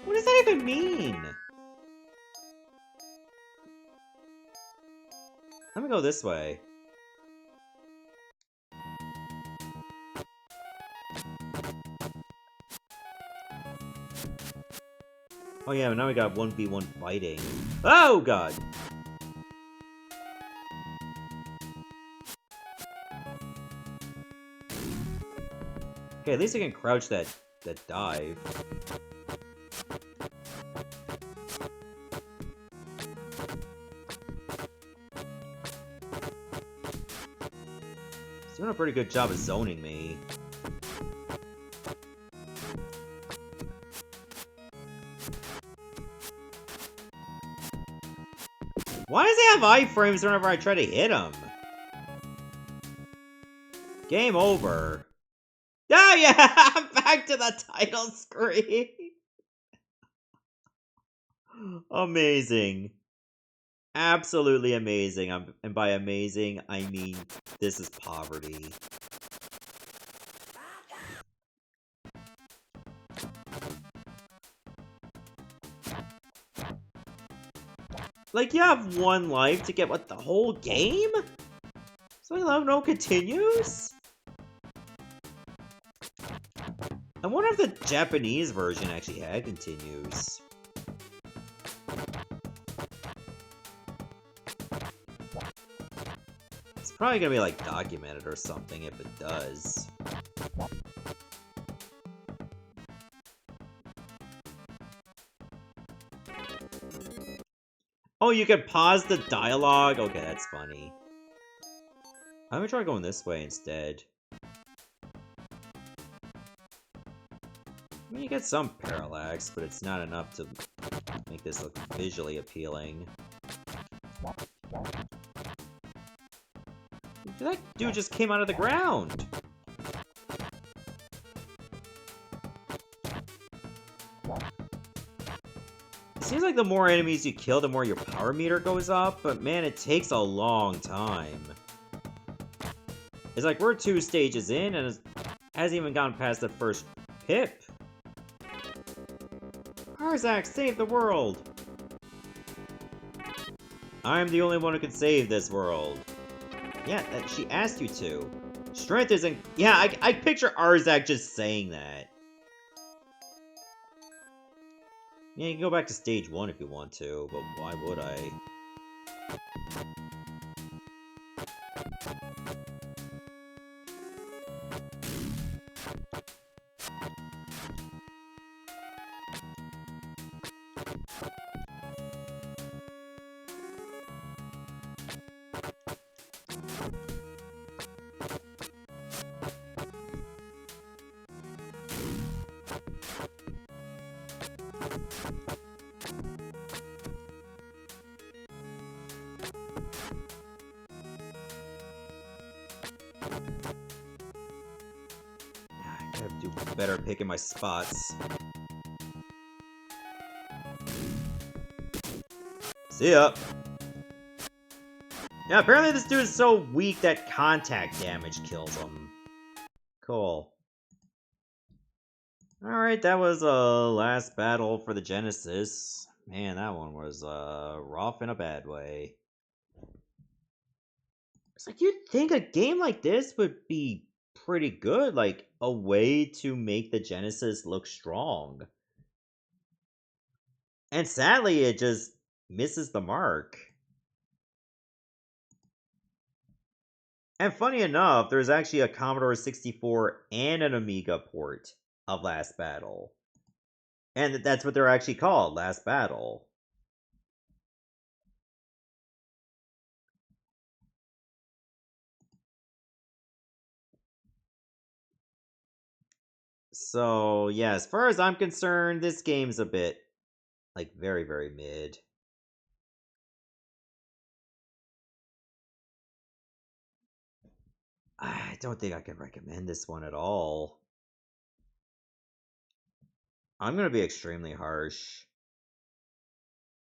What does that even mean? Let me go this way. Oh yeah, now we got 1v1 fighting. Oh god! Okay, at least I can crouch that dive. He's doing a pretty good job of zoning me. Why does he have iframes whenever I try to hit him? Game over. Oh yeah, I'm back to the title screen. Amazing. Absolutely amazing. And by amazing, I mean this is poverty. Like, you have one life to get, what, the whole game? So no continues? I wonder if the Japanese version actually had continues. It's probably gonna be, like, documented or something if it does. Oh, you can pause the dialogue? Okay, that's funny. I'm gonna try going this way instead. I mean, you get some parallax, but it's not enough to make this look visually appealing. That dude just came out of the ground! It seems like the more enemies you kill, the more your power meter goes up, but man, it takes a long time. It's like we're 2 stages in, and it hasn't even gone past the first pip. Arzak, save the world! I'm the only one who can save this world. Yeah, she asked you to. Strength isn't... Yeah, I picture Arzak just saying that. Yeah, you can go back to stage 1 if you want to, but why would I? I have to do better picking my spots. See ya! Yeah, apparently this dude is so weak that contact damage kills him. Cool. Alright, that was last battle for the Genesis. Man, that one was rough in a bad way. It's like, you'd think a game like this would be pretty good, like a way to make the Genesis look strong. And sadly, it just misses the mark. And funny enough, there's actually a Commodore 64 and an Amiga port of Last Battle. And that's what they're actually called, Last Battle. So, yeah, as far as I'm concerned, this game's a bit, like, very, very mid. I don't think I can recommend this one at all. I'm going to be extremely harsh.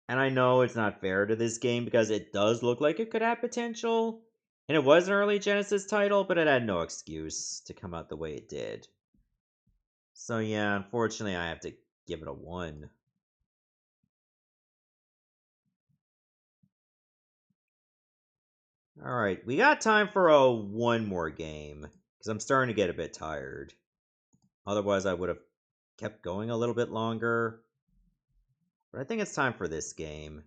And I know it's not fair to this game because it does look like it could have potential. And it was an early Genesis title, but it had no excuse to come out the way it did. So yeah, unfortunately I have to give it a 1. Alright, we got time for a 1 more game. Because I'm starting to get a bit tired. Otherwise I would have kept going a little bit longer. But I think it's time for this game.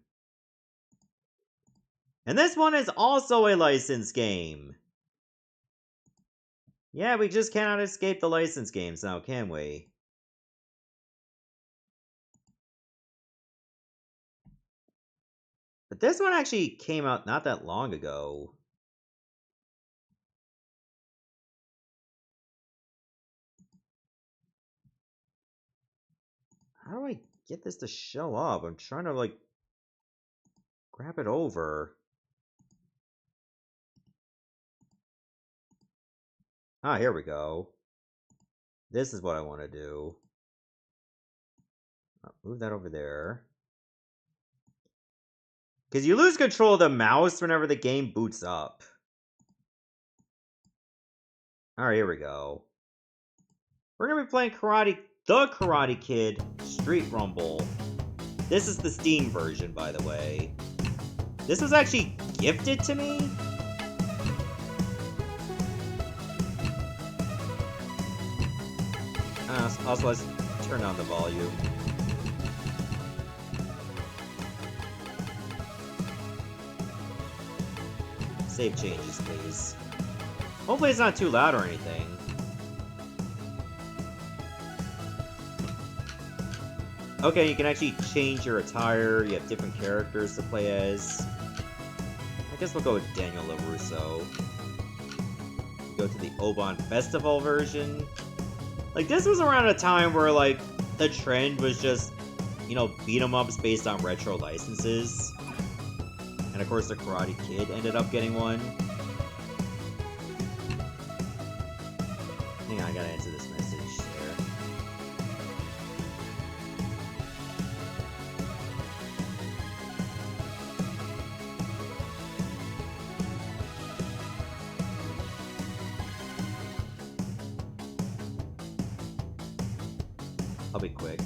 And this one is also a licensed game. Yeah, we just cannot escape the licensed games now, can we? But this one actually came out not that long ago. How do I get this to show up? I'm trying to, like, grab it over. Ah, here we go. This is what I want to do. I'll move that over there. Because you lose control of the mouse whenever the game boots up. Alright, here we go. We're going to be playing The Karate Kid Street Rumble. This is the Steam version, by the way. This was actually gifted to me? Also, let's turn down the volume. Save changes, please. Hopefully it's not too loud or anything. Okay, you can actually change your attire. You have different characters to play as. I guess we'll go with Daniel LaRusso. Go to the Oban Festival version. Like, this was around a time where, like, the trend was just, you know, beat-em-ups based on retro licenses. And of course, the Karate Kid ended up getting one. Hang on, I gotta answer this message there. I'll be quick.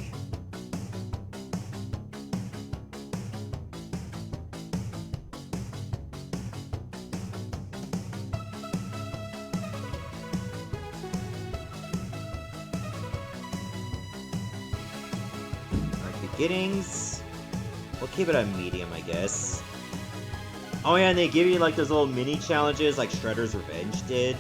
Beginnings. We'll keep it on medium, I guess. Oh yeah, and they give you like those little mini challenges like Shredder's Revenge did.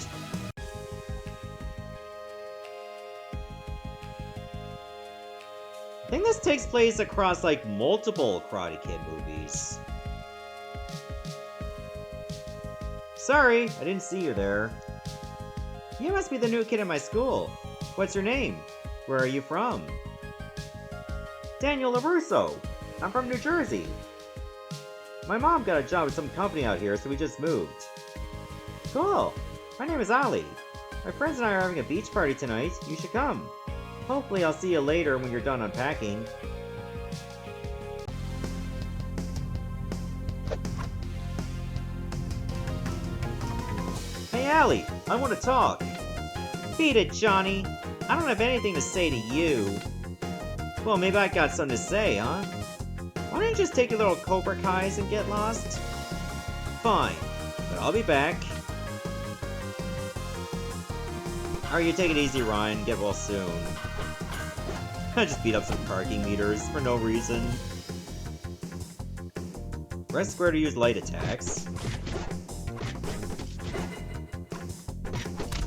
I think this takes place across like multiple Karate Kid movies. Sorry, I didn't see you there. You must be the new kid in my school. What's your name? Where are you from? Daniel LaRusso. I'm from New Jersey. My mom got a job with some company out here, so we just moved. Cool. My name is Ali. My friends and I are having a beach party tonight. You should come. Hopefully I'll see you later when you're done unpacking. Hey Ali, I want to talk. Beat it, Johnny. I don't have anything to say to you. Well, maybe I got something to say, huh? Why don't you just take your little Cobra Kais and get lost? Fine, but I'll be back. Alright, you take it easy, Ryan. Get well soon. I just beat up some parking meters for no reason. Press square to use light attacks.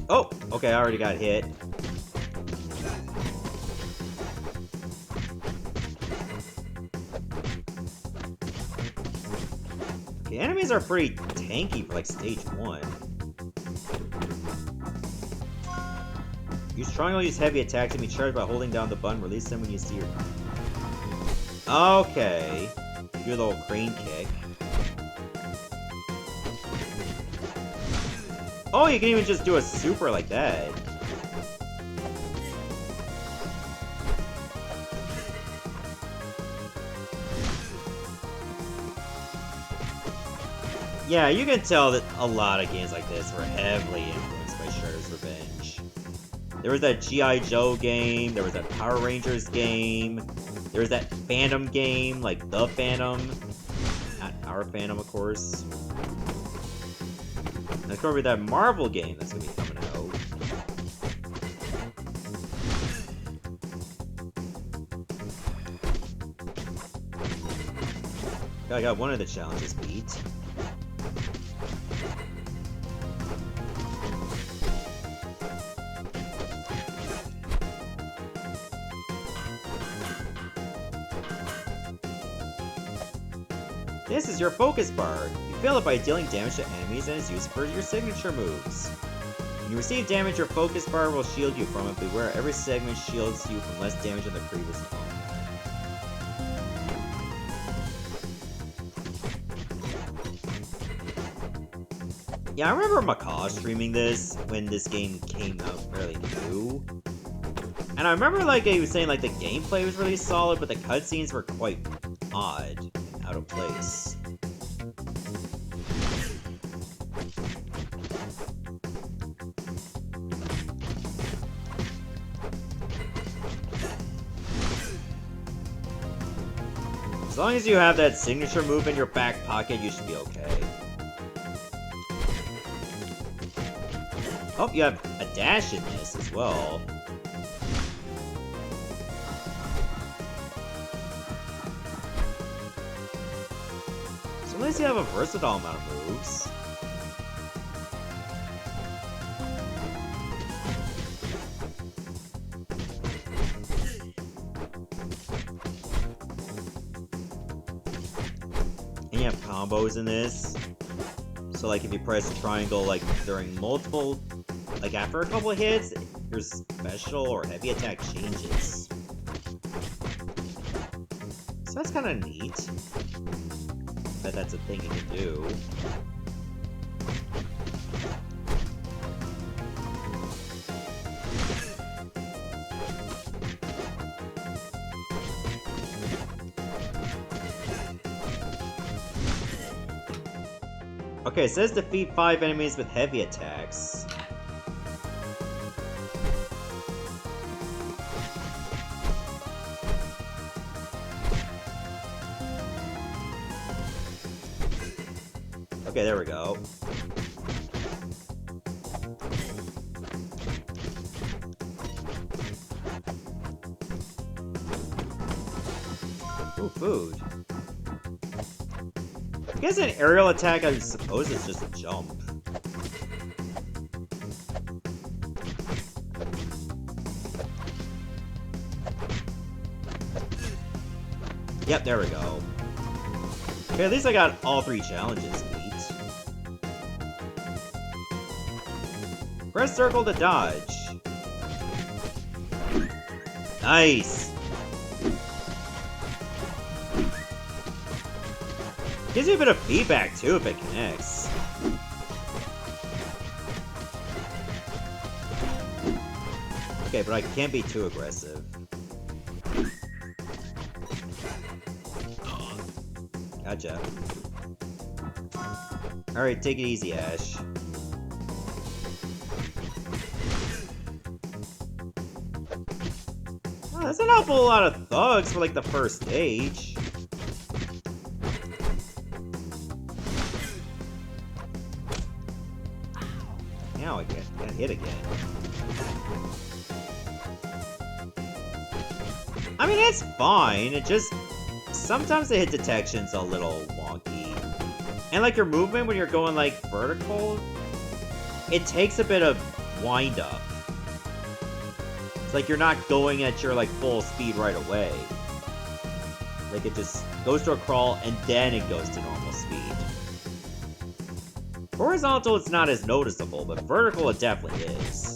Oh! Okay, I already got hit. The enemies are pretty tanky for like stage 1. Use triangle, use heavy attacks and be charged by holding down the button. Release them when you see your... Okay. Do a little crane kick. Oh, you can even just do a super like that. Yeah, you can tell that a lot of games like this were heavily influenced by Shredder's Revenge. There was that G.I. Joe game, there was that Power Rangers game, there was that Phantom game, like The Phantom. Not our Phantom, of course. And there's going to be that Marvel game that's going to be coming out. I got one of the challenges beat. This is your focus bar. You fill it by dealing damage to enemies and is used for your signature moves. When you receive damage, your focus bar will shield you from it. Beware, every segment shields you from less damage than the previous one. Yeah, I remember Macaw streaming this when this game came out fairly new. And I remember like he was saying like the gameplay was really solid, but the cutscenes were quite odd and out of place. As long as you have that signature move in your back pocket, you should be okay. Oh, you have a dash in this as well. So at least you have a versatile amount of moves. And you have combos in this. So like if you press triangle like during multiple, like after a couple of hits, your special or heavy attack changes. So that's kind of neat. That that's a thing you can do. Okay, it says defeat 5 enemies with heavy attacks. Okay, there we go. Ooh, food. I guess an aerial attack, I suppose, is just a jump. Yep, there we go. Okay, at least I got all 3 challenges beat. Press circle to dodge. Nice! Gives you a bit of feedback, too, if it connects. Okay, but I can't be too aggressive. Gotcha. Alright, take it easy, Ash. Oh, that's an awful lot of thugs for, like, the first stage. Yeah, Now I can't hit again. I mean, it's fine. It just... Sometimes the hit detection's a little wonky. And, like, your movement when you're going, like, vertical, it takes a bit of wind-up. It's like you're not going at your, like, full speed right away. Like, it just goes to a crawl, and then it goes to normal speed. Horizontal, it's not as noticeable, but vertical, it definitely is.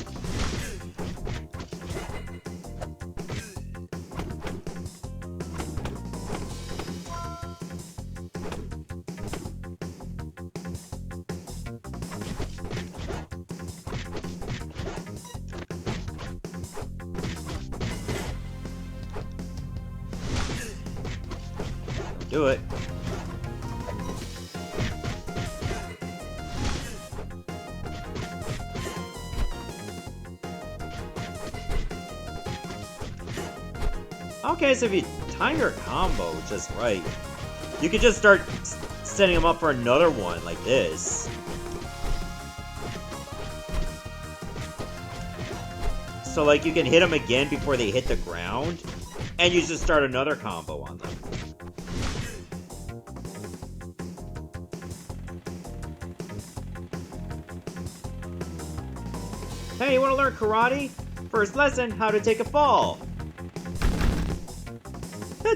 Do it. Okay, so if you time your combo just right, you could just start setting them up for another one like this. So, like, you can hit them again before they hit the ground, and you just start another combo on them. Hey, you want to learn karate? First lesson, how to take a fall.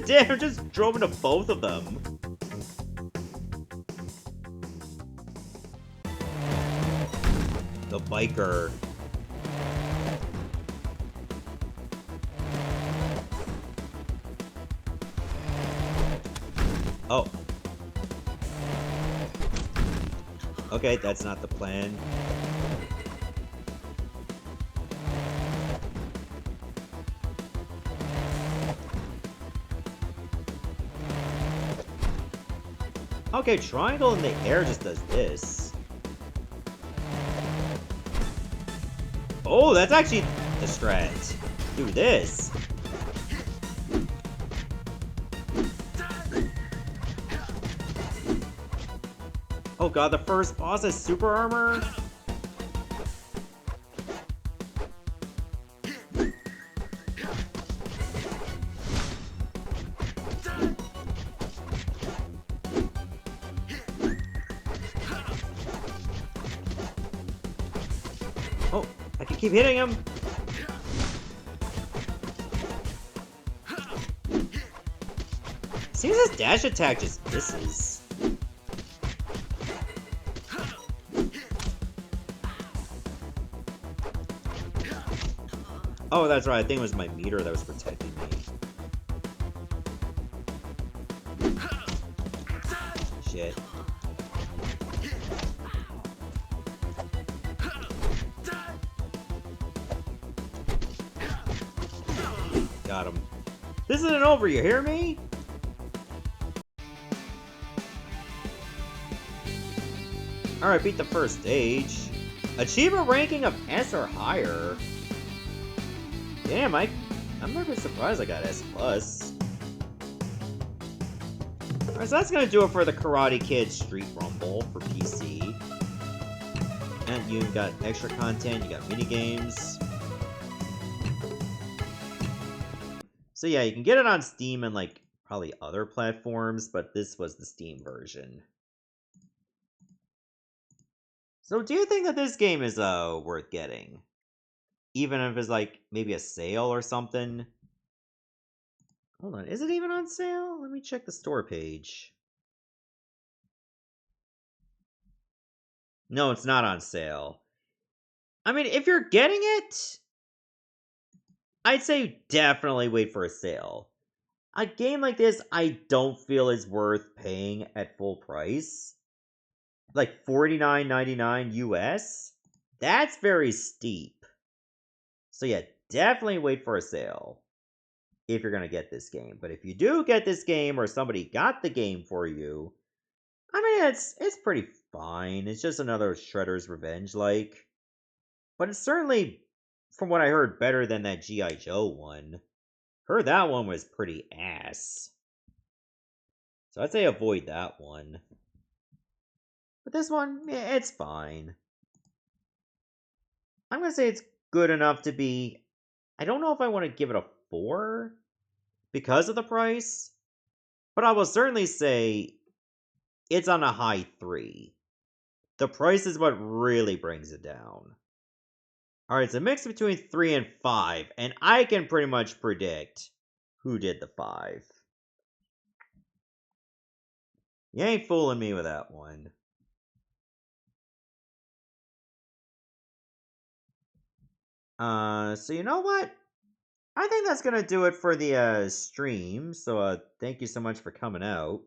Damn, just drove into both of them. The biker. Oh. Okay, that's not the plan. Okay, triangle in the air just does this. Oh, that's actually the strat. Do this. Oh god, the first boss has super armor? Oh, I can keep hitting him. Seems his dash attack just misses. Oh, that's right. I think it was my meter that was protecting me. Shit. Got him. This isn't over, you hear me? Alright, beat the first stage. Achievement ranking of S or higher. Damn, I'm not even surprised I got S+. Alright, so that's gonna do it for the Karate Kid Street Rumble for PC. And you got extra content, you got minigames. So yeah, you can get it on Steam and like probably other platforms, but this was the Steam version. So do you think that this game is worth getting? Even if it's like maybe a sale or something? Hold on, is it even on sale? Let me check the store page. No, it's not on sale. I mean, if you're getting it, I'd say definitely wait for a sale. A game like this, I don't feel is worth paying at full price. Like $49.99 US? That's very steep. So yeah, definitely wait for a sale if you're gonna get this game. But if you do get this game or somebody got the game for you, I mean, it's pretty fine. It's just another Shredder's Revenge like. But it's certainly, from what I heard, better than that G.I. Joe one. Heard that one was pretty ass. So I'd say avoid that one. But this one, yeah, it's fine. I'm gonna say it's good enough to be... I don't know if I want to give it a 4 because of the price, but I will certainly say it's on a high 3. The price is what really brings it down. Alright, it's a mix between 3 and 5, and I can pretty much predict who did the 5. You ain't fooling me with that one. So you know what? I think that's gonna do it for the stream, so thank you so much for coming out.